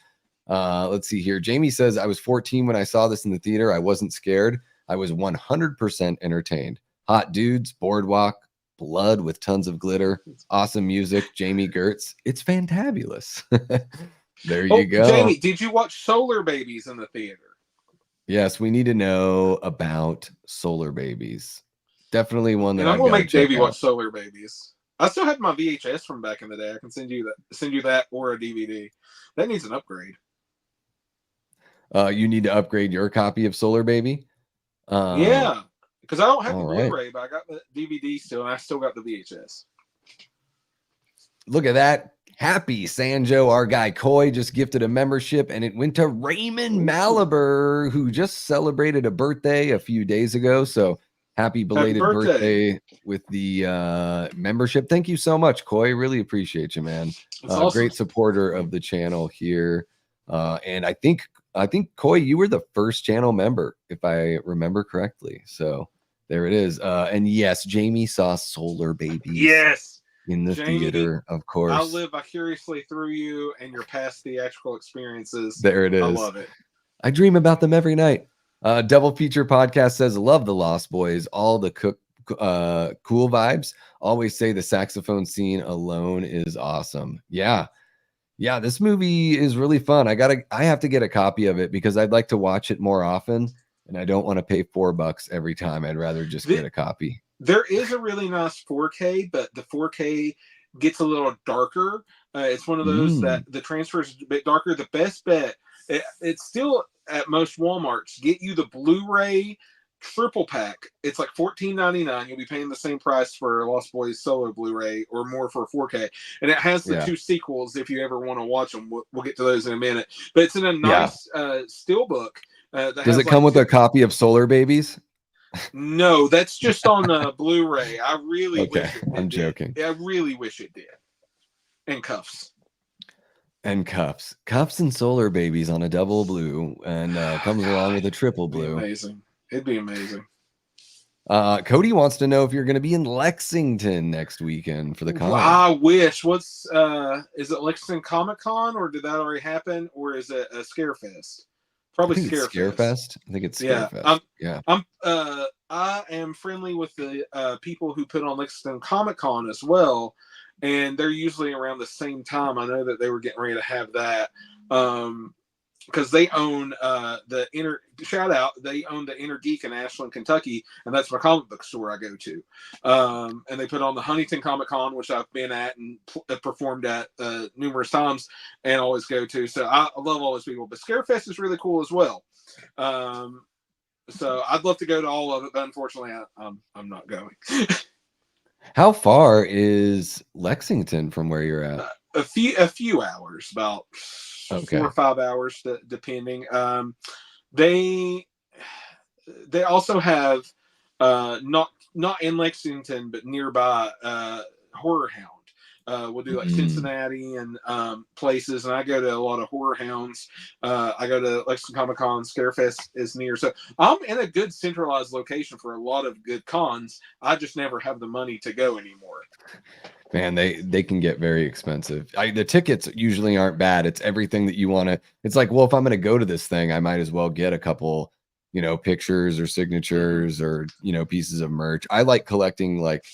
Let's see here. Jamie says, I was 14 when I saw this in the theater. I wasn't scared. I was 100% entertained. Hot dudes, boardwalk, blood with tons of glitter, awesome music. Jamie Gertz. It's fantabulous. There you go. Jamie, did you watch Solar Babies in the theater? Yes, we need to know about Solar Babies. Definitely one that I'm gonna make Davey watch Solar Babies. I still have my VHS from back in the day. I can send you that or a DVD. That needs an upgrade. You need to upgrade your copy of Solar Baby. Yeah, because I don't have the Blu-ray, but I got the DVD still, and I still got the VHS. Look at that. Happy Sanjo, our guy Coy just gifted a membership, and it went to Raymond Malaber, who just celebrated a birthday a few days ago. So happy belated birthday with the membership. Thank you so much, Coy. Really appreciate you, man. Awesome. Great supporter of the channel here. And I think Coy, you were the first channel member, if I remember correctly. So there it is. And yes, Jamie saw Solar Babies. Yes. In the Jamie, theater, of course. I'll live vicariously through you and your past theatrical experiences. There it is. I love it. I dream about them every night. Double Feature Podcast says, love the Lost Boys. All the cool vibes. Always say the saxophone scene alone is awesome. Yeah. Yeah, this movie is really fun. I have to get a copy of it because I'd like to watch it more often, and I don't want to pay $4 every time. I'd rather just get a copy. There is a really nice 4K, but the 4K gets a little darker. It's one of those that the transfer is a bit darker. The best bet, it's still at most Walmarts, get you the Blu-ray triple pack. It's like $14.99. You'll be paying the same price for Lost Boys solo Blu-ray or more for 4K. And it has the 2 sequels if you ever want to watch them. We'll get to those in a minute. But it's in a nice steelbook. Does it come with a copy of Solar Babies? No, that's just on Blu-ray. I really wish it did. I'm joking. I really wish it did. And cuffs. Cuffs and Solar Babies on a double blue, and comes along with a triple blue. Amazing. It'd be amazing. Cody wants to know if you're going to be in Lexington next weekend for the con. I wish. Is it Lexington Comic-Con, or did that already happen, or is it a Scarefest? Probably Scarefest. I think it's Scarefest. I am friendly with the people who put on Lexington Comic-Con as well, and they're usually around the same time. I know that they were getting ready to have that because they own they own the Inner Geek in Ashland, Kentucky, and that's my comic book store I go to. And they put on the Huntington Comic-Con, which I've been at and performed at numerous times and always go to. So I love all those people. But Scarefest is really cool as well. So I'd love to go to all of it, but unfortunately I'm not going. How far is Lexington from where you're at? A few hours, about 4 or 5 hours, depending. They also have not in Lexington, but nearby Horror Hound. We'll do like Cincinnati and places, and I go to a lot of Horror Hounds. I go to Lexington Comic-Con. Scarefest is near, so I'm in a good centralized location for a lot of good cons. I just never have the money to go anymore. Man, they can get very expensive. The tickets usually aren't bad. It's everything that you want to. It's like, well, if I'm going to go to this thing, I might as well get a couple, pictures or signatures or pieces of merch. I like collecting like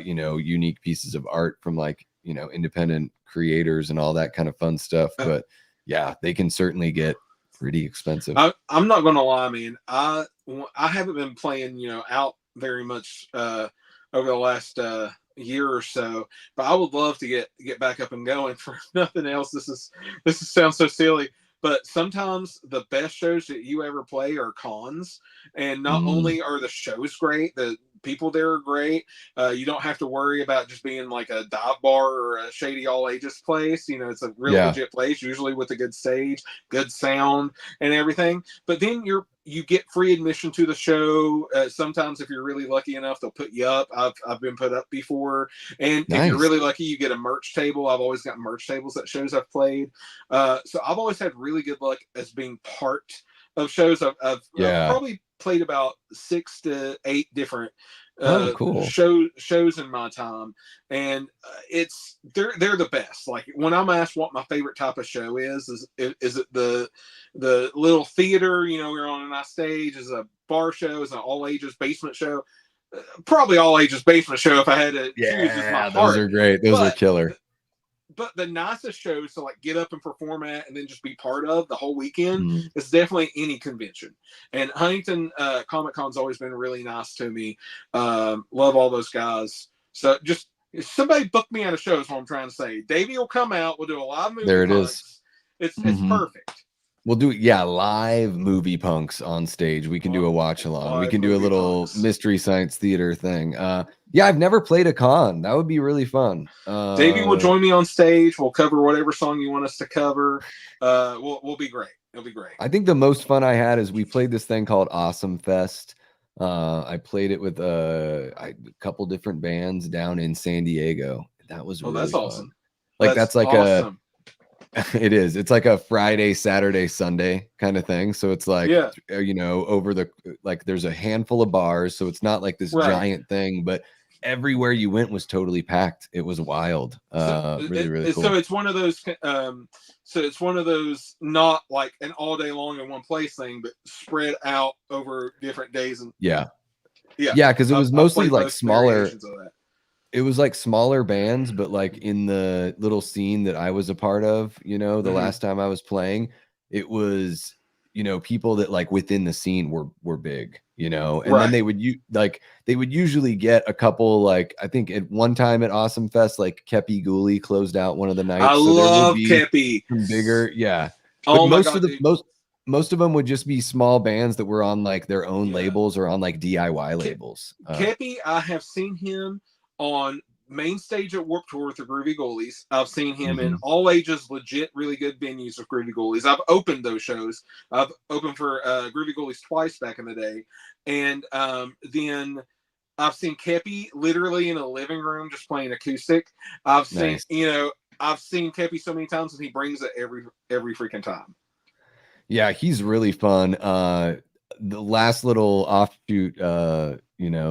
unique pieces of art from like independent creators and all that kind of fun stuff. But yeah, they can certainly get pretty expensive. I'm not going to lie, man. I haven't been playing out very much over the last year or so, but I would love to get back up and going. For nothing else, this sounds so silly, but sometimes the best shows that you ever play are cons, and not only are the shows great, the people there are great. You don't have to worry about just being like a dive bar or a shady all ages place. It's a real legit place, usually with a good stage, good sound, and everything. But then you get free admission to the show. Sometimes if you're really lucky enough, they'll put you up. I've been put up before. And if you're really lucky, you get a merch table. I've always got merch tables at shows I've played. So I've always had really good luck as being part of shows. I've probably played about 6 to 8 different shows in my time, and they're the best. Like when I'm asked what my favorite type of show is it the little theater, you're on a nice stage, is a bar show, is an all ages basement show? Probably all ages basement show if I had to choose as my heart. Those are great. Those are killer. But the nicest shows to like get up and perform at and then just be part of the whole weekend is definitely any convention. And Huntington Comic-Con's always been really nice to me. Love all those guys. So just somebody book me at a show is what I'm trying to say. Davey will come out. We'll do a live movie. There it is. It's perfect. We'll do live movie punks on stage. We can do a watch along. We can do a little mystery science theater thing. I've never played a con. That would be really fun. Davey will join me on stage. We'll cover whatever song you want us to cover. We'll be great. It'll be great. I think the most fun I had is we played this thing called Awesome Fest. I played it with a couple different bands down in San Diego. That was really that's fun. Awesome. Like that's like awesome. It is. It's like a Friday, Saturday, Sunday kind of thing. So it's like, over the, like there's a handful of bars. So it's not like this giant thing, but everywhere you went was totally packed. It was wild. Really cool. So it's one of those, not like an all day long in one place thing, but spread out over different days. And because it was mostly like smaller. It was like smaller bands, but like in the little scene that I was a part of, the last time I was playing, it was, people that like within the scene were big, and then they would usually get a couple, like I think at one time at Awesome Fest, like Kepi Ghoulie closed out one of the nights. I love Kepi. Bigger, But most of them would just be small bands that were on like their own labels or on like DIY labels. Kepi, I have seen him on main stage at Warped Tour with the Groovy Ghoulies. I've seen him in all ages, legit, really good venues with Groovy Ghoulies. I've opened those shows. I've opened for Groovy Ghoulies twice back in the day. And then I've seen Kepi literally in a living room just playing acoustic. I've seen, I've seen Kepi so many times and he brings it every freaking time. Yeah, he's really fun. The last little offshoot,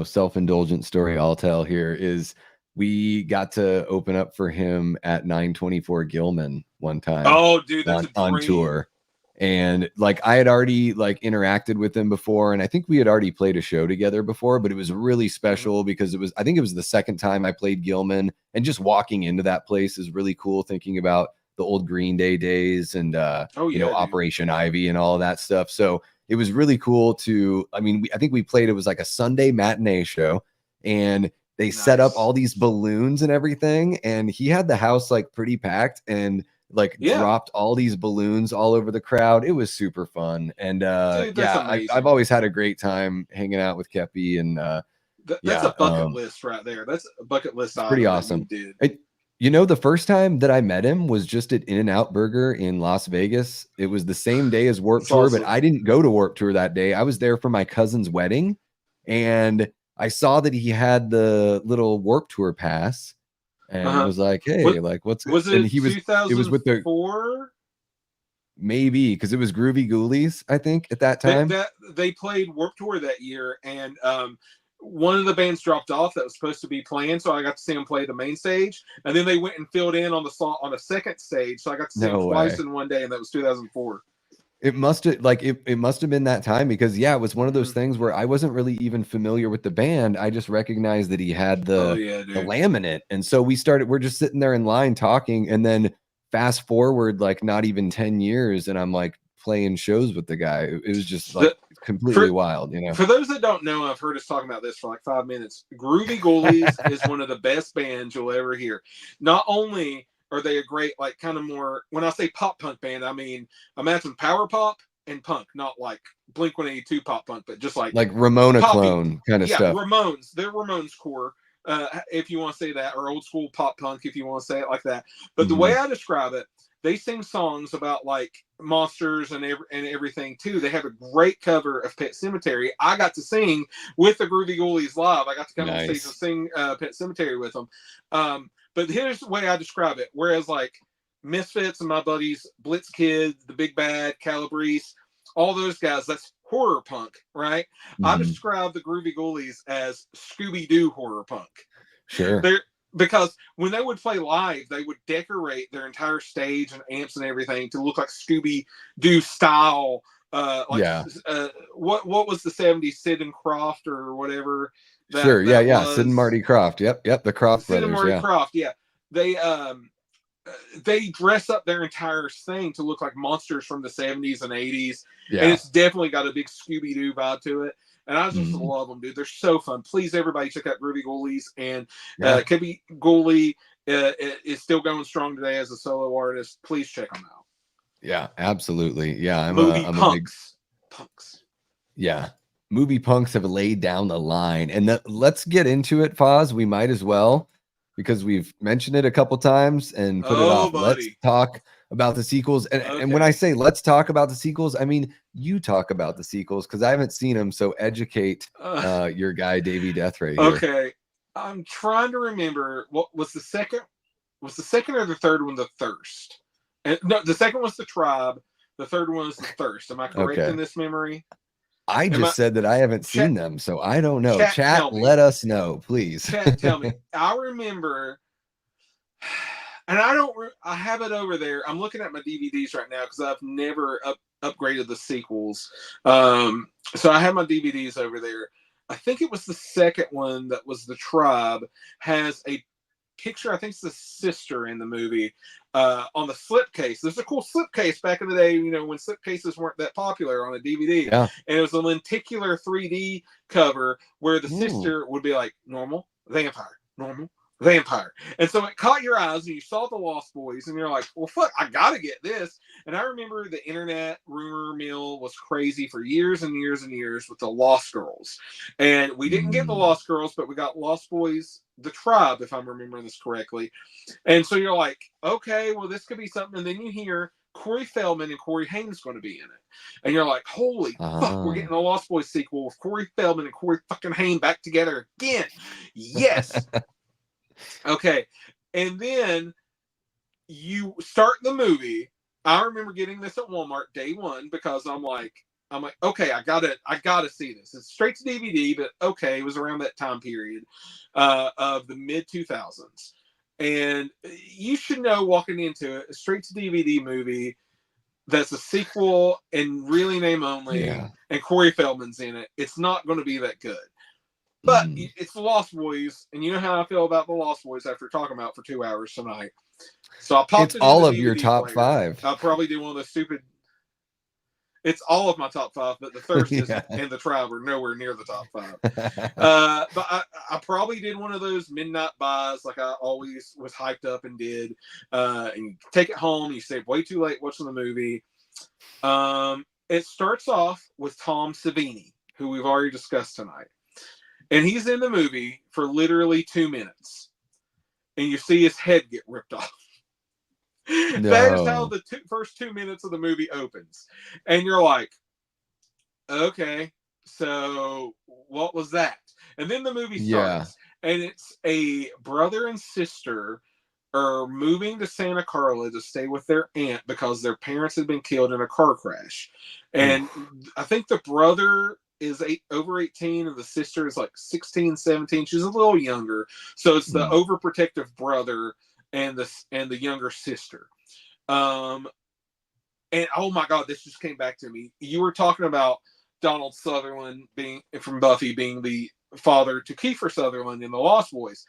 self-indulgent story I'll tell here is we got to open up for him at 924 Gilman one time. Oh, dude, that's on tour. And like I had already like interacted with him before, and I think we had already played a show together before, but it was really special because I think it was the second time I played Gilman, and just walking into that place is really cool, thinking about the old Green Day days and Operation Ivy and all of that stuff. So it was really cool to, I think we played, it was like a Sunday matinee show, and they set up all these balloons and everything. And he had the house like pretty packed and like dropped all these balloons all over the crowd. It was super fun. And dude, I've always had a great time hanging out with Kepi. And that's a bucket list right there. That's a bucket list. Pretty awesome. The first time that I met him was just at In-N-Out Burger in Las Vegas. It was the same day as Warped Tour, but I didn't go to Warped Tour that day. I was there for my cousin's wedding, and I saw that he had the little Warped Tour pass, and I was like, "Hey, what's?" Was it? And he was. It was with the maybe because it was Groovy Ghoulies, I think, at that time. They played Warped Tour that year, and one of the bands dropped off that was supposed to be playing, so I got to see them play the main stage, and then they went and filled in on the second stage, so I got to see them twice in one day, and that was 2004. It must have it must have been that time, because it was one of those things where I wasn't really even familiar with the band. I just recognized that he had the laminate, and so we're just sitting there in line talking, and then fast forward like not even 10 years, and I'm like playing shows with the guy. It was just like completely wild, For those that don't know, I've heard us talking about this for like 5 minutes. Groovy Ghoulies is one of the best bands you'll ever hear. Not only are they a great, like, kind of more, when I say pop punk band, I mean, imagine power pop and punk, not like Blink-182 pop punk, but just like Ramona clone kind of stuff. Ramones. They're Ramones core, if you want to say that, or old school pop punk, if you want to say it like that. But the way I describe it, they sing songs about like monsters and everything too. They have a great cover of Pet Sematary. I got to sing with the Groovy Ghoulies live. I got to come on stage and sing Pet Sematary with them. But here's the way I describe it. Whereas like Misfits and my buddies, Blitz Kid, The Big Bad, Calabrese, all those guys, that's horror punk, right? I describe the Groovy Ghoulies as Scooby-Doo horror punk. Sure. Because when they would play live, they would decorate their entire stage and amps and everything to look like Scooby-Doo style. What was the 70s, Sid and Croft or whatever? Sid and Marty Croft. Yep, the Croft Sid brothers. And Marty Croft, They dress up their entire thing to look like monsters from the 70s and 80s. Yeah. And it's definitely got a big Scooby-Doo vibe to it. And I just love them, dude. They're so fun. Please, everybody, check out Groovy Ghoulies. And Kepi Ghoulie is still going strong today as a solo artist. Please check them out. Yeah, absolutely. Yeah, Movie I'm a big punks. Punks. yeah. Movie punks have laid down the line. And let's get into it, Foz. We might as well, because we've mentioned it a couple times and put it Oh, off. Let's buddy. talk about the sequels. And when I Okay. say let's talk about the sequels, I mean you talk about the sequels because I haven't seen them. So educate Uh, your guy Davey Deathray here. okay. I'm trying to remember what was the second. Was the second or the third one the Thirst? And no, the second was the Tribe. The third one was the Thirst. Am I correct in Okay. this memory? I Am I just said that I haven't chat? seen them, so I don't know. Chat, Chat, tell me. let us know, please. Chat, tell me. I remember, and I don't. I have it over there. I'm looking at my DVDs right now because I've never upgraded the sequels. So I have my DVDs over there. I think it was the second one that was the Tribe. Has a picture. I think it's the sister in the movie on the slipcase. There's a cool slipcase back in the day, you know, when slipcases weren't that popular on a DVD. Yeah. And it was a lenticular 3D cover where the Ooh. sister would be like, normal, vampire, normal, vampire. And so it caught your eyes and you saw the Lost Boys and you're like, well, fuck, I gotta get this. And I remember the internet rumor mill was crazy for years and years and years with the Lost Girls. And we didn't get the Lost Girls, but we got Lost Boys, the Tribe, if I'm remembering this correctly. And so you're like, okay, well, this could be something. And then you hear Corey Feldman and Corey Haim's going to be in it. And you're like, holy fuck, we're getting a Lost Boys sequel with Corey Feldman and Corey fucking Haim back together again. Yes. Okay. And then you start the movie. I remember getting this at Walmart day one because I'm like, okay, I gotta see this. It's straight to DVD, but okay, it was around that time period of the mid 2000s. And you should know walking into it, a straight to DVD movie that's a sequel and really name only, and Corey Feldman's in it. It's not going to be that good. But it's the Lost Boys, and you know how I feel about the Lost Boys after talking about it for 2 hours tonight. So I popped it in all the of DVD your top player. 5. I'll probably do one of the stupid. It's all of my top 5, but the Thirst Yeah. and the Tribe are nowhere near the top 5. But I probably did one of those midnight buys like I always was hyped up and did. And you take it home, you stay way too late watching the movie. It starts off with Tom Savini, who we've already discussed tonight. And he's in the movie for literally 2 minutes. And you see his head get ripped off. No. That is how the first 2 minutes of the movie opens. And you're like, okay, so what was that? And then the movie starts. Yeah. And it's a brother and sister are moving to Santa Carla to stay with their aunt because their parents had been killed in a car crash. And I think the brother is over 18 and the sister is like 16, 17. She's a little younger. So it's the overprotective brother and the younger sister. And oh my God, this just came back to me. You were talking about Donald Sutherland being from Buffy being the father to Kiefer Sutherland in the Lost Boys.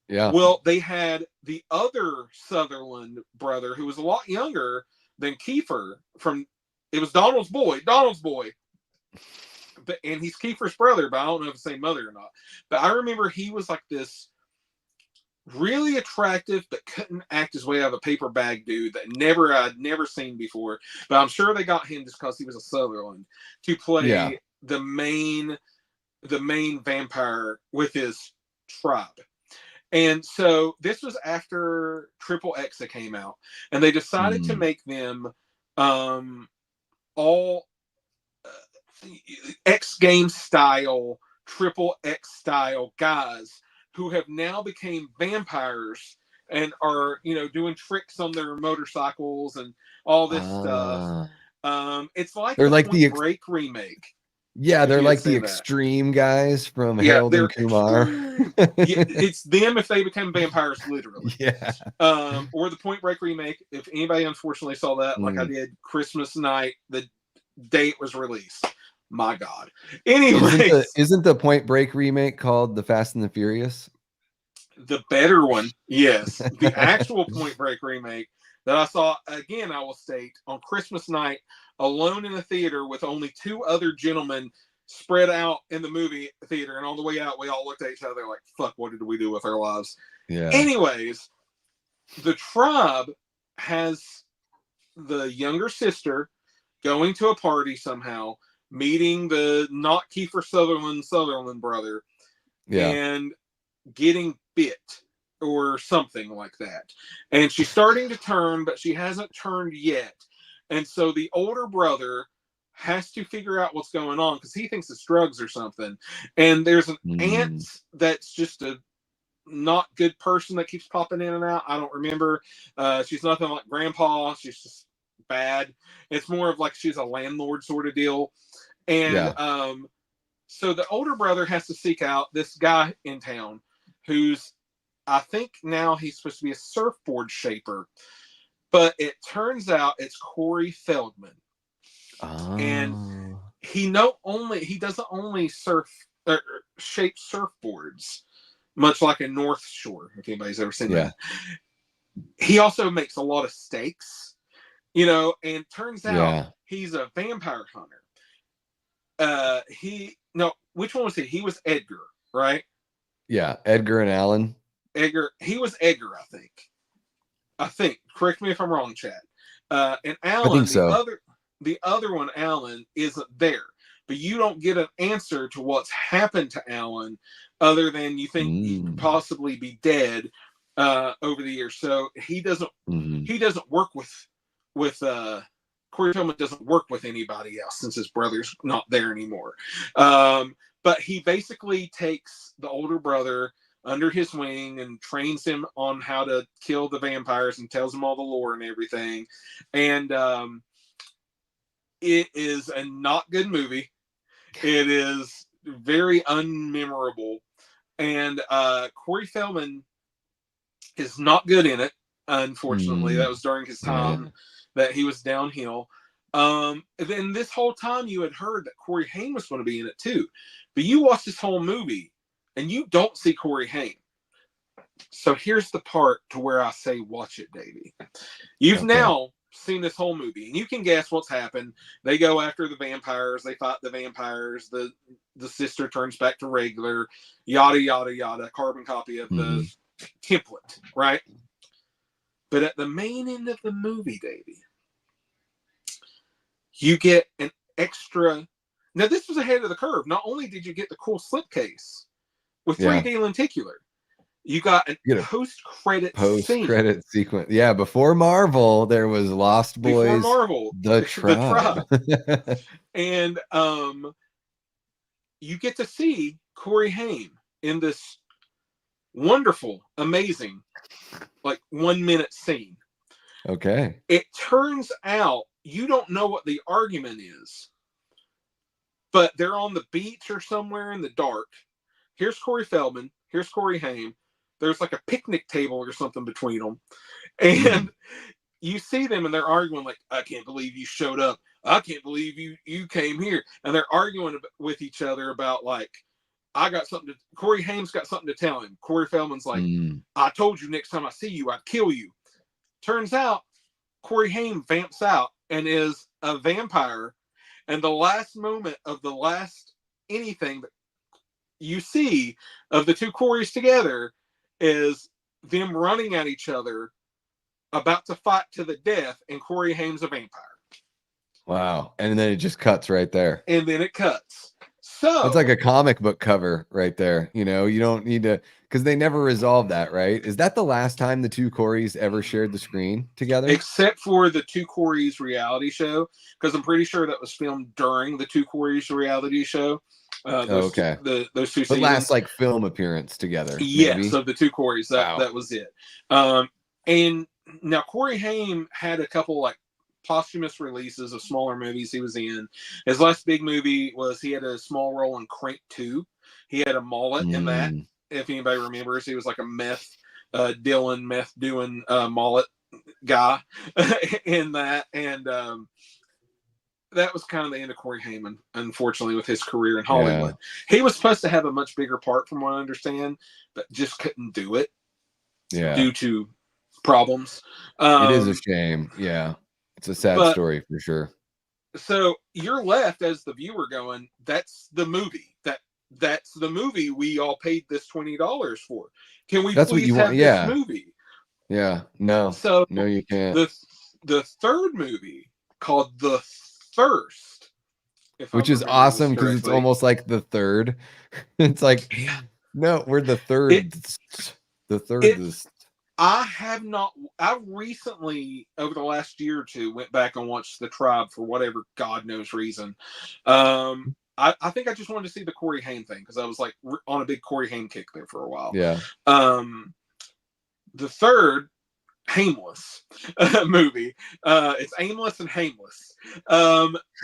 Yeah. Well, they had the other Sutherland brother who was a lot younger than Kiefer it was Donald's boy, and he's Kiefer's brother, but I don't know if it's the same mother or not. But I remember he was like this really attractive, but couldn't act his way out of a paper bag dude that I'd never seen before. But I'm sure they got him just because he was a Sutherland to play the main vampire with his tribe. And so this was after Triple X came out, and they decided to make them all X Games style, Triple X style guys who have now became vampires and are, doing tricks on their motorcycles and all this stuff. It's like they're like the Break remake. Yeah, they're like the extreme guys from Harold and Kumar. It's them if they become vampires, literally. Yeah. Or the Point Break remake. If anybody unfortunately saw that, like I did, Christmas night, the day it was released. My God. Anyway, isn't the Point Break remake called The Fast and the Furious? The better one, yes. The actual Point Break remake that I saw, again, I will state, on Christmas night, alone in a theater with only 2 other gentlemen spread out in the movie theater. And on the way out, we all looked at each other like, fuck, what did we do with our lives? Yeah. Anyways, the Tribe has the younger sister going to a party somehow, meeting the not Kiefer Sutherland brother, and getting bit or something like that. And she's starting to turn, but she hasn't turned yet. And so the older brother has to figure out what's going on because he thinks it's drugs or something. And there's an aunt that's just a not good person that keeps popping in and out. I don't remember. She's nothing like grandpa. She's just bad. It's more of like she's a landlord sort of deal. And so the older brother has to seek out this guy in town who's, I think now he's supposed to be a surfboard shaper, but it turns out it's Corey Feldman. And he doesn't only shape surfboards, much like a North Shore, if anybody's ever seen that. He also makes a lot of steaks, and turns out he's a vampire hunter. Which one was he? He was Edgar, right? Yeah, Edgar and Alan. Edgar, he was Edgar, I think. Correct me if I'm wrong, Chad. And Alan, I think so. The other one, Alan, isn't there. But you don't get an answer to what's happened to Alan other than you think he could possibly be dead over the years. So he doesn't work with Corey Feldman doesn't work with anybody else since his brother's not there anymore. But he basically takes the older brother under his wing and trains him on how to kill the vampires and tells him all the lore and everything. And it is a not good movie. It is very unmemorable. And Corey Feldman is not good in it, unfortunately. That was during his time that he was downhill. Then this whole time you had heard that Corey Haim was going to be in it too. But you watch this whole movie and you don't see Corey Haim. So here's the part to where I say watch it, Davey. You've now seen this whole movie and you can guess what's happened. They go after the vampires, they fight the vampires, the sister turns back to regular, yada yada yada, carbon copy of the template, right? But at the main end of the movie, Davey, you get an extra. Now this was ahead of the curve. Not only did you get the cool slipcase with 3D lenticular, you got a post-credit sequence. Yeah, before Marvel, there was Lost Boys. Before Marvel, the Tribe. And you get to see Corey Haim in this wonderful, amazing, like 1 minute scene. Okay. It turns out you don't know what the argument is, but they're on the beach or somewhere in the dark. Here's Corey Feldman. Here's Corey Haim. There's like a picnic table or something between them. And you see them and they're arguing like, I can't believe you showed up. I can't believe you came here. And they're arguing with each other about like, Corey Haim's got something to tell him. Corey Feldman's like, I told you next time I see you, I'd kill you. Turns out Corey Haim vamps out and is a vampire. And the last moment of the last anything that you see of the two Coreys together is them running at each other, about to fight to the death, and Corey Haim's a vampire. Wow. And then it just cuts right there. And then it cuts. So it's like a comic book cover right there. You don't need to, because they never resolved that, right? Is that the last time the two Coreys ever shared the screen together? Except for the two Coreys reality show, because I'm pretty sure that was filmed during the two Coreys reality show. Those two seasons. The last like film appearance together. Yes, of the two Coreys. That was it. And now Corey Haim had a couple like posthumous releases of smaller movies he was in. His last big movie was he had a small role in Crank 2. He had a mullet in that. If anybody remembers, he was like a meth doing mullet guy in that. And that was kind of the end of Corey Haim, unfortunately, with his career in Hollywood. He was supposed to have a much bigger part, from what I understand, but just couldn't do it due to problems. It is a shame. Yeah. It's a sad story for sure. So you're left as the viewer going, that's the movie. That's the movie we all paid this $20 for. Can we please have this movie? Yeah. No. So no, you can't. the third movie called The Thirst, which is awesome because it's almost like the third. It's like, no, we're the third. The third. I recently, over the last year or two, went back and watched The Tribe for whatever God knows reason. I think I just wanted to see the Corey Haim thing because I was like on a big Corey Haim kick there for a while. Yeah. The third Haimless movie, it's aimless and hameless.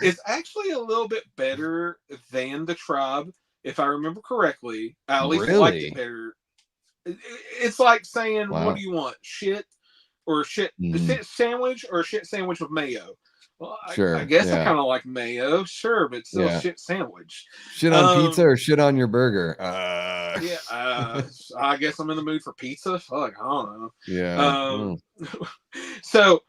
It's actually a little bit better than The Tribe, if I remember correctly. I at least liked it better. It's like saying, wow, what do you want? Shit or shit? Shit sandwich or shit sandwich with mayo? Well, sure, I guess I kind of like mayo, sure, but still shit sandwich. Shit on pizza or shit on your burger? I guess I'm in the mood for pizza. Fuck, I don't know. Yeah. So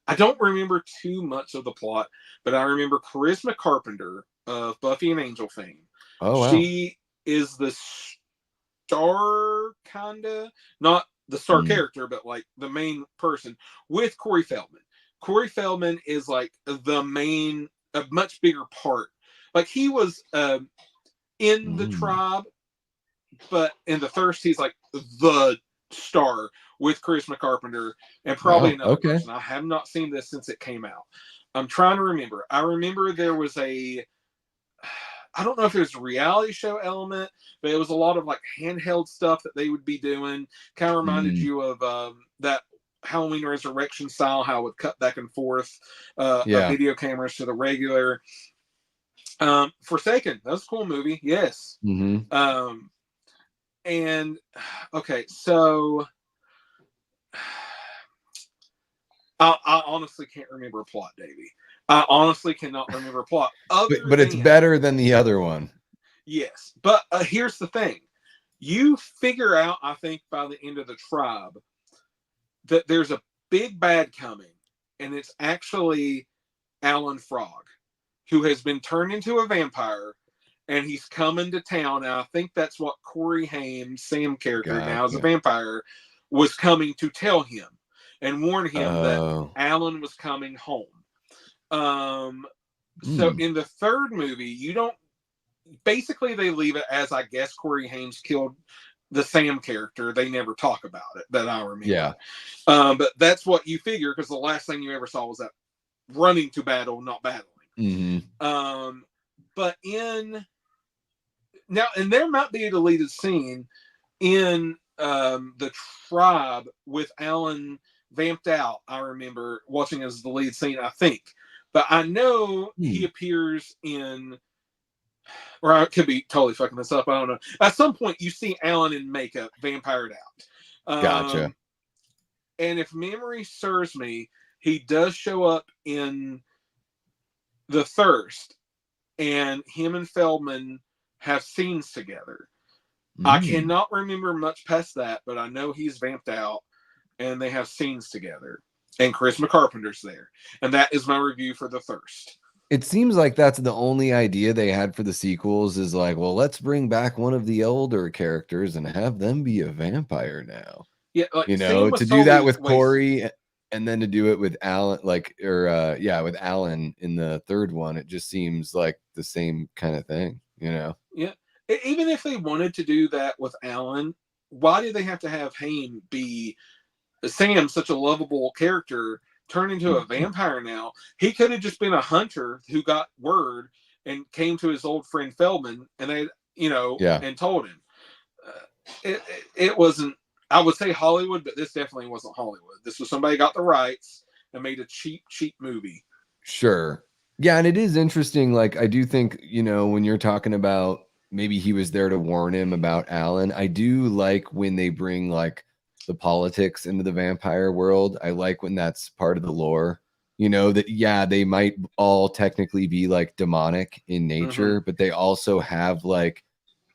I don't remember too much of the plot, but I remember Charisma Carpenter of Buffy and Angel fame. Oh, wow. She is the star, kinda, not the star character, but like the main person with Corey Feldman. Corey Feldman is like the main, a much bigger part. Like he was in The Tribe, but in The Thirst, he's like the star with Charisma Carpenter and probably another person. I have not seen this since it came out. I'm trying to remember. I remember there was I don't know if it was a reality show element, but it was a lot of like handheld stuff that they would be doing. Kind of reminded you of that Halloween Resurrection style, how it would cut back and forth video cameras to the regular. Forsaken, that was a cool movie. Yes. And okay, so I honestly can't remember a plot, Davey. I honestly cannot remember a plot. But it's better than the other one. Yes. But here's the thing. You figure out, I think, by the end of The Tribe, that there's a big bad coming, and it's actually Alan Frog, who has been turned into a vampire, and he's coming to town. And I think that's what Corey Haim, Sam character, now as a vampire, was coming to tell him and warn him that Alan was coming home. So in the third movie, you don't, basically they leave it as, I guess, Corey Haim's killed the Sam character. They never talk about it, that I remember. Yeah. But that's what you figure, because the last thing you ever saw was that running to battle, not battling. But now, and there might be a deleted scene in The Tribe with Alan vamped out. I remember watching as the lead scene, I think. But I know he appears in, or I could be totally fucking this up, I don't know. At some point, you see Alan in makeup, vampired out. Gotcha. And if memory serves me, he does show up in The Thirst, and him and Feldman have scenes together. I cannot remember much past that, but I know he's vamped out, and they have scenes together. And Charisma Carpenter's there. And that is my review for The Thirst. It seems like that's the only idea they had for the sequels, is like, well, let's bring back one of the older characters and have them be a vampire now. Yeah, like, you know, to do that with Corey and then to do it with Alan, like, or with Alan in the third one, it just seems like the same kind of thing, you know? Yeah. Even if they wanted to do that with Alan, why do they have to have Haim be Sam, such a lovable character, turn into a vampire now? He could have just been a hunter who got word and came to his old friend Feldman, and they, and told him. It wasn't, I would say Hollywood, but this definitely wasn't Hollywood. This was somebody got the rights and made a cheap movie. Sure. Yeah, and it is interesting. Like, I do think, when you're talking about maybe he was there to warn him about Alan, I do like when they bring, like, the politics into the vampire world. I like when that's part of the lore, that they might all technically be like demonic in nature, but they also have like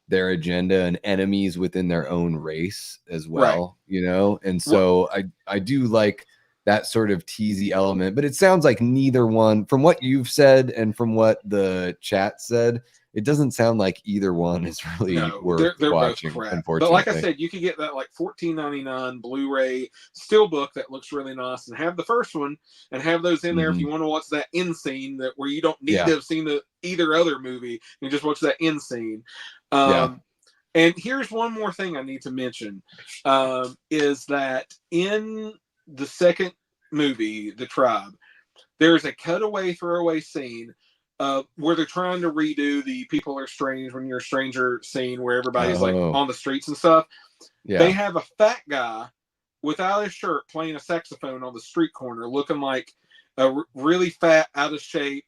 their agenda and enemies within their own race as well, and so I do like that sort of teasy element. But it sounds like neither one, from what you've said and from what the chat said, it doesn't sound like either one is really worth they're watching, both crap. unfortunately. But like I said, you can get that like $14.99 Blu-ray steelbook that looks really nice, and have the first one, and have those in there if you want to watch that end scene that where you don't need to have seen either other movie, you just watch that end scene. And here's one more thing I need to mention, is that in the second movie, The Tribe, there's a cutaway, throwaway scene where they're trying to redo the "People Are Strange When You're a Stranger" scene, where everybody's like on the streets and stuff. They have a fat guy without his shirt playing a saxophone on the street corner, looking like a really fat, out of shape,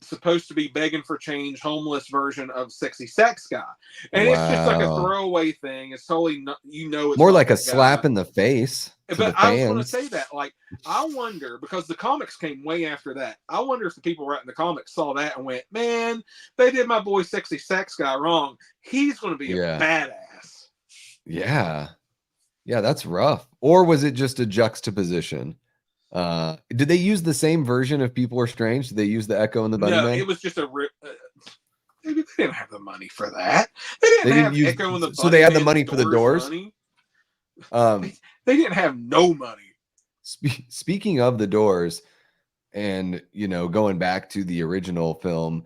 supposed to be begging for change, homeless version of Sexy Sax Guy. And it's just like a throwaway thing. It's totally not, it's more like a slap in the face. But I was going to say that, like, I wonder, because the comics came way after that, I wonder if the people writing the comics saw that and went, man, they did my boy Sexy Sax Guy wrong. He's going to be a badass. Yeah, that's rough. Or was it just a juxtaposition? Did they use the same version of People Are Strange? Did they use the Echo and the Bunny Man? It was just a they didn't have the money for that. They didn't have Echo and the Bunny. So they had the money for the Doors. They didn't have no money. Speaking of the Doors, and going back to the original film,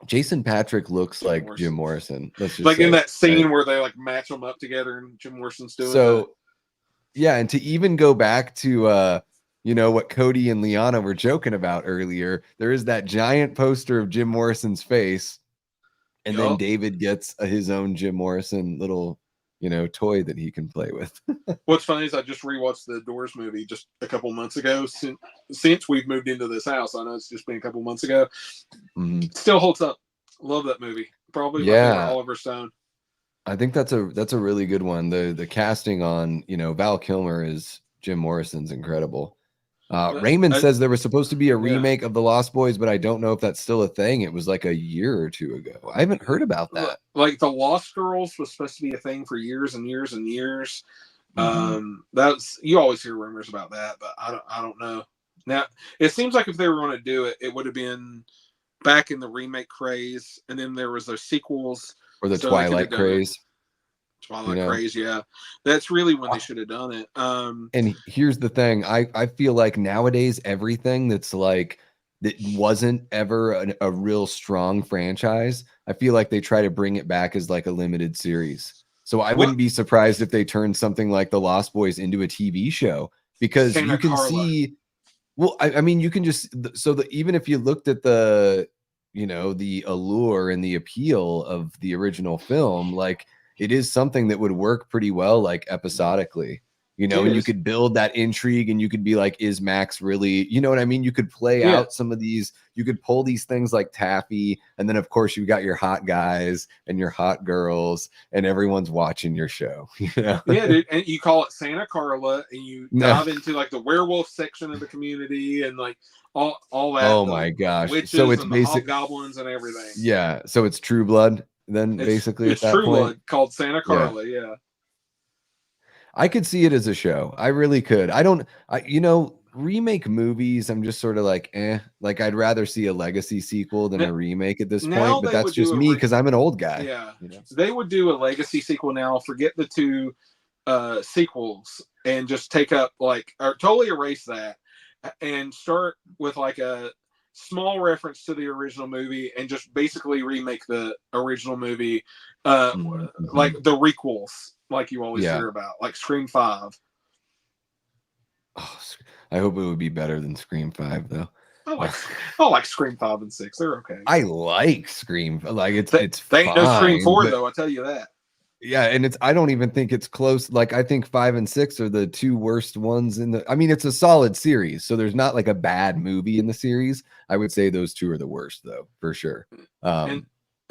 Jason Patric looks like Jim Morrison. Let's just like in that scene where they like match them up together, and Jim Morrison's doing that. Yeah, and to even go back to what Cody and Liana were joking about earlier, there is that giant poster of Jim Morrison's face, and then David gets his own Jim Morrison little toy that he can play with. What's funny is I just rewatched the Doors movie just a couple months ago. Since we've moved into this house, I know it's just been a couple months ago. Still holds up. Love that movie. Probably my favorite Oliver Stone. I think that's a really good one. The casting on Val Kilmer is Jim Morrison's incredible. Raymond says there was supposed to be a remake of The Lost Boys, but I don't know if that's still a thing. It was like a year or two ago. I haven't heard about that. Like The Lost Girls was supposed to be a thing for years and years and years. That's, you always hear rumors about that, but I don't know. Now it seems like if they were going to do it, it would have been back in the remake craze, and then there was those sequels. Or the Twilight craze. Craze, yeah. That's really when they should have done it. And here's the thing. I feel like nowadays everything that's like that wasn't ever a real strong franchise, I feel like they try to bring it back as like a limited series. So I wouldn't be surprised if they turned something like The Lost Boys into a TV show, because you can see, well, I mean, you can just, even if you looked at the the allure and the appeal of the original film, like it is something that would work pretty well, like episodically, and you could build that intrigue, and you could be like, is Max really, what I mean? You could play out some of these, you could pull these things like Taffy, and then of course you got your hot guys and your hot girls, and everyone's watching your show. Yeah, dude. And you call it Santa Carla, and you dive into like the werewolf section of the community, and like all that. Oh my gosh! So it's basically goblins and everything. Yeah, so it's True Blood then, basically. It's True Blood called Santa Carla. Yeah. I could see it as a show. I really could. Remake movies, I'm just sort of like, like I'd rather see a legacy sequel than a remake at this point, but that's just me because I'm an old guy. Yeah. They would do a legacy sequel now, forget the two sequels, and just take up like, or totally erase that and start with like a small reference to the original movie and just basically remake the original movie, like the requels, like you always hear about, like Scream 5. Oh, I hope it would be better than Scream 5, though. I like Scream 5 and 6. They're okay. I like Scream. Like it's they ain't no Scream 4 though. I tell you that. Yeah, and I don't even think it's close. Like I think 5 and 6 are the two worst ones in the. I mean, it's a solid series, so there's not like a bad movie in the series. I would say those two are the worst, though, for sure. And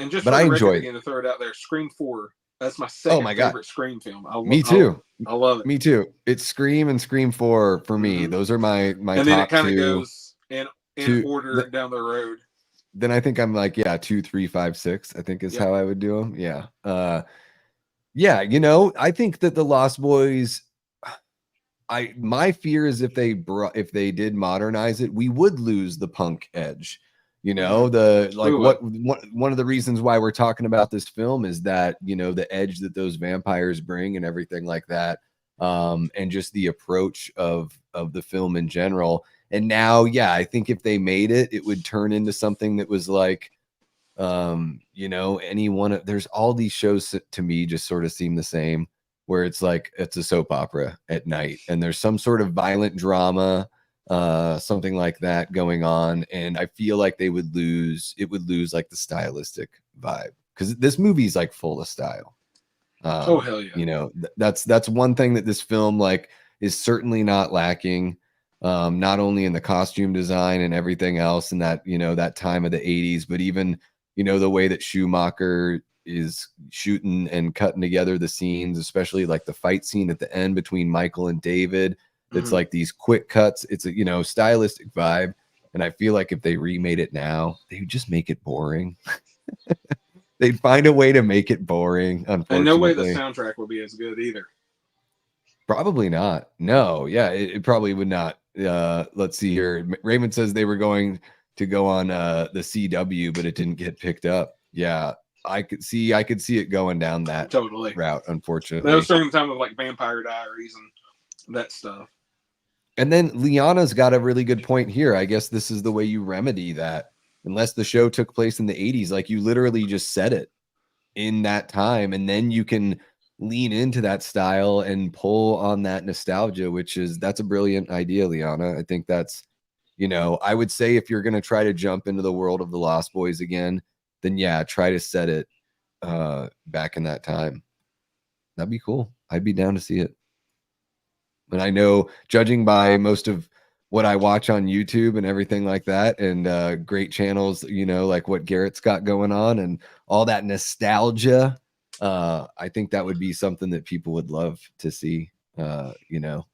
just, but I enjoy it. To throw it out there, Scream 4. That's my second favorite Scream film. Me too. I love it. Me too. It's Scream and Scream 4 for me. Those are my and top then it kind of two. Goes in order down the road. Then I think I'm like 2, 3, 5, 6. I think is how I would do them. Yeah. I think that the Lost Boys. My fear is if they did modernize it, we would lose the punk edge. You know, the like Ooh, what one of the reasons why we're talking about this film is that, you know, the edge that those vampires bring and everything like that. And just the approach of the film in general. And now, yeah, I think if they made it, it would turn into something that was like, you know, there's all these shows to me just sort of seem the same, where it's like it's a soap opera at night and there's some sort of violent drama, something like that going on, and I feel like it would lose like the stylistic vibe, because this movie's like full of style. Oh hell yeah. You know, that's one thing that this film like is certainly not lacking, not only in the costume design and everything else in that, you know, that time of the 80s, but even, you know, the way that Schumacher is shooting and cutting together the scenes, especially like the fight scene at the end between Michael and David. It's like these quick cuts. It's a, you know, stylistic vibe. And I feel like if they remade it now, they would just make it boring. They'd find a way to make it boring, unfortunately. And no way the soundtrack will be as good either. Probably not. No, yeah, it probably would not. Let's see here. Raymond says they were going to go on the CW, but it didn't get picked up. Yeah, I could see it going down that route, unfortunately. That was during the time of like Vampire Diaries and that stuff. And then Liana's got a really good point here. I guess this is the way you remedy that. Unless the show took place in the 80s, like you literally just set it in that time, and then you can lean into that style and pull on that nostalgia, that's a brilliant idea, Liana. I think that's, you know, I would say if you're going to try to jump into the world of the Lost Boys again, then yeah, try to set it back in that time. That'd be cool. I'd be down to see it. And I know, judging by most of what I watch on YouTube and everything like that, and great channels, you know, like what Garrett's got going on and all that nostalgia, I think that would be something that people would love to see. You know, a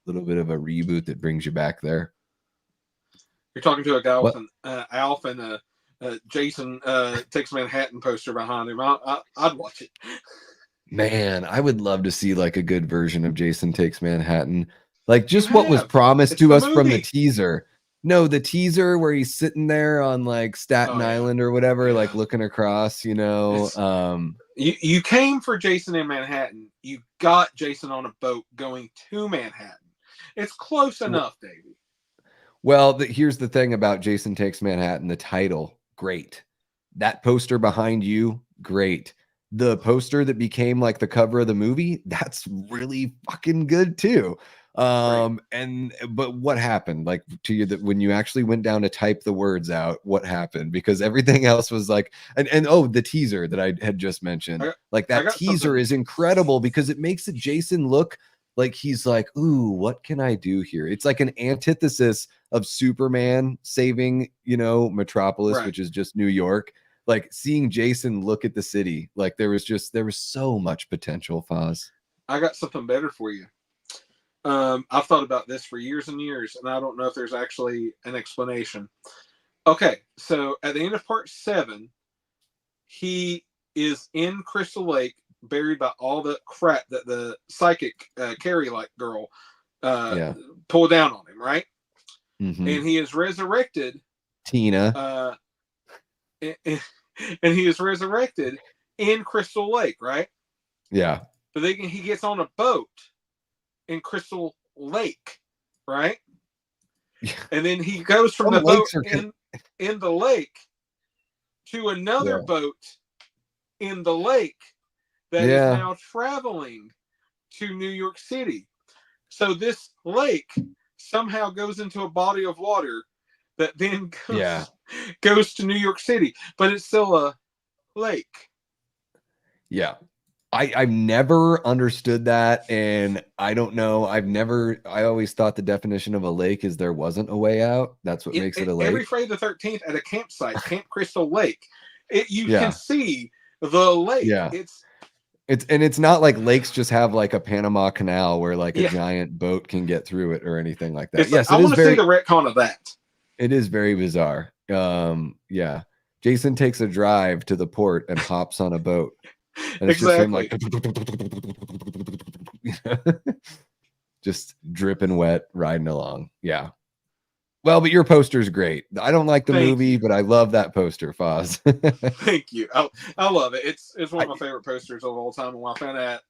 little bit of a reboot that brings you back there. You're talking to a guy with an Alf and a Jason Takes Manhattan poster behind him. I'd watch it. Man, I would love to see like a good version of Jason Takes Manhattan. Like just what was promised to us from the teaser. No, the teaser where he's sitting there on like Staten Island or whatever, like looking across, you know. You came for Jason in Manhattan. You got Jason on a boat going to Manhattan. It's close enough, Davey. Well, here's the thing about Jason Takes Manhattan. The title, great. That poster behind you, great. The poster that became like the cover of the movie, that's really fucking good too. But what happened, like, to you, that when you actually went down to type the words out, what happened? Because everything else was like, and oh, the teaser that I had just mentioned, like that teaser is incredible because it makes Jason look like he's like, ooh, what can I do here? It's like an antithesis of Superman saving, you know, Metropolis, which is just New York. Like seeing Jason look at the city, like there was so much potential, Foz. I got something better for you. I've thought about this for years and years, and I don't know if there's actually an explanation. Okay, so at the end of part 7, he is in Crystal Lake, buried by all the crap that the psychic Carrie-like girl pulled down on him, right? Mm-hmm. And he is resurrected. Tina. And he is resurrected in Crystal Lake, right? Yeah. But then he gets on a boat in Crystal Lake, right? Yeah. And then he goes from the boat in the lake to another boat in the lake that is now traveling to New York City. So this lake somehow goes into a body of water that then goes to New York City, but it's still a lake. Yeah. I've never understood that, and I don't know. I always thought the definition of a lake is there wasn't a way out. That's what makes it a lake. Every Friday the 13th at a campsite, Camp Crystal Lake, you can see the lake. Yeah. It's not like lakes just have like a Panama Canal where like a giant boat can get through it or anything like that. Yes, I want to see the retcon of that. It is very bizarre. Yeah. Jason takes a drive to the port and hops on a boat. And it's just him like just dripping wet riding along. Yeah. Well, but your poster's great. I don't like the Thank movie, you. but I love that poster, Foz. Thank you. I love it. It's one of my favorite posters of all time. And when I found out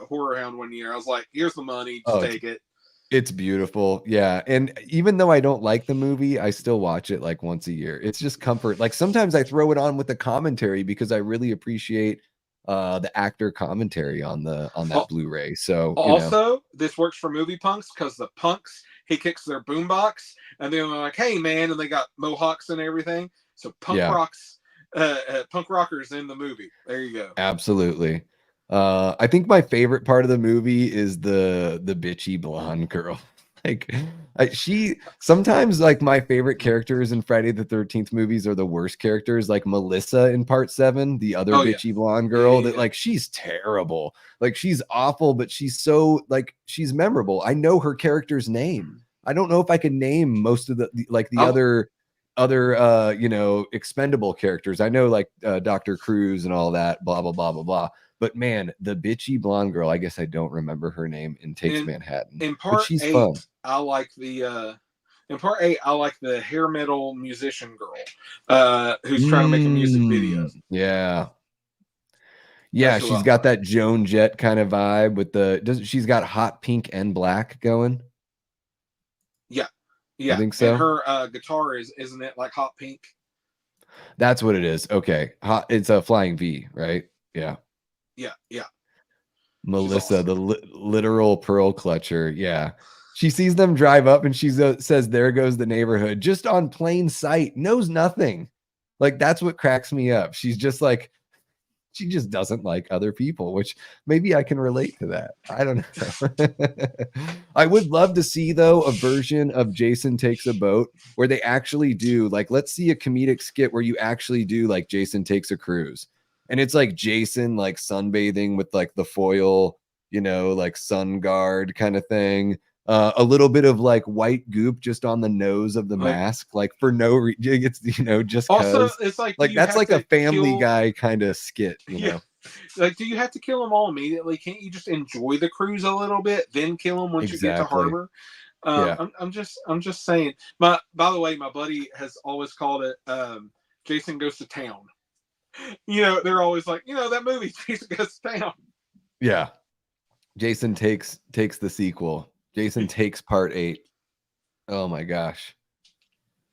Horror Hound one year, I was like, here's the money, just take it. It's beautiful. Yeah. And even though I don't like the movie, I still watch it like once a year. It's just comfort. Like sometimes I throw it on with the commentary because I really appreciate the actor commentary on that Blu-ray. So also, this works for Movie Punks because the punks, he kicks their boombox and they're like, hey man, and they got mohawks and everything. So punk rockers in the movie. There you go. Absolutely. I think my favorite part of the movie is the bitchy blonde girl. Like she sometimes, like, my favorite characters in Friday the 13th movies are the worst characters, like Melissa in part 7, the other bitchy blonde girl that like she's terrible. Like she's awful, but she's so like she's memorable. I know her character's name. I don't know if I can name most of the other expendable characters. I know like Dr. Cruz and all that, blah blah blah blah blah. But man, the bitchy blonde girl, I guess I don't remember her name in Takes Manhattan. In part she's 8, fun. I like the hair metal musician girl who's trying to make a music video. Yeah. Yeah, she's got that Joan Jett kind of vibe with she's got hot pink and black going. Yeah. Yeah. I think so. And her guitar isn't it like hot pink? That's what it is. Okay. It's a Flying V, right? Yeah. Yeah. Yeah. Melissa, awesome. The literal pearl clutcher. Yeah. She sees them drive up and she says, there goes the neighborhood, just on plain sight, knows nothing. Like, that's what cracks me up. She's just like, she just doesn't like other people, which maybe I can relate to that. I don't know. I would love to see, though, a version of Jason Takes a Boat where they actually do, like, let's see a comedic skit where you actually do like Jason Takes a Cruise. And it's like Jason like sunbathing with like the foil, like sun guard kind of thing. A little bit of like white goop just on the nose of the mask, like for no reason. It's just also it's like that's like a Family Guy kind of skit. You know, like, do you have to kill them all immediately? Can't you just enjoy the cruise a little bit, then kill them once you get to harbor? I'm just saying. By the way, my buddy has always called it Jason Goes to Town. They're always like, that movie Jason Goes to Town. Yeah, Jason takes the sequel. Jason Takes Part 8. Oh my gosh.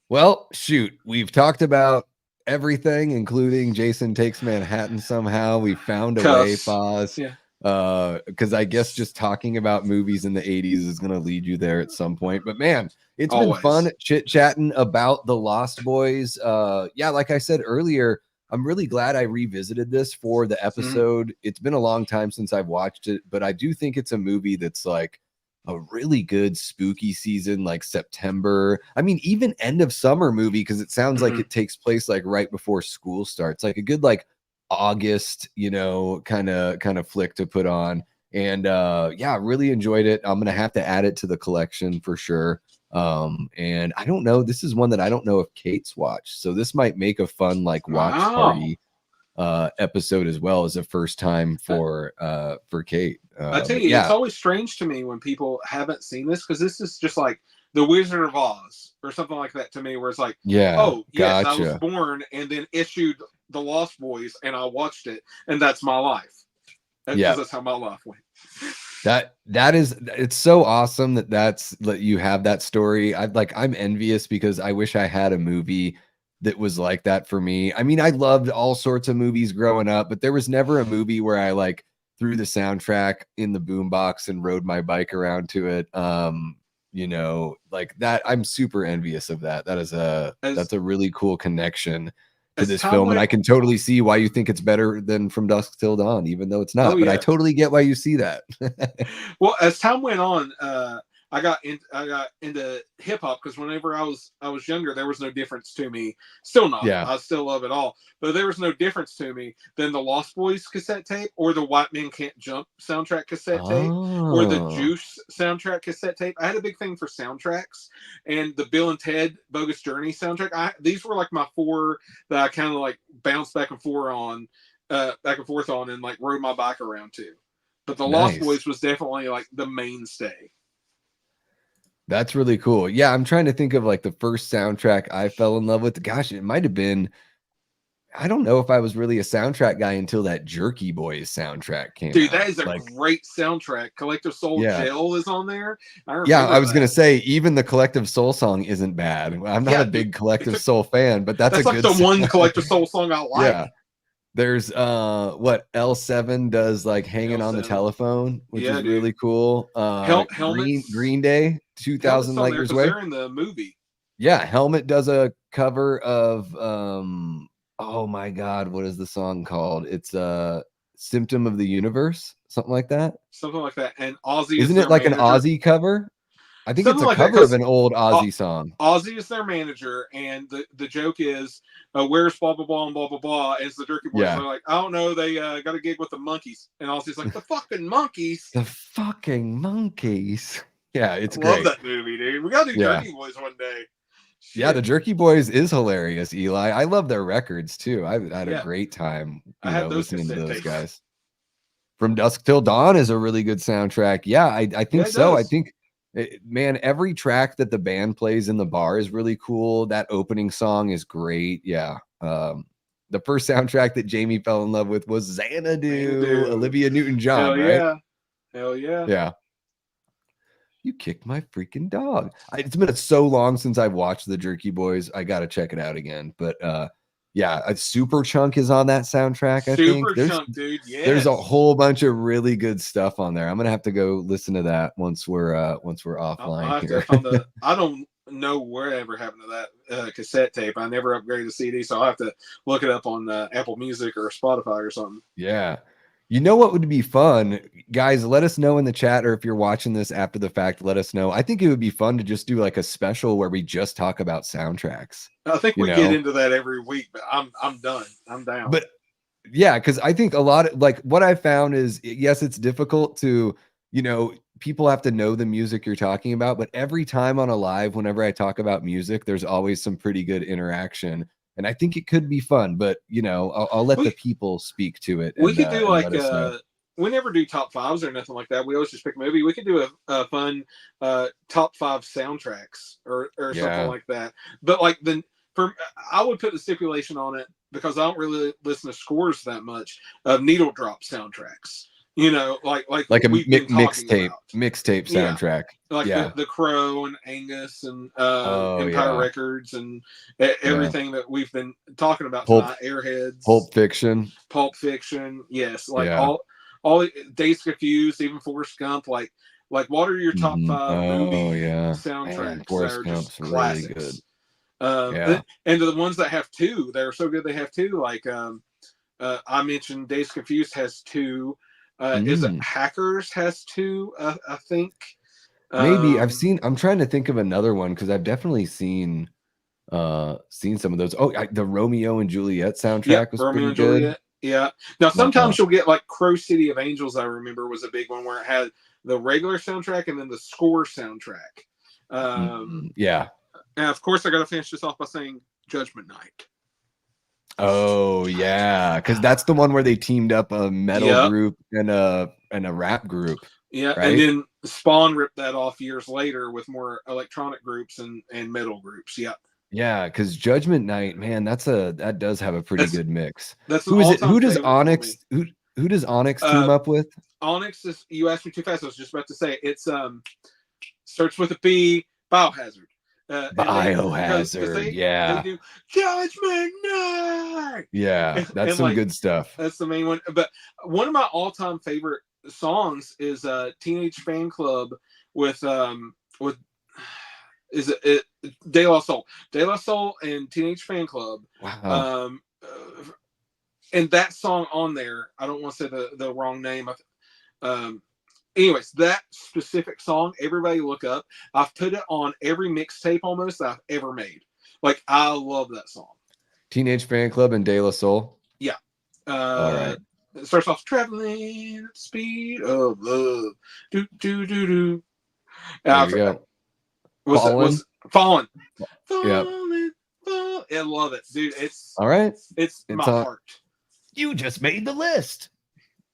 Well, shoot, we've talked about everything, including Jason Takes Manhattan. Somehow we found a way, Foz. Yeah. Because I guess just talking about movies in the 80s is going to lead you there at some point. But man, it's been fun chit-chatting about the Lost Boys. Yeah, like I said earlier, I'm really glad I revisited this for the episode. It's been a long time since I've watched it, but I do think it's a movie that's like a really good spooky season, like September. I mean, even end of summer movie, because it sounds like it takes place like right before school starts, like a good like August, kind of flick to put on. And yeah, really enjoyed it. I'm gonna have to add it to the collection for sure. And I don't know, this is one that I don't know if Kate's watched, so this might make a fun like watch party episode as well, as a first time for Kate. I tell you, it's always strange to me when people haven't seen this, because this is just like The Wizard of Oz or something like that to me, where it's like, oh yes, I was born and then issued The Lost Boys and I watched it and that's my life. That's how my life went. That is, it's so awesome that you have that story. I'm envious, because I wish I had a movie that was like that for me. I mean, I loved all sorts of movies growing up, but there was never a movie where I like threw the soundtrack in the boombox and rode my bike around to it. Like that. I'm super envious of that. That's a really cool connection to this film, and I can totally see why you think it's better than From Dusk Till Dawn, even though it's not. But I totally get why you see that. Well, as time went on, I got into hip hop, because whenever I was younger, there was no difference to me. Still not. I still love it all, but there was no difference to me than the Lost Boys cassette tape, or the White Men Can't Jump soundtrack cassette tape, or the Juice soundtrack cassette tape. I had a big thing for soundtracks, and the Bill and Ted Bogus Journey soundtrack. These were like my 4 that I kind of like bounced back and forth on, and like rode my bike around to. But the Lost Boys was definitely like the mainstay. That's really cool. Yeah, I'm trying to think of like the first soundtrack I fell in love with. Gosh, it might have been. I don't know if I was really a soundtrack guy until that Jerky Boys soundtrack came Dude, that out. is a Like, great soundtrack. Collective Soul yeah, Gel is on there. I yeah. I remember was gonna that. say even the Collective Soul song isn't bad. I'm not Yeah, a dude, big Collective Soul fan, but that's a that's like good the song. one Collective Soul song I like. Yeah. There's what L7 does, like Hanging on the L7. Telephone, which Yeah, is dude. really cool. Helmets. Green Day, Helmets 2000 on Light there Years because Away. they're in the movie. Yeah, Helmet does a cover of oh my god, what is the song called? It's Symptom of the Universe, something like that. Something like that. And Ozzy is Isn't it their like an manager. Ozzy cover? I think it's Something a like that cover of because an old Ozzy song. Ozzy is their manager, and the joke is, where's blah blah blah and blah blah blah. And it's the Jerky Boys. Yeah. They're like, I don't know, they got a gig with the Monkeys, and Ozzy's like, the fucking Monkeys. The fucking monkeys. Yeah, it's I great. love that movie, dude. We gotta do Yeah. Jerky Boys one day. Shit. Yeah, the Jerky Boys is hilarious, Eli. I love their records too. I had Yeah. a great time, I had those listening to cassette those tapes. guys. From Dusk Till Dawn is a really good soundtrack. Yeah, I think Yeah, it so. I does. think, man, every track that the band plays in the bar is really cool. That opening song is great. Yeah. The first soundtrack that Jamie fell in love with was Xanadu, Xanadu. Olivia Newton-John, Hell right? yeah. Hell yeah. Yeah. You kicked my freaking dog. It's been so long since I've watched the Jerky Boys. I got to check it out again. But yeah, Super Chunk is on that soundtrack. I think Chunk, dude. Yes. there's a whole bunch of really good stuff on there. I'm gonna have to go listen to that once we're offline I'll have here. to find I don't know wherever happened to that cassette tape. I never upgraded to CD, so I'll have to look it up on Apple Music or Spotify or something. Yeah. You know what would be fun? Guys, let us know in the chat, or if you're watching this after the fact, let us know. I think it would be fun to just do like a special where we just talk about soundtracks. I think we get into that every week, but I'm done. I'm down. But yeah, because I think a lot of like what I found is, yes, it's difficult to, people have to know the music you're talking about, but every time on a live, whenever I talk about music, there's always some pretty good interaction. And I think it could be fun, but I'll let the people speak to it. We could do like we never do top fives or nothing like that. We always just pick a movie. We could do a fun top five soundtracks or something like that. But like I would put the stipulation on it, because I don't really listen to scores that much, of needle drop soundtracks. Like a mixtape soundtrack. Like the Crow and Angus and Empire Records and everything that we've been talking about tonight. Airheads, Pulp Fiction. Yes, like all Days Confused, even Forrest Gump. Like what are your top five movie soundtracks that are just classics? Really good. And the ones that have two, they're so good they have two. Like I mentioned, Days Confused has two. Is it Hackers has two? I think. Maybe I'm trying to think of another one, because I've definitely seen some of those. Oh, the Romeo and Juliet soundtrack was pretty good. Juliet. Yeah. Now sometimes you'll get like Crow City of Angels. I remember was a big one where it had the regular soundtrack and then the score soundtrack. Yeah. And of course, I got to finish this off by saying Judgment Night. Oh yeah, because that's the one where they teamed up a metal group and a rap group. Yeah, right? And then Spawn ripped that off years later with more electronic groups and metal groups. Yeah. Yeah, because Judgment Night, man, that does have a pretty good mix. Who is it? Who does Onyx? Who does Onyx team up with? Onyx is. You asked me too fast. I was just about to say it's starts with a B. Biohazard. Biohazard, they do Judgment Night. Yeah, that's some good stuff. That's the main one. But one of my all-time favorite songs is Teenage Fan Club with is it De La Soul and Teenage Fan Club. Wow. And that song on there, I don't want to say the wrong name. Anyways, that specific song, everybody look up. I've put it on every mixtape almost I've ever made. Like, I love that song. Teenage Fan Club and De La Soul? Yeah. All right. It starts off traveling at the speed of love. Do, do, do, do. There you go. Fallen. Yep. I love it, dude. It's all right. It's my heart. You just made the list.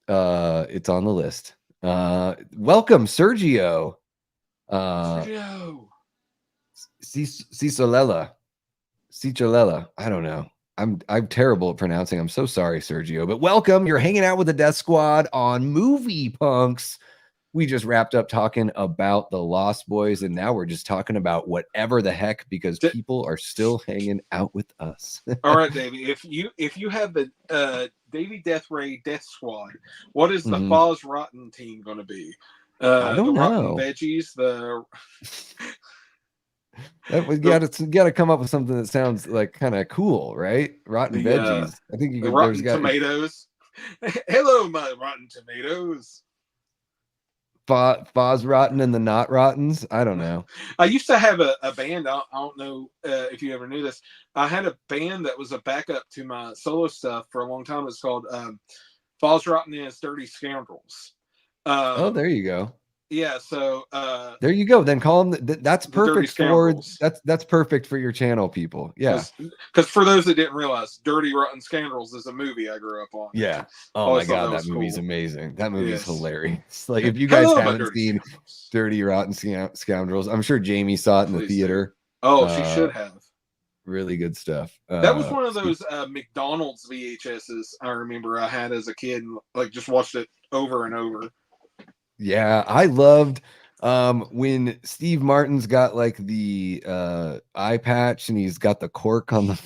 It's on the list. Welcome, Sergio. Sergio. Cicolella. I don't know. I'm terrible at pronouncing. I'm so sorry, Sergio. But welcome. You're hanging out with the Death Squad on Movie Punks. We just wrapped up talking about the Lost Boys, and now we're just talking about whatever the heck because people are still hanging out with us. All right, Davey. If you have the Davey Deathray Death Squad, what is the Foz Rotten team going to be? I don't the know. Rotten Veggies. We got to come up with something that sounds like kind of cool, right? Rotten veggies. I think you the could. Rotten Tomatoes. Hello, my Rotten Tomatoes. Foz Rotten and the Not Rottens. I don't know. I used to have a band. I don't know if you ever knew this. I had a band that was a backup to my solo stuff for a long time. It's called Foz Rotten and His Dirty Scoundrels. Oh, there you go. Yeah, so there you go. Then call them. That's perfect for that's perfect for your channel, people. Yeah, because for those that didn't realize, Dirty Rotten Scoundrels is a movie I grew up on. Yeah. Oh my god, that movie's amazing. That movie's hilarious. Like if you guys haven't seen Dirty Rotten Scoundrels, I'm sure Jamie saw it in the theater. Oh, she should have. Really good stuff. That was one of those McDonald's VHSs I remember I had as a kid, and like just watched it over and over. Yeah, I loved when Steve Martin's got like the eye patch and he's got the cork on the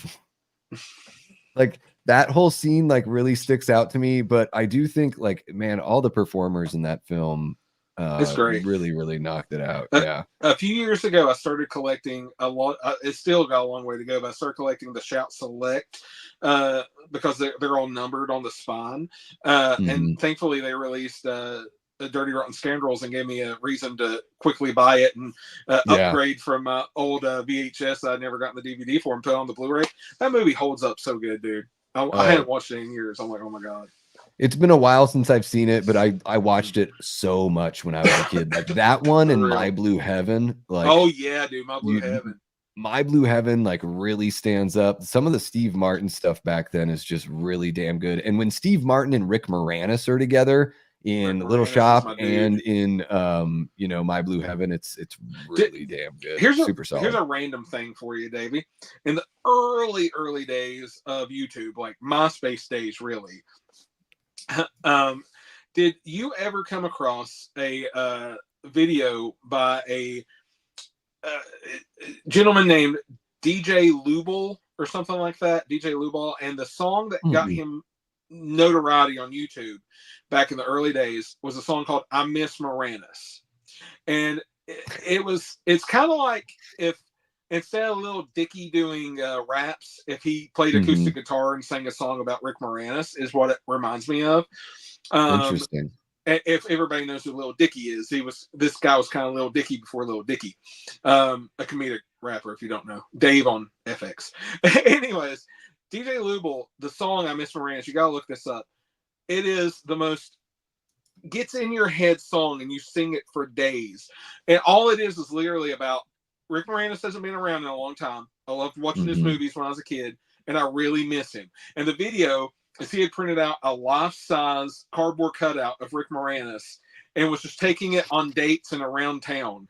like that whole scene like really sticks out to me. But I do think like, man, all the performers in that film it's great. Really knocked it out. A few years ago I started collecting a lot. It's still got a long way to go, but I started collecting the Shout Select because they're all numbered on the spine, and thankfully they released the Dirty Rotten Scoundrels and gave me a reason to quickly buy it and upgrade from my old VHS I never got in the DVD for and put on the Blu-ray. That movie holds up so good, dude. I hadn't watched it in years. I'm like, oh my god. It's been a while since I've seen it, but I watched it so much when I was a kid. Like that one and My Blue Heaven. Like, oh yeah, dude, My Blue Heaven. My Blue Heaven like really stands up. Some of the Steve Martin stuff back then is just really damn good. And when Steve Martin and Rick Moranis are together in Little Shop and in My Blue Heaven, it's really damn good. Super solid. Here's a random thing for you, Davey. In the early days of YouTube, like MySpace days, really, did you ever come across a video by a gentleman named DJ Lubel or something like that? DJ Lubel, and the song that got him notoriety on YouTube back in the early days was a song called I Miss Moranis. And it's kind of like if instead of Lil Dicky doing raps, if he played acoustic guitar and sang a song about Rick Moranis is what it reminds me of. Interesting. If everybody knows who Lil Dicky is, this guy was kind of Lil Dicky before Lil Dicky, a comedic rapper. If you don't know, Dave on FX. Anyways, DJ Lubel, the song I Miss Moranis, you gotta look this up. It is the most gets in your head song, and you sing it for days. And all it is literally about Rick Moranis hasn't been around in a long time. I loved watching his movies when I was a kid, and I really miss him. And the video is he had printed out a life-size cardboard cutout of Rick Moranis and was just taking it on dates and around town.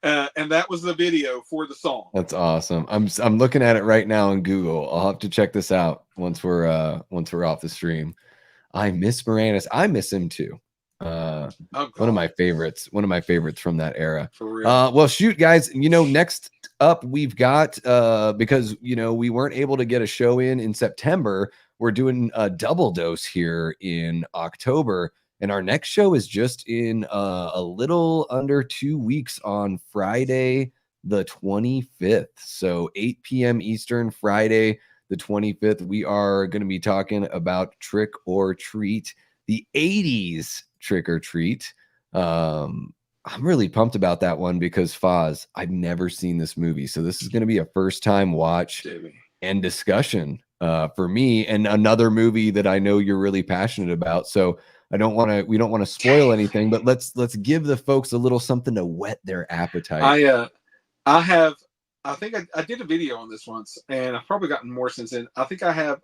And that was the video for the song. That's awesome. I'm looking at it right now on Google. I'll have to check this out once we're off the stream. I miss Moranis. I miss him too. One of my favorites from that era. For real. Well, shoot, guys. Next up we've got because we weren't able to get a show in September. We're doing a double dose here in October. And our next show is just in a little under 2 weeks on Friday, the 25th. So 8 p.m. Eastern, Friday, the 25th. We are going to be talking about Trick or Treat, the 80s Trick or Treat. I'm really pumped about that one because Foz, I've never seen this movie. So this is going to be a first time watch and discussion for me, and another movie that I know you're really passionate about. So we don't want to spoil anything, but let's give the folks a little something to whet their appetite. I think I did a video on this once, and I've probably gotten more since then. I think I have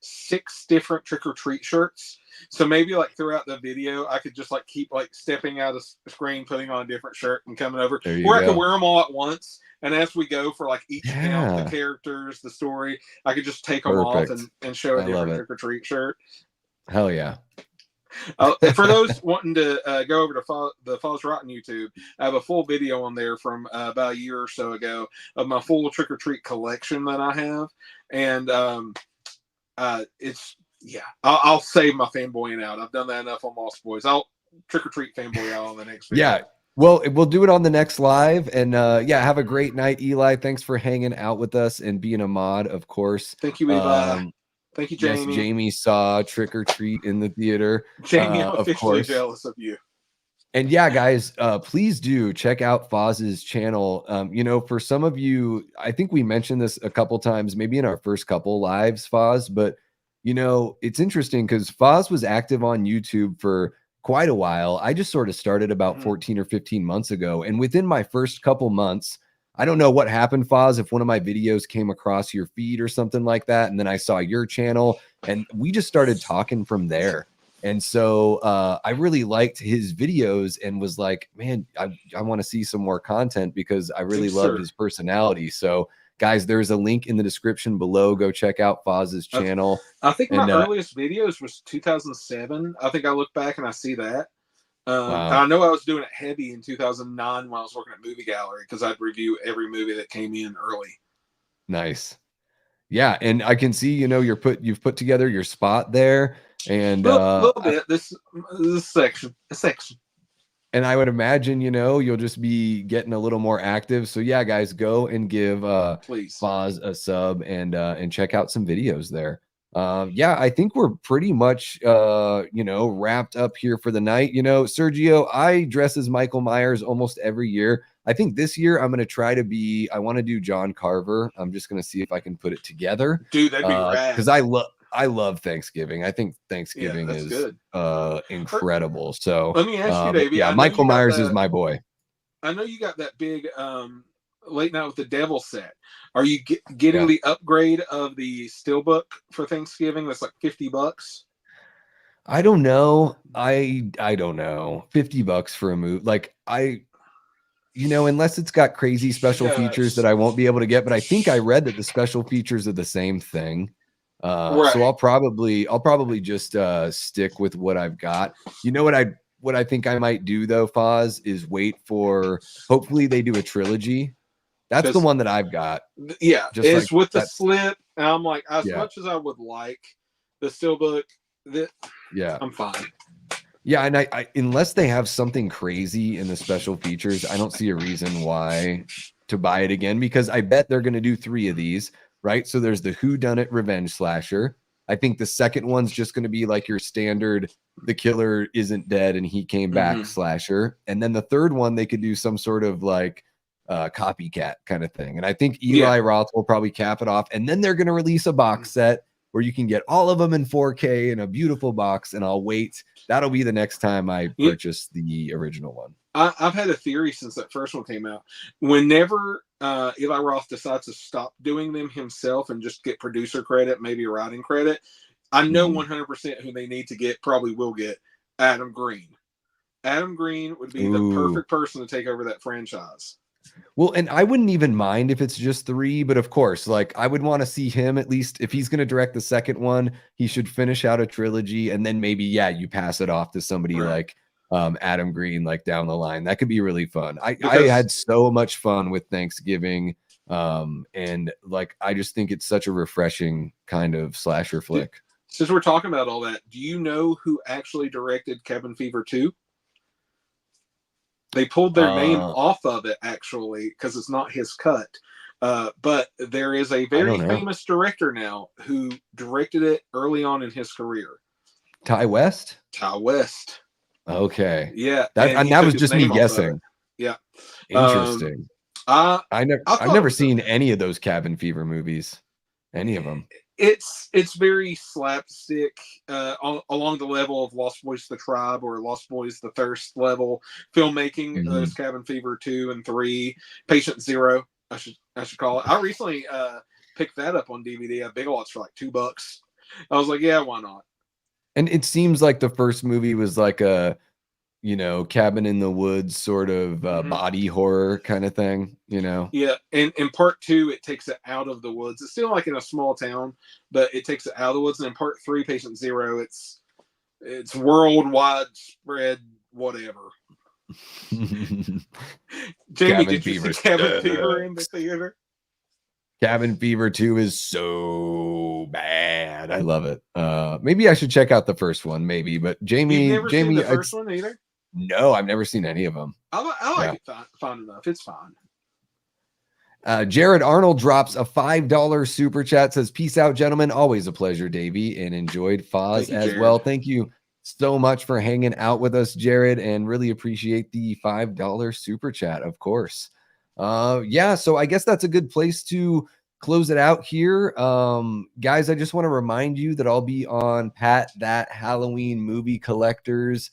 6 different trick-or-treat shirts. So maybe like throughout the video, I could just like keep like stepping out of the screen, putting on a different shirt and coming over, where I could wear them all at once. And as we go for like each count, the characters, the story, I could just take them off and show a different trick-or-treat shirt. Hell yeah. For those wanting to go over to the Foz Rotten YouTube, I have a full video on there from about a year or so ago of my full trick-or-treat collection that I have. And it's, yeah, I'll save my fanboying out. I've done that enough on Lost Boys. I'll trick-or-treat fanboy out on the next video. Yeah. Well, we'll do it on the next live. And yeah, have a great night, Eli. Thanks for hanging out with us and being a mod, of course. Thank you, Eli. Thank you, Jamie. Yes, Jamie saw Trick or Treat in the theater. Jamie, I'm officially jealous of you. And yeah, guys, please do check out Foz's channel. You know, for some of you, I think we mentioned this a couple times, maybe in our first couple lives, Foz, but you know, it's interesting because Foz was active on YouTube for quite a while. I just sort of started about 14 or 15 months ago. And within my first couple months, I don't know what happened, Foz, if one of my videos came across your feed or something like that. And then I saw your channel and we just started talking from there. And so I really liked his videos and was like, man, I want to see some more content because I really loved his personality. So guys, there's a link in the description below. Go check out Foz's channel. I think my earliest videos was 2007. I think I look back and I see that. Wow. I know I was doing it heavy in 2009 when I was working at Movie Gallery because I'd review every movie that came in early. Nice. Yeah, and I can see, you know, you've put together your spot there, and a little bit this section, a section. And I would imagine, you know, you'll just be getting a little more active. So yeah, guys, go and give please Foz a sub and check out some videos there. Yeah, I think we're pretty much you know, wrapped up here for the night. You know, Sergio, I dress as Michael Myers almost every year. I think this year I'm going to try to be, I want to do John Carver. I'm just going to see if I can put it together. Dude, that'd be rad. Because I love Thanksgiving. I think Thanksgiving is good. Incredible. So let me ask you, Davey. Yeah, Michael Myers is my boy. I know you got that big Late Night with the Devil set. Are you getting the upgrade of the Steelbook for Thanksgiving? That's like $50. I don't know. I don't know. $50 for a movie. Like you know, unless it's got crazy special features that I won't be able to get. But I think I read that the special features are the same thing. Right. So I'll probably just stick with what I've got. You know what I think I might do though, Foz, is wait for, hopefully they do a trilogy. That's the one that I've got. Yeah, just it's like, with the slip. And I'm like, as much as I would like the Steelbook, I'm fine. Yeah, and I unless they have something crazy in the special features, I don't see a reason why to buy it again, because I bet they're going to do 3 of these, right? So there's the whodunit revenge slasher. I think the second one's just going to be like your standard, the killer isn't dead and he came back slasher. And then the third one, they could do some sort of like copycat kind of thing. And I think Eli Roth will probably cap it off. And then they're going to release a box set where you can get all of them in 4K in a beautiful box. And I'll wait. That'll be the next time I purchase the original one. I've had a theory since that first one came out. Whenever Eli Roth decides to stop doing them himself and just get producer credit, maybe a writing credit, I know 100% who they need to get, probably will get, Adam Green. Adam Green would be the perfect person to take over that franchise. Well, and I wouldn't even mind if it's just 3, but of course, like I would want to see him at least, if he's going to direct the second one, he should finish out a trilogy and then maybe, you pass it off to somebody like Adam Green, like down the line. That could be really fun. I had so much fun with Thanksgiving. And like, I just think it's such a refreshing kind of slasher flick. Since we're talking about all that, do you know who actually directed Cabin Fever 2? They pulled their name off of it, actually, because it's not his cut. But there is a very famous director now who directed it early on in his career. Ty West? Ty West. Okay. Yeah. And that was just me guessing. Yeah. Interesting. I've never seen any of those Cabin Fever movies. Any of them. It's very slapstick along the level of Lost Boys the Tribe or Lost Boys the Thirst level filmmaking. Those Cabin Fever 2 and 3, Patient Zero, I should call it. I recently picked that up on DVD at Big Lots for like $2. I was like, yeah, why not? And it seems like the first movie was like a, cabin in the woods sort of body horror kind of thing, Yeah, and in part 2, it takes it out of the woods. It's still like in a small town, but it takes it out of the woods. And in part 3, Patient Zero, it's worldwide spread whatever. Jamie, did you see Cabin Fever in the theater? Cabin Fever 2 is so bad. I love it. Maybe I should check out the first one, maybe. But Jamie, you've never seen the first one either? No, I've never seen any of them. I like it fine enough. It's fine. Jared Arnold drops a $5 super chat. Says, "Peace out, gentlemen. Always a pleasure, Davey, and enjoyed Foz as well." Thank you so much for hanging out with us, Jared, and really appreciate the $5 super chat, of course. So I guess that's a good place to close it out here. Guys, I just want to remind you that I'll be on Pat That Halloween Movie Collectors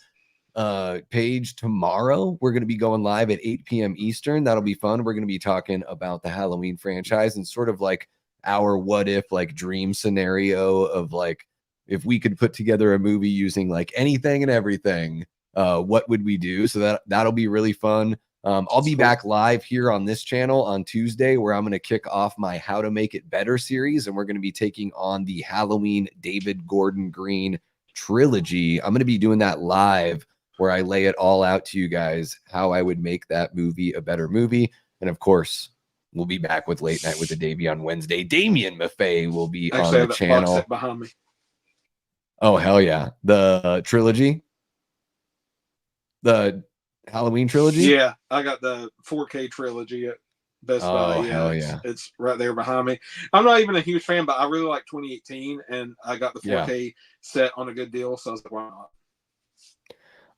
page tomorrow. We're going to be going live at 8 p.m. Eastern. That'll be fun. We're going to be talking about the Halloween franchise and sort of like our what if like dream scenario of like, if we could put together a movie using like anything and everything, what would we do? So that'll be really fun. I'll be back live here on this channel on Tuesday, where I'm going to kick off my How to Make It Better series, and we're going to be taking on the Halloween David Gordon Green trilogy. I'm going to be doing that live, where I lay it all out to you guys, how I would make that movie a better movie. And of course, we'll be back with Late Night with the Davey on Wednesday. Damian Maffei will be on the channel. Box set behind me. Oh, hell yeah. The trilogy? The Halloween trilogy? Yeah, I got the 4K trilogy at Best Buy. Yeah, hell yeah. It's right there behind me. I'm not even a huge fan, but I really like 2018, and I got the 4K set on a good deal, so I was like, why not?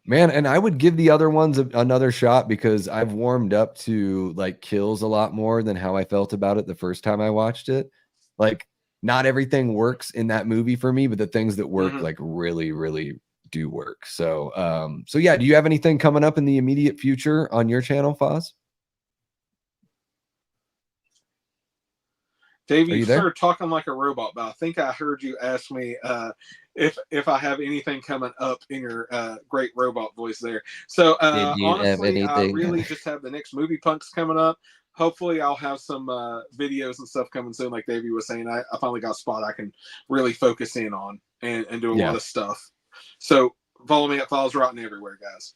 Man, and I would give the other ones another shot, because I've warmed up to like Kills a lot more than how I felt about it the first time I watched it. Like, not everything works in that movie for me, but the things that work like really, really do work. So yeah, do you have anything coming up in the immediate future on your channel, Foz? Davey, you started talking like a robot, but I think I heard you ask me if I have anything coming up in your great robot voice there. So honestly, I really just have the next Movie Punx coming up. Hopefully, I'll have some videos and stuff coming soon. Like Davey was saying, I finally got a spot I can really focus in on and do a lot of stuff. So follow me at Foz Rotten everywhere, guys.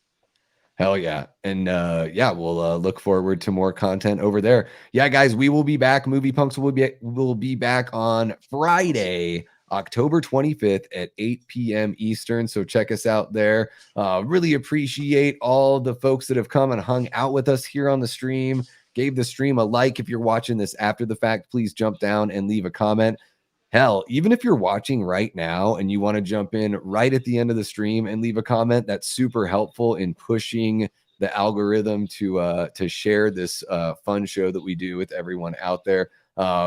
Hell yeah. And we'll look forward to more content over there. Yeah, guys, we will be back. Movie Punx will be back on Friday, October 25th at 8 p.m. Eastern. So check us out there. Really appreciate all the folks that have come and hung out with us here on the stream. Gave the stream a like. If you're watching this after the fact, please jump down and leave a comment. Hell, even if you're watching right now and you want to jump in right at the end of the stream and leave a comment, that's super helpful in pushing the algorithm to share this fun show that we do with everyone out there.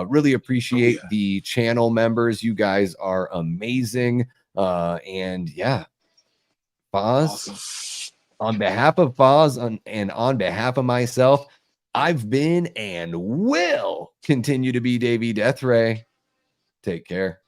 Really appreciate the channel members. You guys are amazing. And yeah, Foz, on behalf of Foz and on behalf of myself, I've been and will continue to be Davey Deathray. Take care.